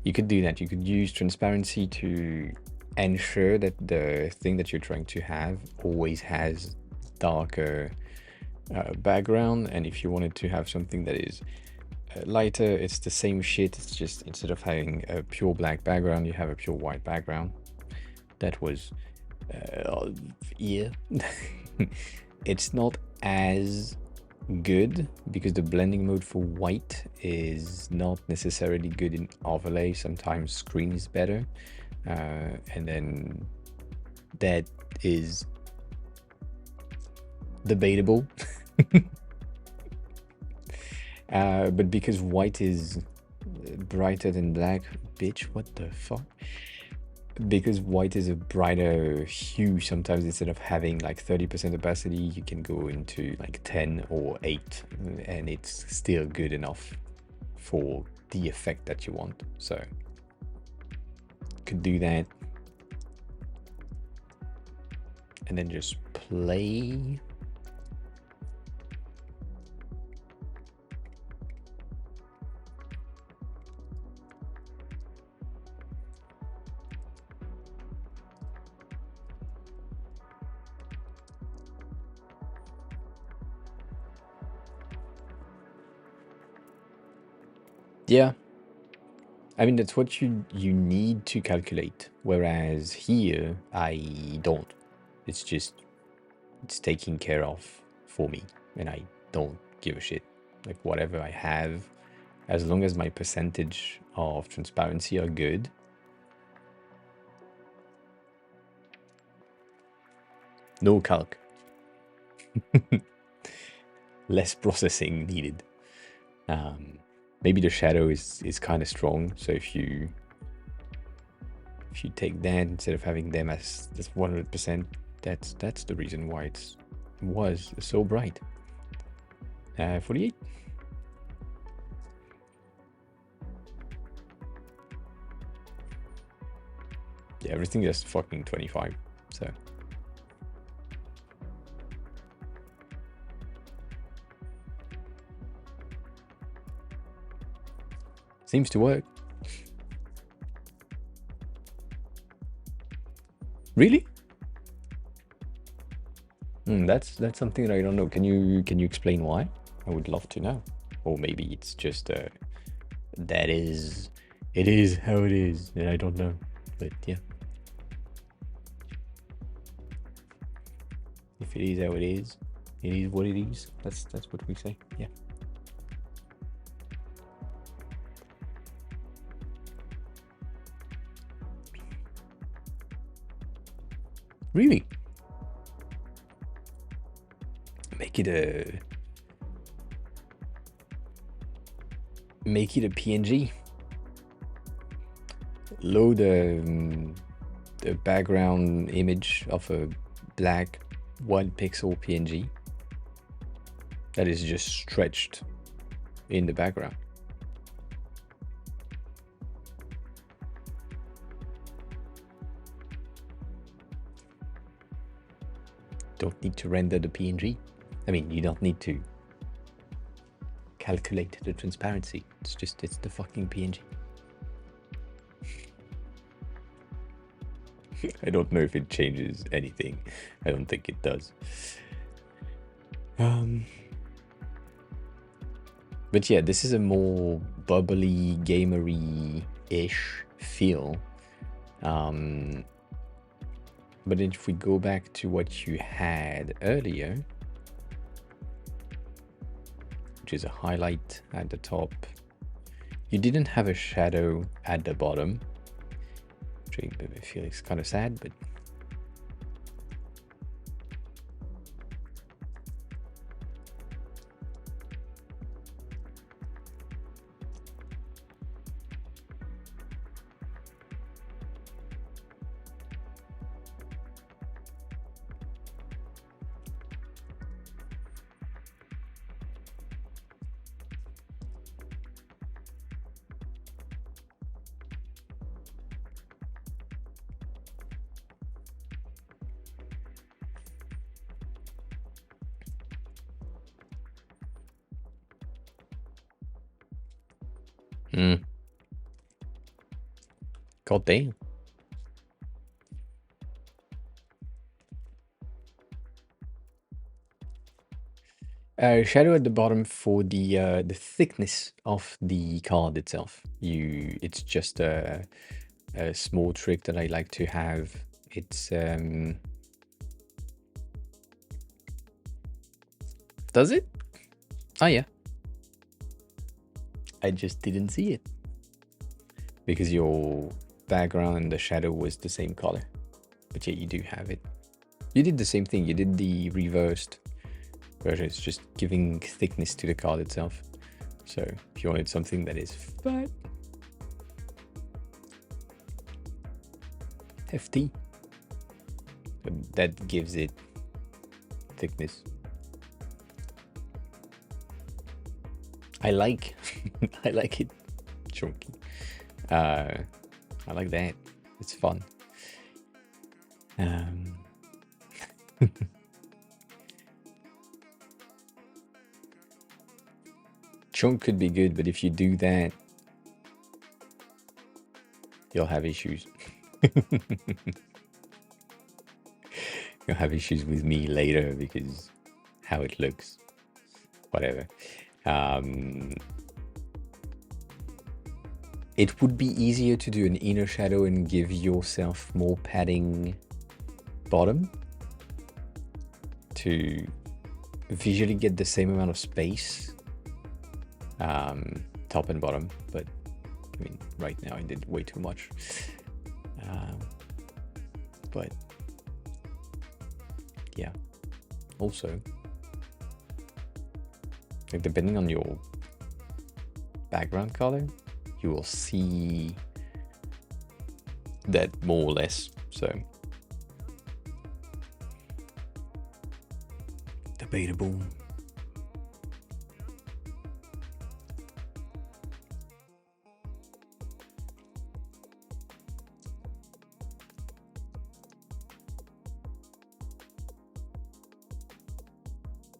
you could do that. You could use transparency to ensure that the thing that you're trying to have always has darker background. And if you wanted to have something that is lighter, it's the same shit. It's just instead of having a pure black background, you have a pure white background. That was yeah. It's not as good because the blending mode for white is not necessarily good in overlay. Sometimes screen is better, and then that is debatable. But because white is brighter than black, bitch, what the fuck? Because white is a brighter hue, sometimes instead of having like 30% opacity, you can go into like 10 or 8, and it's still good enough for the effect that you want. So could do that. And then just play. Yeah, I mean, that's what you need to calculate, whereas here I don't. It's just, it's taken care of for me, and I don't give a shit. Like whatever I have, as long as my percentage of transparency are good. No calc. Less processing needed. Maybe the shadow is kind of strong, so if you take that instead of having them as 100%, that's the reason why it was so bright. 48. Yeah, everything is fucking 25. So seems to work. Really? That's something that I don't know. Can you explain why? I would love to know. Or maybe it's just it is how it is, and I don't know. But yeah, if it is how it is what it is. That's what we say. Yeah. Really? Make it a PNG. Load the background image of a black 1 pixel PNG that is just stretched in the background. Don't need to render the PNG. I mean, you don't need to calculate the transparency. It's the fucking PNG. I don't know if it changes anything. I don't think it does. But yeah, this is a more bubbly, gamery-ish feel. But if we go back to what you had earlier, which is a highlight at the top. You didn't have a shadow at the bottom, which I feel is kind of sad, but God damn. Shadow at the bottom for the thickness of the card itself. It's just a small trick that I like to have. It's does it? Oh yeah. I just didn't see it because your background and the shadow was the same color. But yeah, you do have it. You did the same thing. You did the reversed version. It's just giving thickness to the card itself. So if you wanted something that is fat, hefty, but that gives it thickness. I like I like it chunky. I like that. It's fun. Chunk could be good, but if you do that, you'll have issues. You'll have issues with me later because how it looks. Whatever. It would be easier to do an inner shadow and give yourself more padding bottom to visually get the same amount of space, top and bottom, but I mean, right now I did way too much. But yeah, also, like depending on your background color, you will see that more or less. So debatable.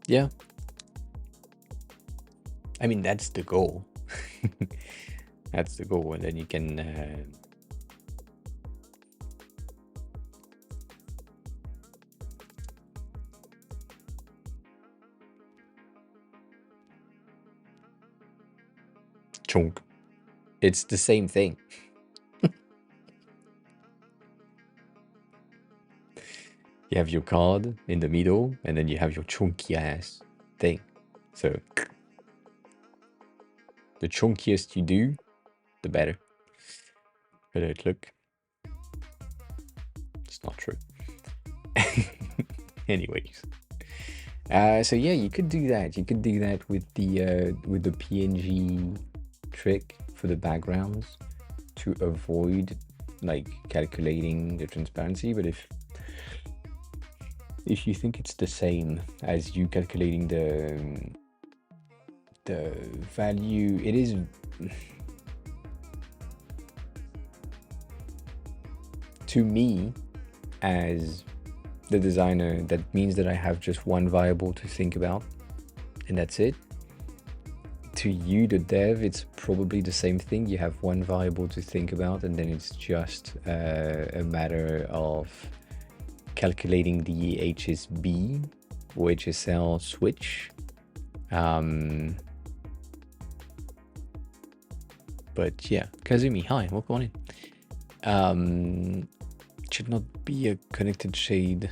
Yeah. I mean, that's the goal. That's the goal, and then you can chunk. It's the same thing. You have your card in the middle, and then you have your chunky ass thing. So the chunkiest you do, the better. Better it look. It's not true. Anyways. So yeah, you could do that. You could do that with the PNG trick for the backgrounds to avoid like calculating the transparency. But if you think it's the same as you calculating the value, it is to me as the designer, that means that I have just one variable to think about and that's it. To you, the dev, it's probably the same thing. You have one variable to think about and then it's just a matter of calculating the HSB or HSL switch. But yeah, Kazumi, hi, welcome on in. Should not be a connected shade.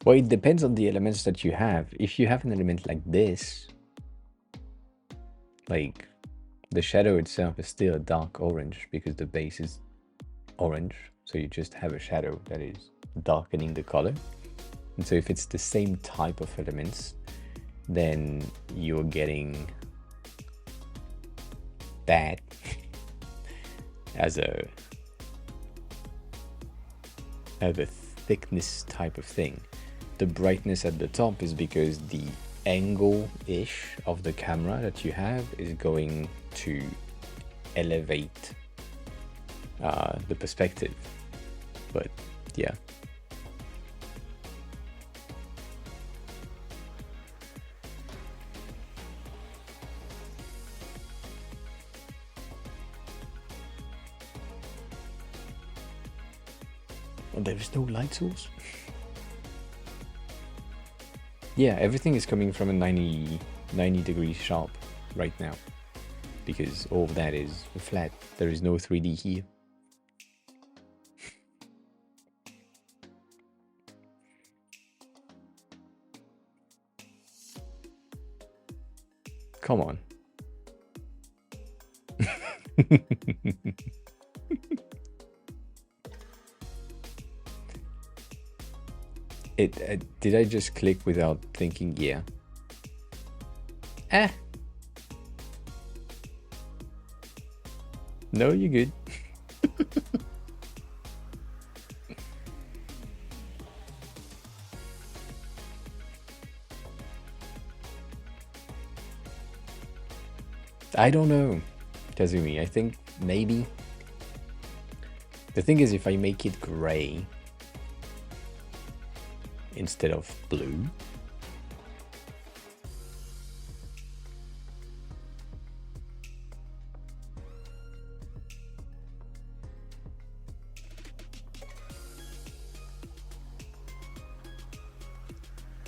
Well, it depends on the elements that you have. If you have an element like this, like the shadow itself is still a dark orange because the base is orange. So you just have a shadow that is darkening the color. And so if it's the same type of elements, then you're getting that as a thickness type of thing. The brightness at the top is because the angle-ish of the camera that you have is going to elevate the perspective. But yeah. Oh, there is no light source. Yeah, everything is coming from a 90 degrees sharp right now, because all of that is flat. There is no 3D here. Come on. Did I just click without thinking? Yeah. No, you're good. I don't know, Kazumi. I think maybe. The thing is, if I make it gray instead of blue,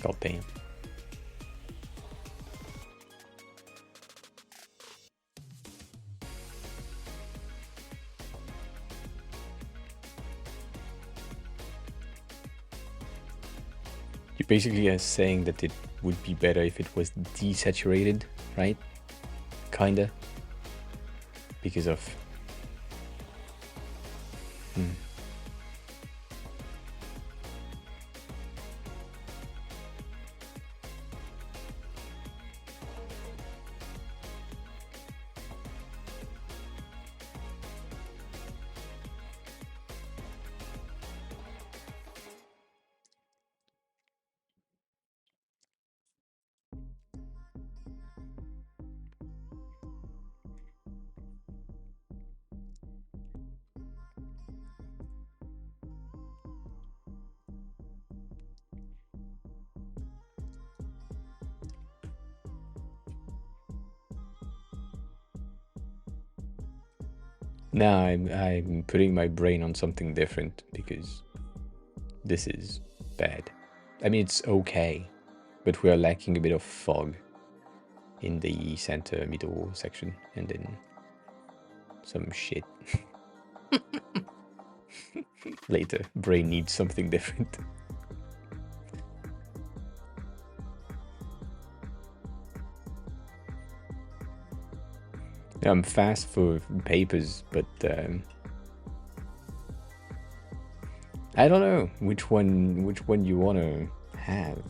god damn. You basically are saying that it would be better if it was desaturated, right? Kinda. Because of... Now I'm putting my brain on something different because this is bad. I mean, it's okay, but we are lacking a bit of fog in the center middle section, and then some shit. Later, brain needs something different. I'm fast for papers, but I don't know which one you want to have.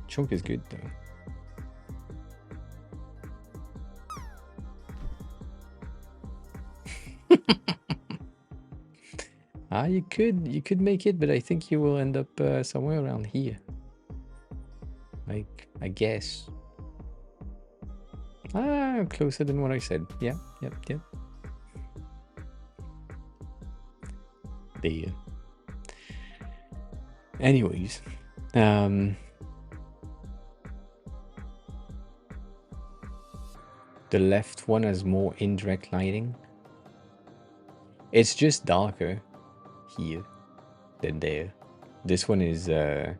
Chalk is good though. You could make it, but I think you will end up somewhere around here. Like, I guess. Closer than what I said. Yeah. There. Anyways, the left one has more indirect lighting. It's just darker here than there. This one is a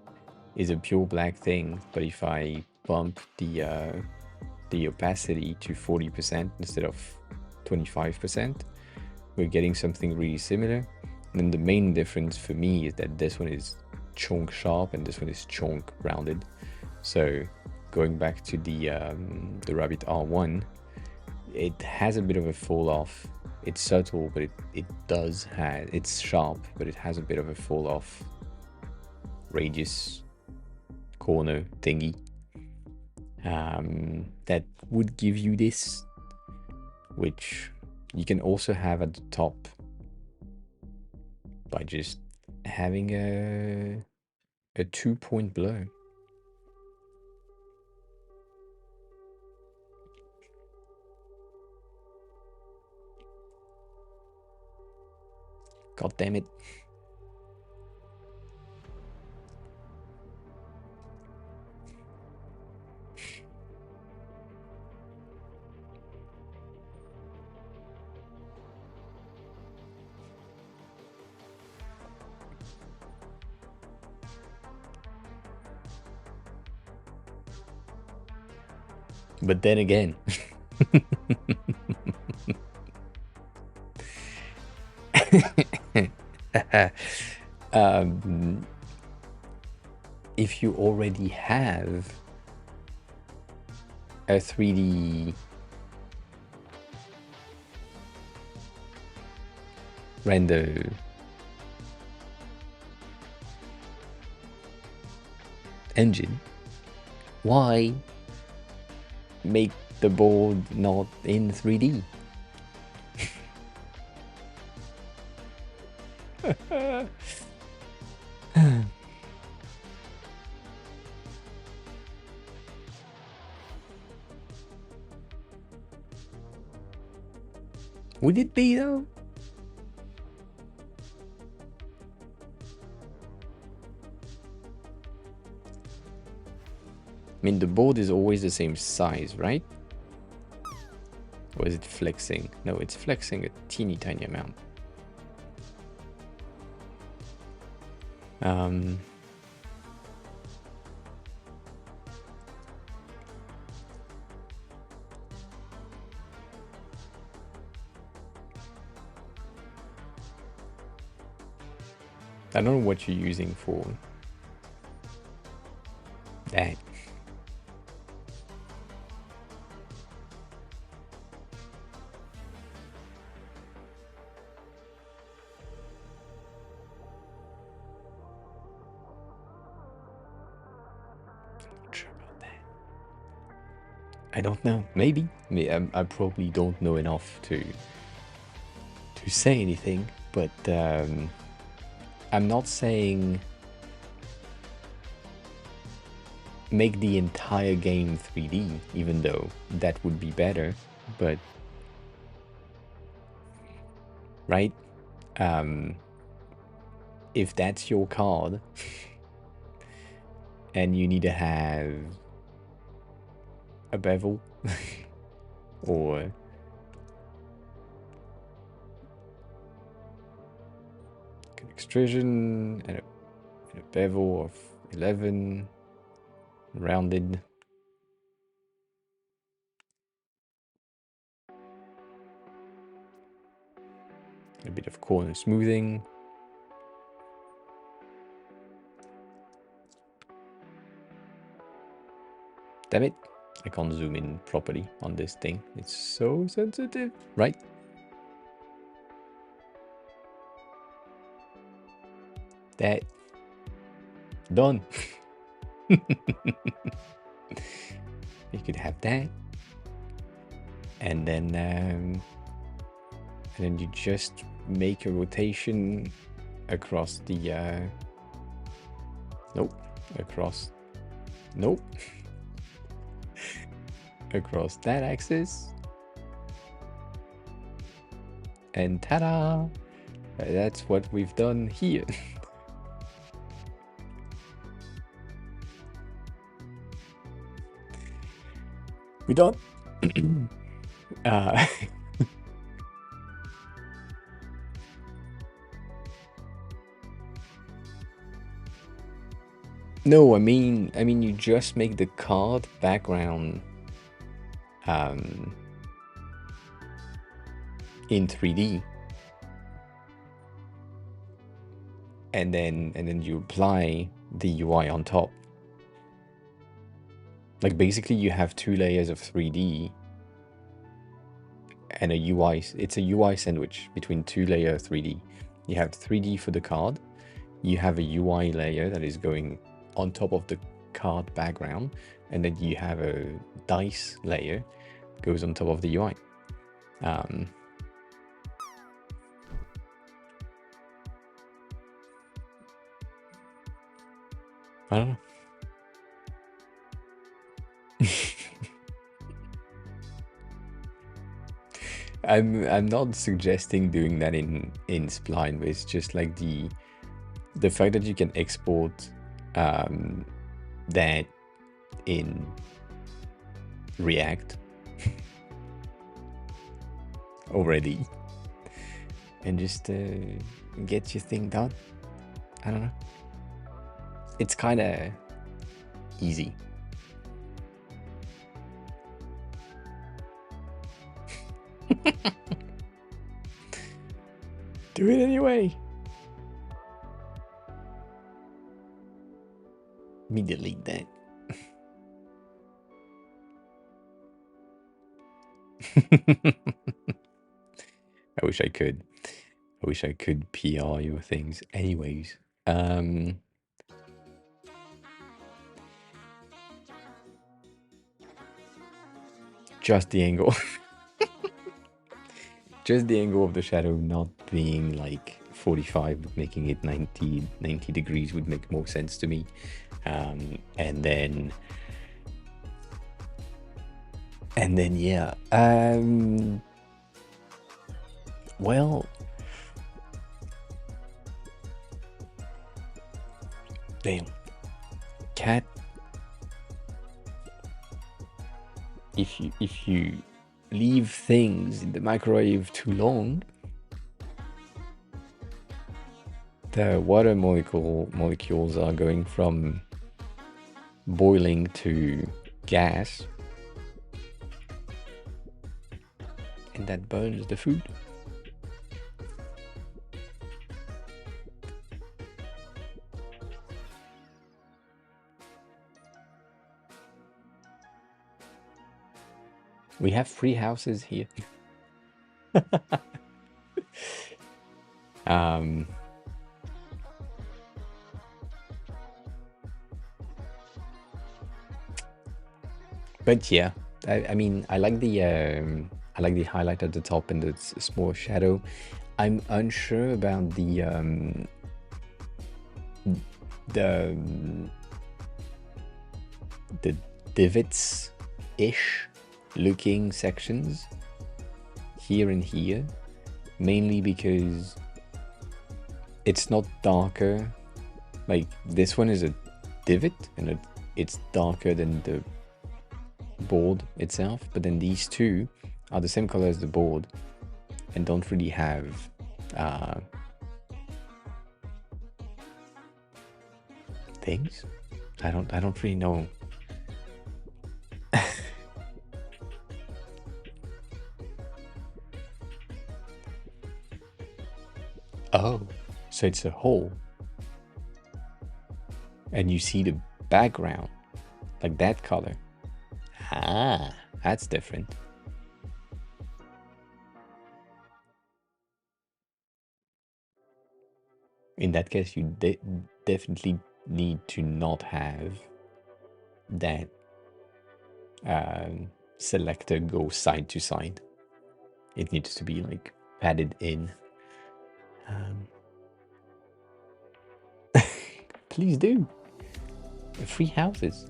pure black thing, but if I bump the opacity to 40% instead of 25%, we're getting something really similar. And then the main difference for me is that this one is chunk sharp and this one is chunk rounded. So going back to the Rabbit R1, it has a bit of a fall off. It's subtle, but it does have, it's sharp, but it has a bit of a fall off radius corner thingy. That would give you this, which you can also have at the top by just having a 2-point blur. God damn it. But then again, if you already have a 3D render engine, why make the board not in 3D? Would it be though? I mean, the board is always the same size, right? Or is it flexing? No, it's flexing a teeny tiny amount. I don't know what you're using for that. I don't know. Maybe. I probably don't know enough to say anything, but I'm not saying make the entire game 3D, even though that would be better, but right? If that's your card and you need to have a bevel or an extrusion and a bevel of 11 rounded, a bit of corner smoothing, damn it, I can't zoom in properly on this thing, it's so sensitive, right? That done. You could have that, and then you just make a rotation across the across that axis, and ta-da! That's what we've done here. We done. No, I mean you just make the card background in 3D. and then you apply the UI on top. Like basically you have 2 layers of 3D and a UI. It's a UI sandwich between 2 layers of 3D. You have 3D for the card. You have a UI layer that is going on top of the card background, and then you have a dice layer goes on top of the UI. I don't know. I'm not suggesting doing that in Spline, but it's just like the fact that you can export that in React already and just get your thing done. I don't know. It's kind of easy. Do it anyway. Let me delete that. I wish I could. I wish I could PR your things. Anyways, just the angle. Just the angle of the shadow not being like 45, but making it 90 degrees would make more sense to me. And then yeah. Well, damn, cat. If you leave things in the microwave too long, the water molecules are going from boiling to gas, and that burns the food. We have 3 houses here. But yeah, I mean, I like the highlight at the top and the small shadow. I'm unsure about the divots-ish looking sections here and here, mainly because it's not darker. Like this one is a divot and it's darker than the board itself, but then these two are the same color as the board and don't really have things. I don't really know. Oh, so it's a hole. And you see the background, like that color. Ah, that's different. In that case, you definitely need to not have that selector go side to side. It needs to be like padded in. Please do. 3 houses.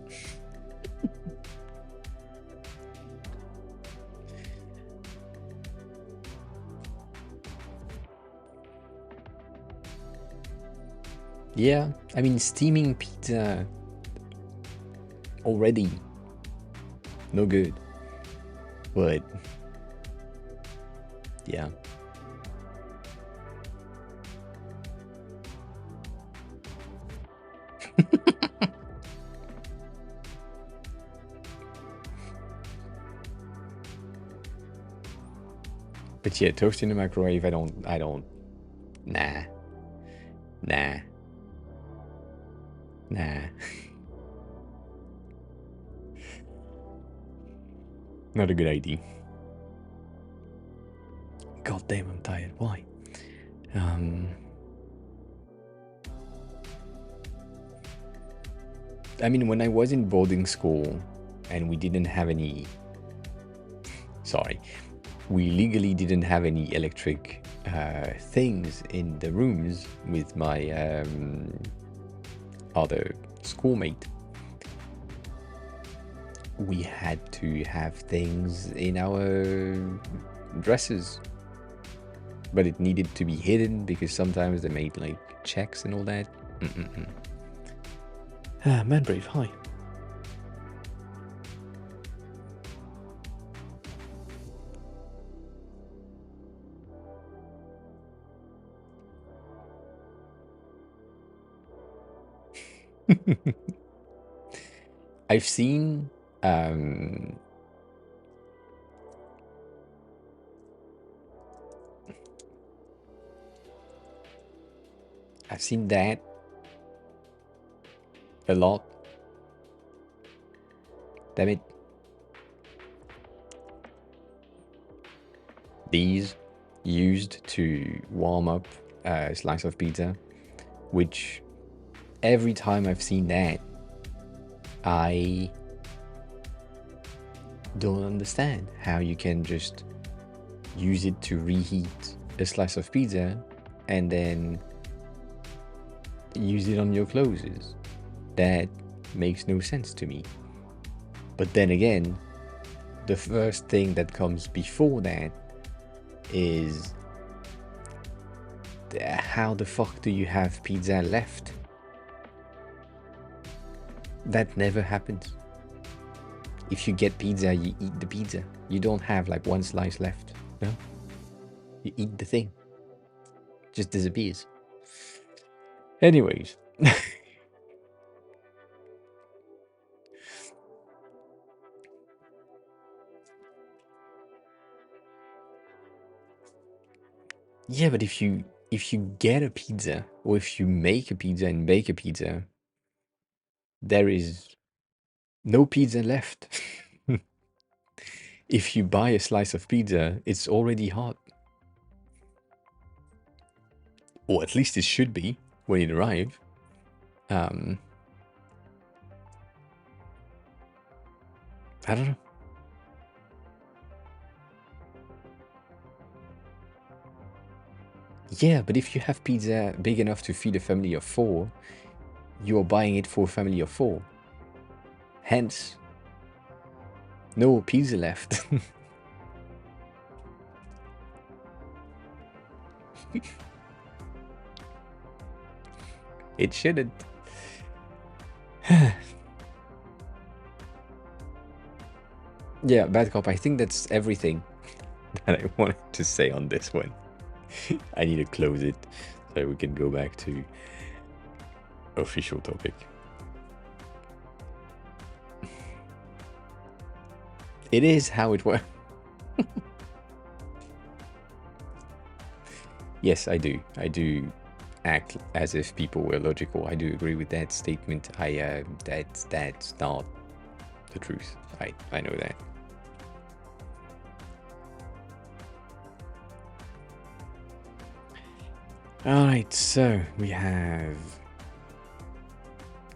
Yeah, I mean, steaming pizza already no good, but yeah. But yeah, toast in the microwave, I don't, nah. Nah. Not a good idea. God damn, I'm tired. Why? I mean, when I was in boarding school and we didn't have any... Sorry. We legally didn't have any electric things in the rooms with my other schoolmate. We had to have things in our dresses, but it needed to be hidden because sometimes they made like checks and all that. Manbrave, hi. I've seen that a lot. Damn it. These used to warm up a slice of pizza, which every time I've seen that, I don't understand how you can just use it to reheat a slice of pizza and then use it on your clothes. That makes no sense to me. But then again, the first thing that comes before that is how the fuck do you have pizza left? That never happens. If you get pizza, you eat the pizza. You don't have like one slice left. No? You eat the thing. It just disappears. Anyways. Yeah, but if you get a pizza, or if you make a pizza and bake a pizza, there is no pizza left. If you buy a slice of pizza, it's already hot. Or at least it should be when it arrives. I don't know. Yeah, but if you have pizza big enough to feed a family of 4, you're buying it for a family of 4. Hence, no pizza left. It shouldn't. Yeah, bad cop. I think that's everything that I wanted to say on this one. I need to close it so we can go back to official topic. It is how it works. Yes, I do. I do act as if people were logical. I do agree with that statement. That's not the truth. I know that. All right, so we have.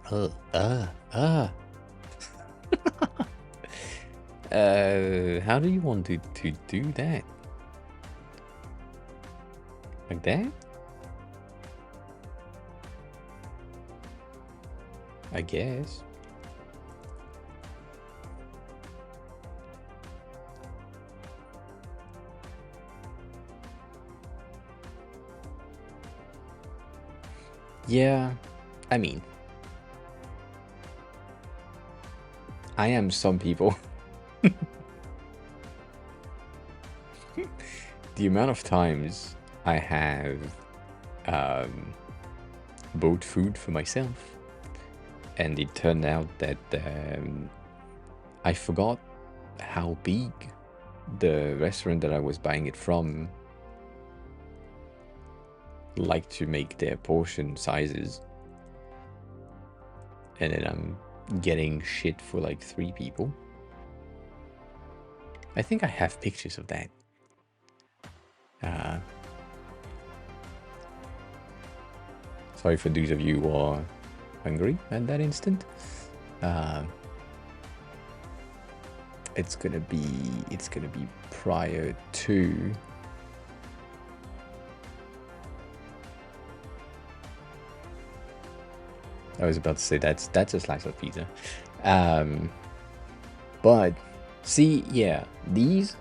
How do you want to do that? Like that? I guess. Yeah, I mean, I am some people. The amount of times I have bought food for myself, and it turned out that I forgot how big the restaurant that I was buying it from like to make their portion sizes. and then I'm getting shit for like 3 people. I think I have pictures of that. Sorry for those of you who are hungry at that instant. It's gonna be prior to. I was about to say that's a slice of pizza. But see, yeah, these.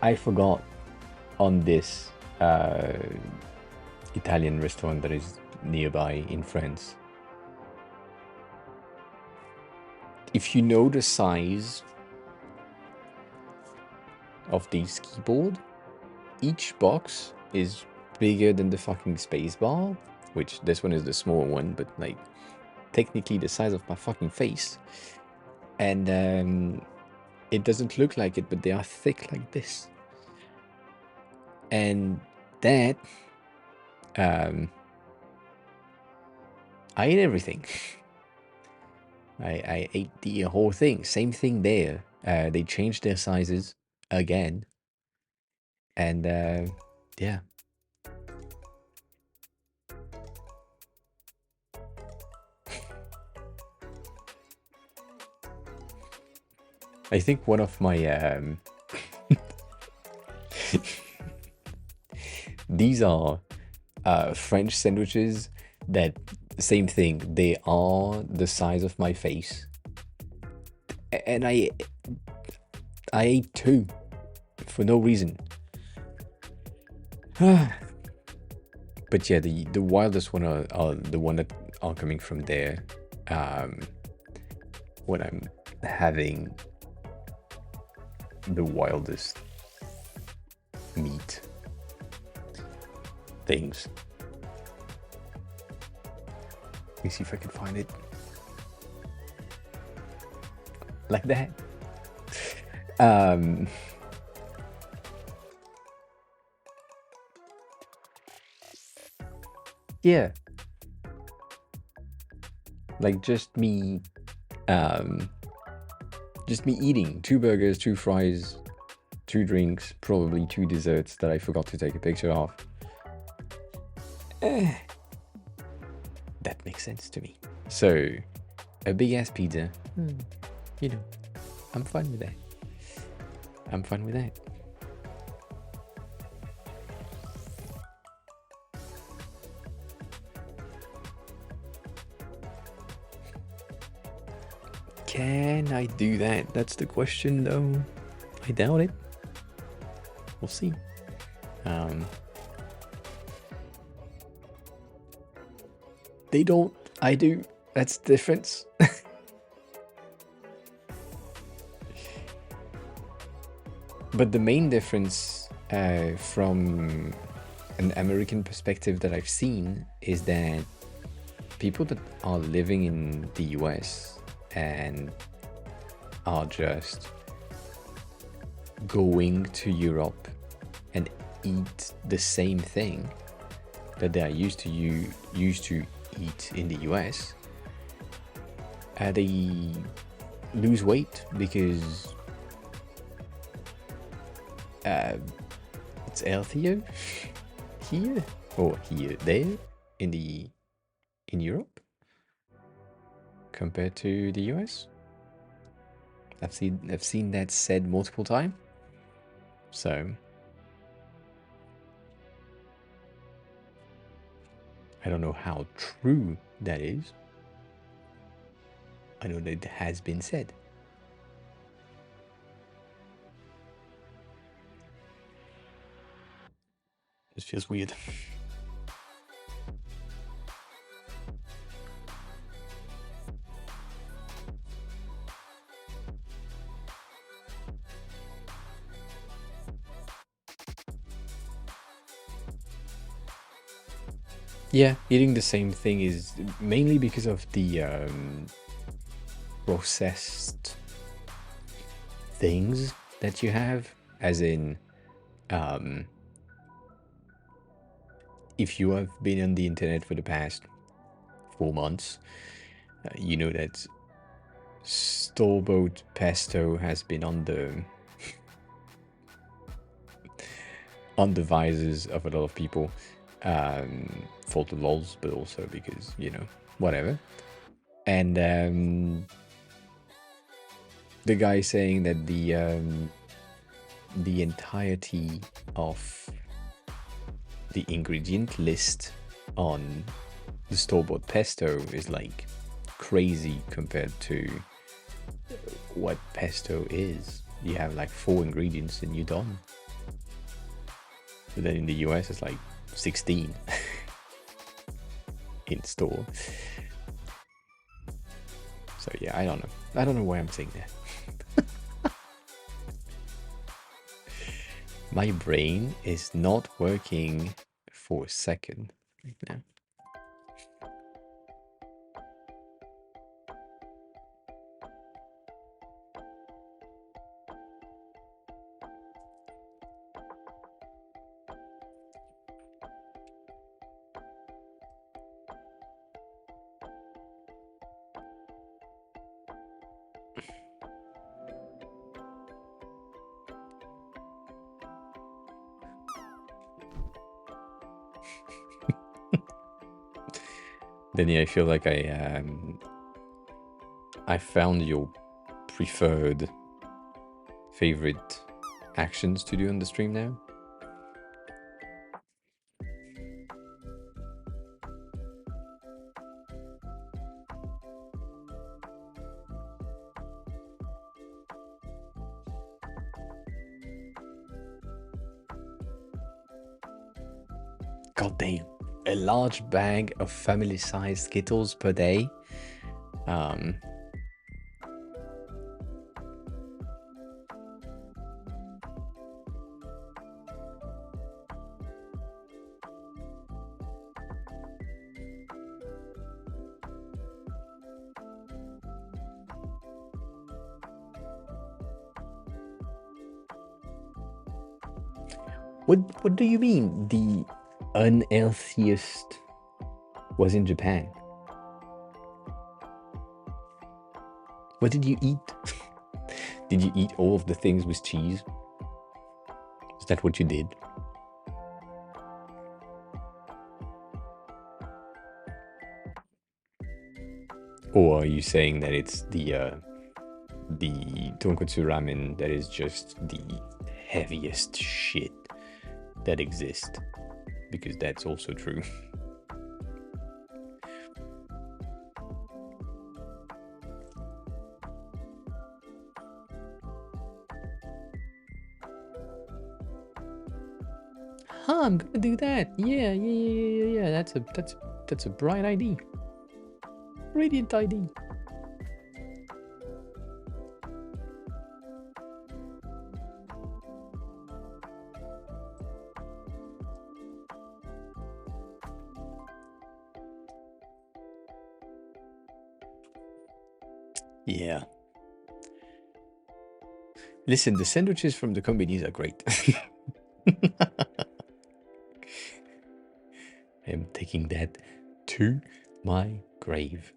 I forgot on this Italian restaurant that is nearby in France. If you know the size of this keyboard, each box is bigger than the fucking spacebar, which this one is the small one, but like technically the size of my fucking face. And it doesn't look like it, but they are thick like this. And that, I ate everything. I ate the whole thing. Same thing there. They changed their sizes again. And yeah. I think one of my these are French sandwiches that, same thing, they are the size of my face. And I ate 2 for no reason. But yeah, the wildest one are the one that are coming from there. When I'm having the wildest meat things. Let me see if I can find it. Like that. Yeah. Like just me eating 2 burgers, 2 fries, 2 drinks, probably 2 desserts that I forgot to take a picture of. That makes sense to me. So, a big ass pizza, you know, I'm fine with that. I'm fine with that. Can I do that? That's the question, though. I doubt it. We'll see. They don't. I do. That's the difference. But the main difference from an American perspective that I've seen is that people that are living in the US and are just going to Europe and eat the same thing that they are used to eat in the US, they lose weight because it's healthier here or there in Europe compared to the US. I've seen that said multiple times. So I don't know how true that is. I know that it has been said. This feels weird. Yeah, eating the same thing is mainly because of the processed things that you have, as in if you have been on the internet for the past 4 months, you know that store-bought pesto has been on the visors of a lot of people, for the lols, but also because, you know, whatever. And the guy saying that the entirety of the ingredient list on the store-bought pesto is like crazy compared to what pesto is. You have like 4 ingredients and you're done. But then in the US it's like 16 in store. So yeah, I don't know why I'm saying that. My brain is not working for a second right now. Denny, I feel like I found your preferred favorite actions to do on the stream now. God damn. A large bag of family-sized Skittles per day. What do you mean the unhealthiest was in Japan? What did you eat? Did you eat all of the things with cheese? Is that what you did? Or are you saying that it's the tonkotsu ramen that is just the heaviest shit that exists? Because that's also true. Huh, I'm gonna do that. Yeah. That's a bright idea. Radiant idea. Yeah. Listen, the sandwiches from the companies are great. I am taking that to my grave.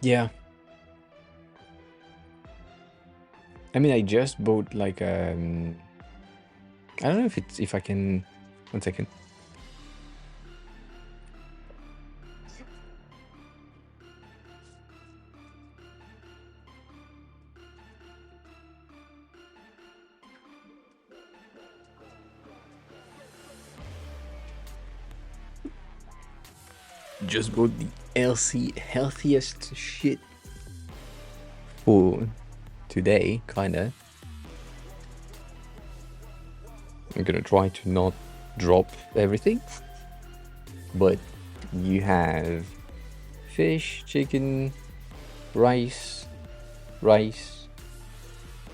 Yeah. I mean, I just bought like I don't know if I can. 1 second. Just bought the healthiest shit for today, kinda. I'm gonna try to not drop everything, but you have fish, chicken, rice, rice,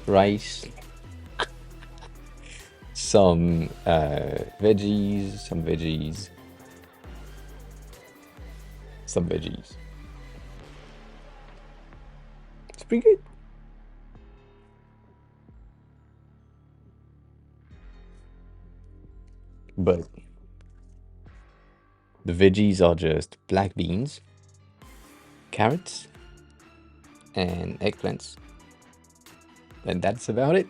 rice, some veggies, some veggies, some veggies. It's pretty good. But the veggies are just black beans, carrots, and eggplants. And that's about it.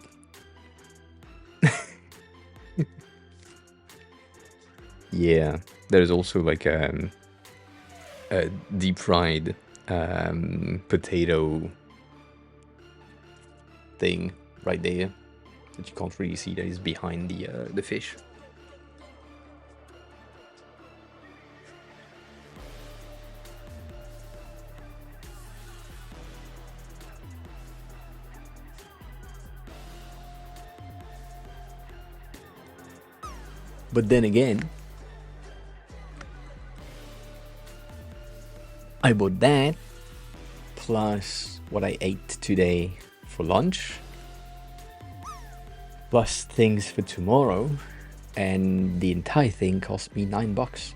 Yeah, there's also like a deep fried potato thing right there that you can't really see, that is behind the fish. But then again, I bought that plus what I ate today for lunch, plus things for tomorrow, and the entire thing cost me $9.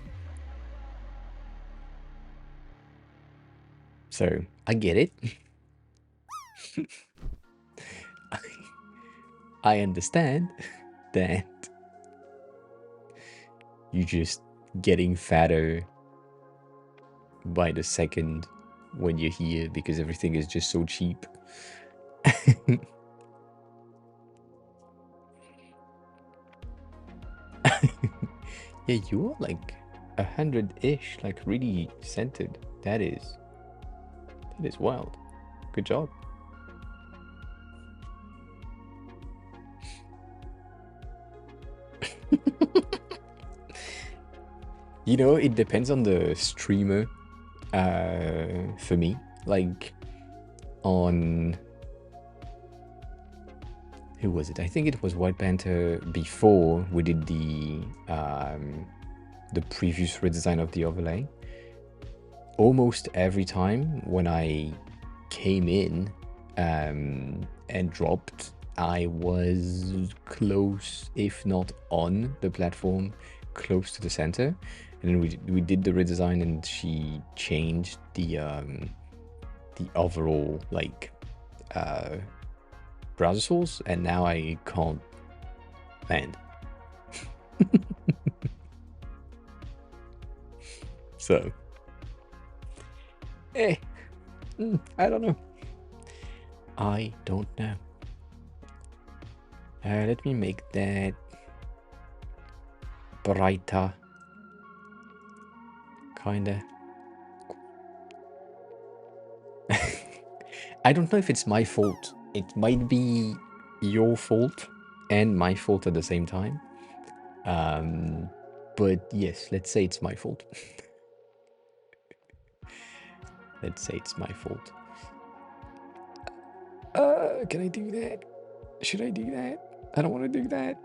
So I get it. I understand that you're just getting fatter by the second when you're here because everything is just so cheap. Yeah, you are like 100-ish, like really centered. That is wild. Good job. You know, it depends on the streamer. For me, like on, who was it? I think it was White Panther before we did the previous redesign of the overlay. Almost every time when I came in and dropped, I was close, if not on the platform, close to the center. And then we did the redesign, and she changed the overall like browser source, and now I can't land. So, I don't know. I don't know. Let me make that brighter. Kinda. I don't know if it's my fault. It might be your fault and my fault at the same time. But yes, let's say it's my fault. Let's say it's my fault. Can I do that? Should I do that? I don't want to do that.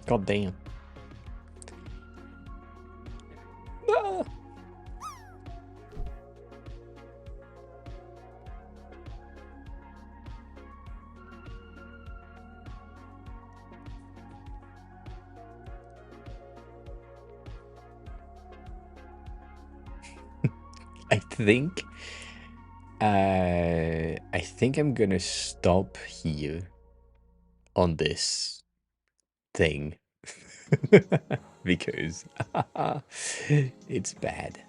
God damn. Ah. I think I'm gonna stop here on this thing because it's bad.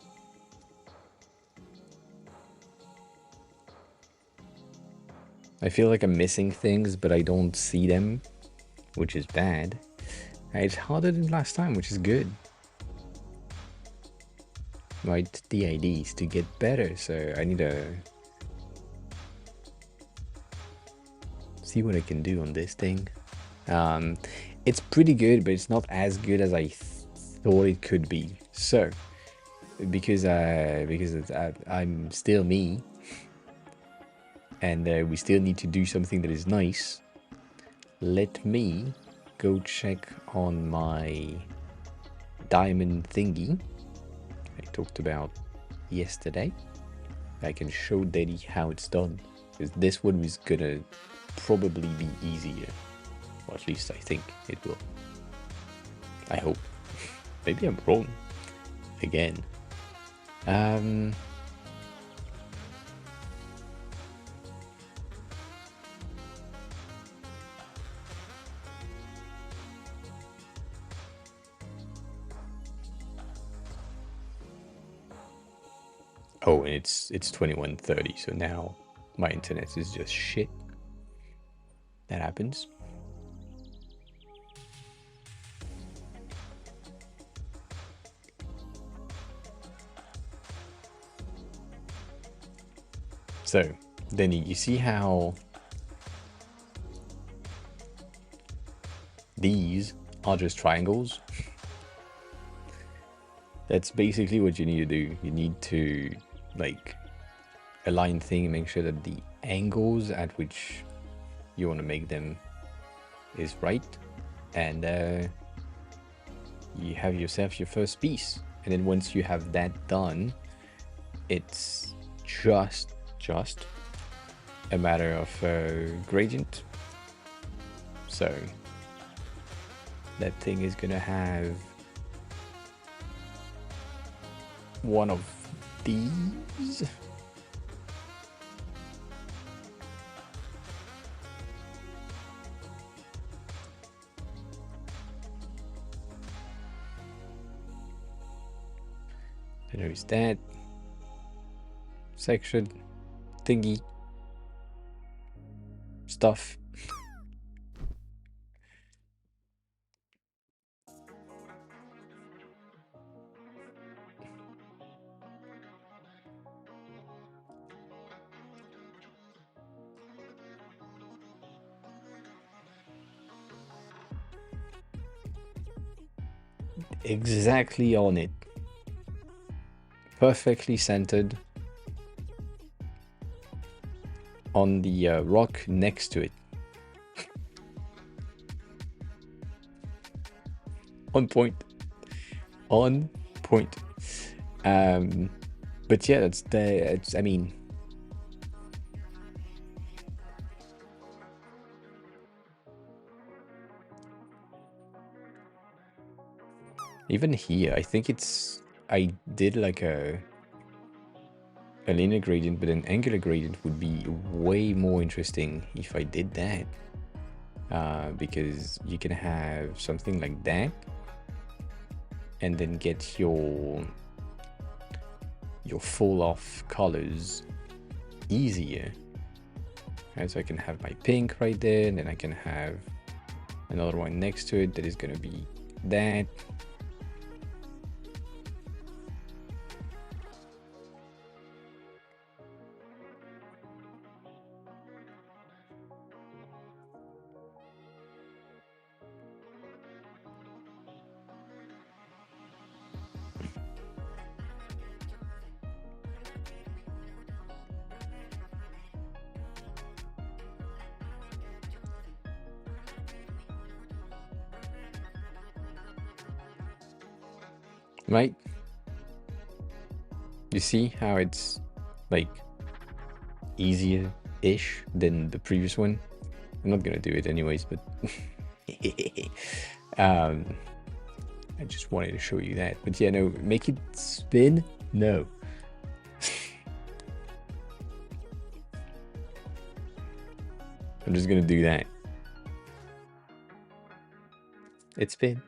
I feel like I'm missing things, but I don't see them, which is bad. It's harder than last time, which is good. right? The idea is to get better, so I need to see what I can do on this thing. It's pretty good, but it's not as good as I thought it could be. So, because I'm still me, and we still need to do something that is nice, let me go check on my diamond thingy I talked about yesterday. I can show Daddy how it's done, because this one was gonna probably be easier, or at least I think it will. I hope. Maybe I'm wrong again. Oh, and it's 21:30, so now my internet is just shit. That happens. So, then you see how these are just triangles? That's basically what you need to do. You need to, like, align things and make sure that the angles at which you want to make them is right. And you have yourself your first piece. And then once you have that done, it's just a matter of gradient. So that thing is gonna have one of these. There's that section thingy stuff. Exactly on it. Perfectly centered on the rock next to it. On point. On point. But yeah, I mean, even here, I think I did like a linear gradient, but an angular gradient would be way more interesting if I did that. Because you can have something like that and then get your fall off colors easier. Right, so I can have my pink right there, and then I can have another one next to it that is going to be that. Right? You see how it's like easier-ish than the previous one? I'm not gonna do it anyways, but I just wanted to show you that. But yeah, no, make it spin? No. I'm just gonna do that. It spin.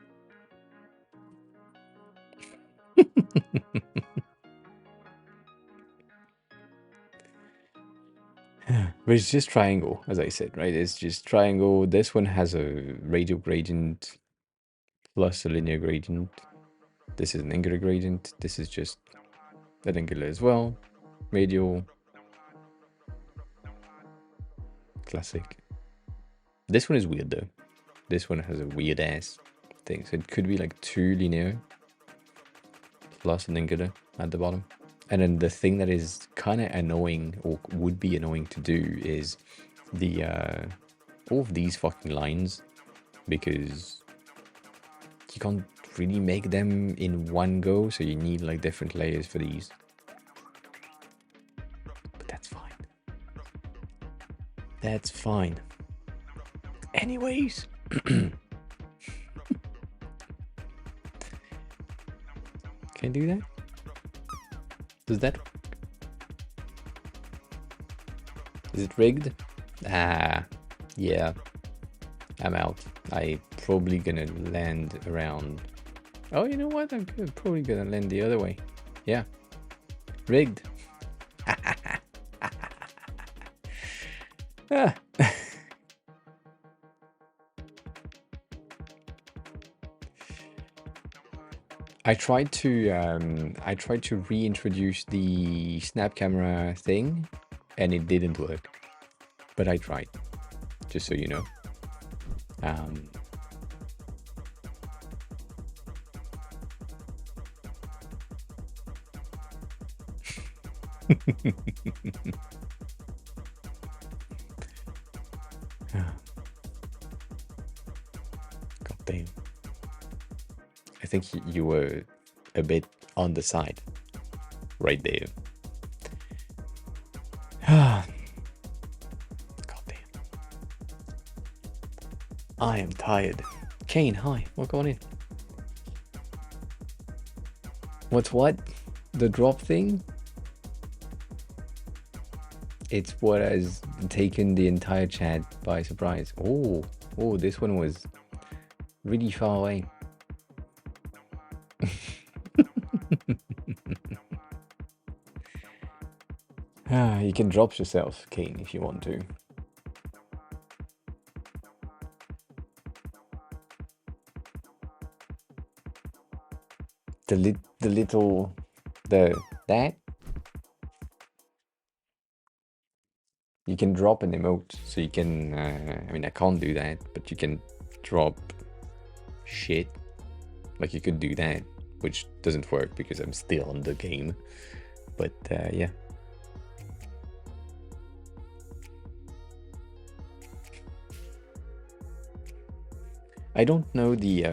But it's just triangle, as I said, right? It's just triangle. This one has a radial gradient plus a linear gradient. This is an angular gradient. This is just That angular as well. Radial. Classic. This one is weird though. This one has a weird ass thing. So it could be like 2 linear plus an angular at the bottom. And then the thing that is kind of annoying, or would be annoying to do, is the all of these fucking lines, because you can't really make them in one go, so you need like different layers for these. But that's fine. That's fine. Anyways. Can I do that? Does that... Is it rigged? Ah, yeah. I'm out. I probably gonna land around... Oh, you know what? I'm probably gonna land the other way. Yeah. Rigged. Ah. I tried to reintroduce the snap camera thing, and it didn't work. But I tried, just so you know. God damn. I think you were a bit on the side, right there. God damn. I am tired. Kane, hi. Welcome on in. What's what? The drop thing? It's what has taken the entire chat by surprise. Oh, this one was really far away. You can drop yourself, Kane, if you want to. That? You can drop an emote, so you can, I mean, I can't do that, but you can drop shit. Like, you could do that, which doesn't work because I'm still on the game. But, yeah. I don't know the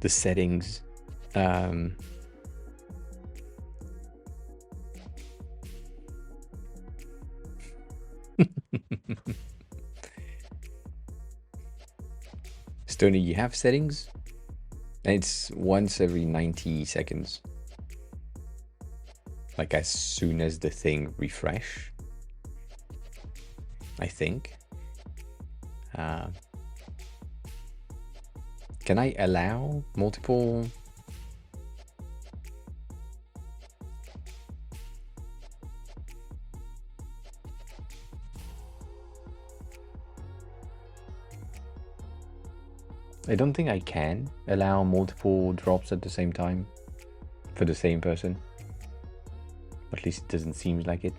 settings. Stony, you have settings? And it's once every 90 seconds. Like as soon as the thing refresh, I think. Can I allow multiple? I don't think I can allow multiple drops at the same time for the same person. At least it doesn't seem like it.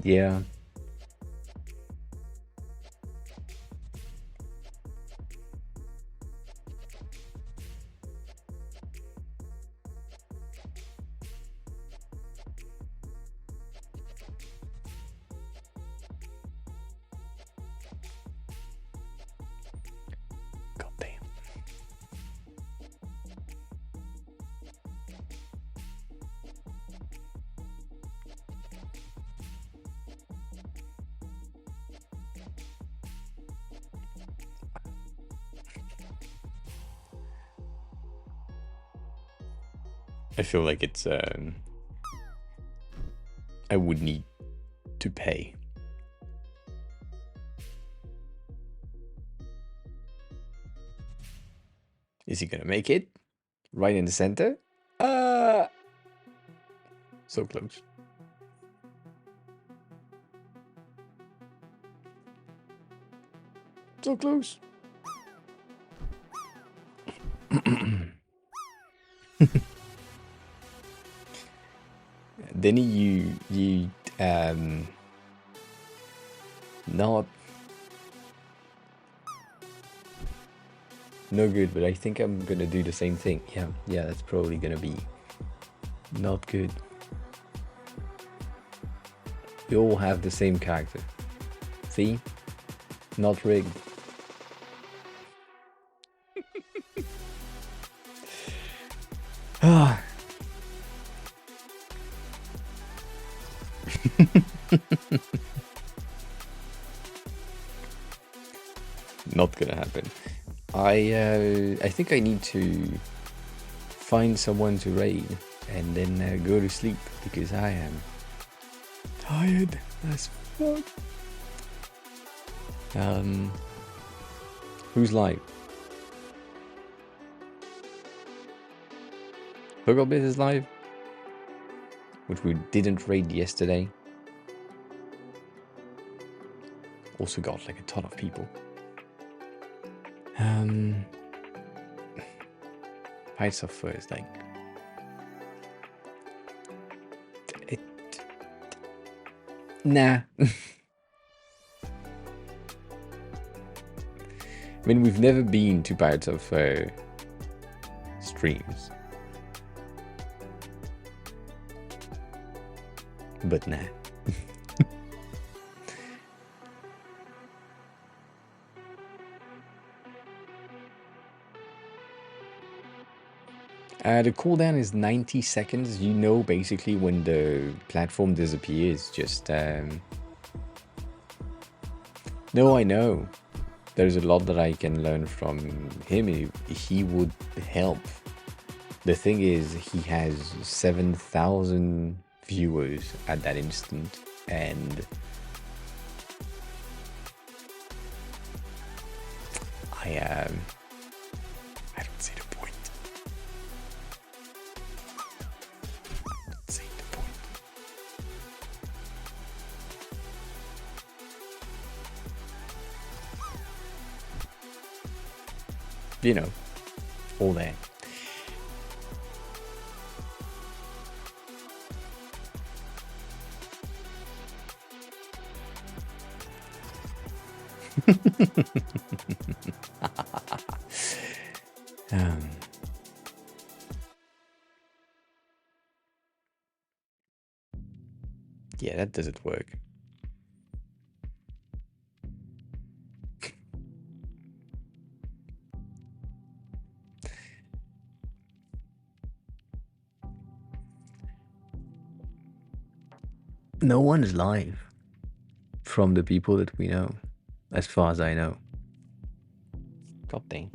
Yeah. God damn. I feel like it's I would need to pay. Is he gonna make it? Right in the center? So close. So close. Denny, you not no good, but I think I'm gonna do the same thing. Yeah, that's probably gonna be not good. We all have the same character. See? Not rigged. Ah. Not gonna happen. I think I need to find someone to raid and then go to sleep because I am tired as fuck. Who's live? Bugabit is live, which we didn't raid yesterday. Also got like a ton of people. Heights of first, like it. Nah. I mean, we've never been to Pirates of streams, but nah. The cooldown is 90 seconds. You know, basically when the platform disappears, just No, I know. There's a lot that I can learn from him. He would help. The thing is, he has 7,000 viewers at that instant, and I don't see the point. I don't see the point. You know, all that. Yeah, that doesn't work. No one is live from the people that we know, as far as I know. God dang.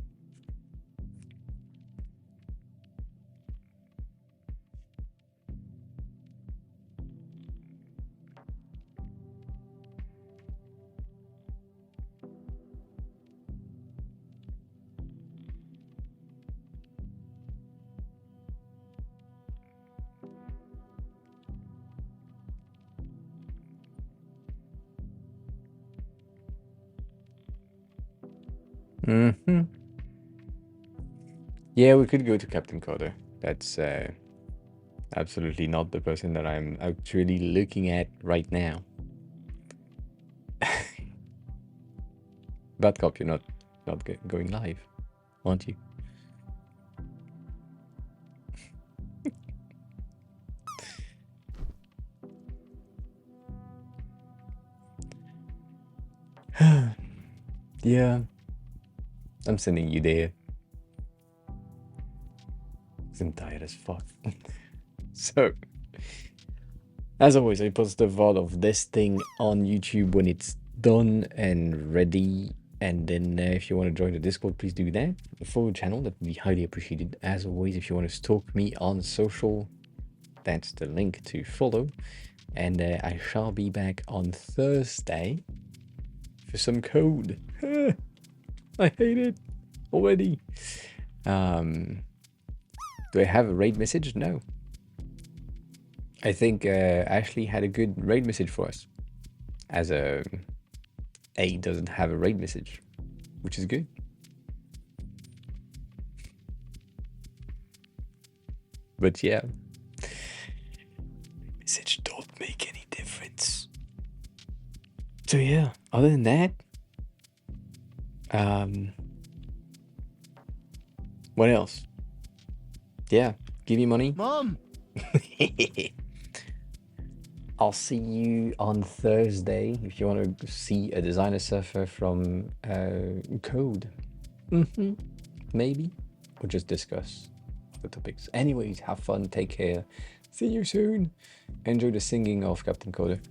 Mm-hmm. Yeah, we could go to Captain Coder. That's absolutely not the person that I'm actually looking at right now. Bad cop, you're not going live, aren't you? Yeah, I'm sending you there. I'm tired as fuck. So, as always, I post a VOD of this thing on YouTube when it's done and ready. And then if you want to join the Discord, please do that. Follow the channel, that would be highly appreciated. As always, if you want to stalk me on social, that's the link to follow. And I shall be back on Thursday for some code. I hate it already. Do I have a raid message? No. I think Ashley had a good raid message for us. As a doesn't have a raid message, which is good. But yeah, message don't make any difference. So yeah, other than that, what else? Yeah, give me money. Mom! I'll see you on Thursday if you want to see a designer suffer from code. Maybe. Or just discuss the topics. Anyways, have fun, take care. See you soon. Enjoy the singing of Captain Coder.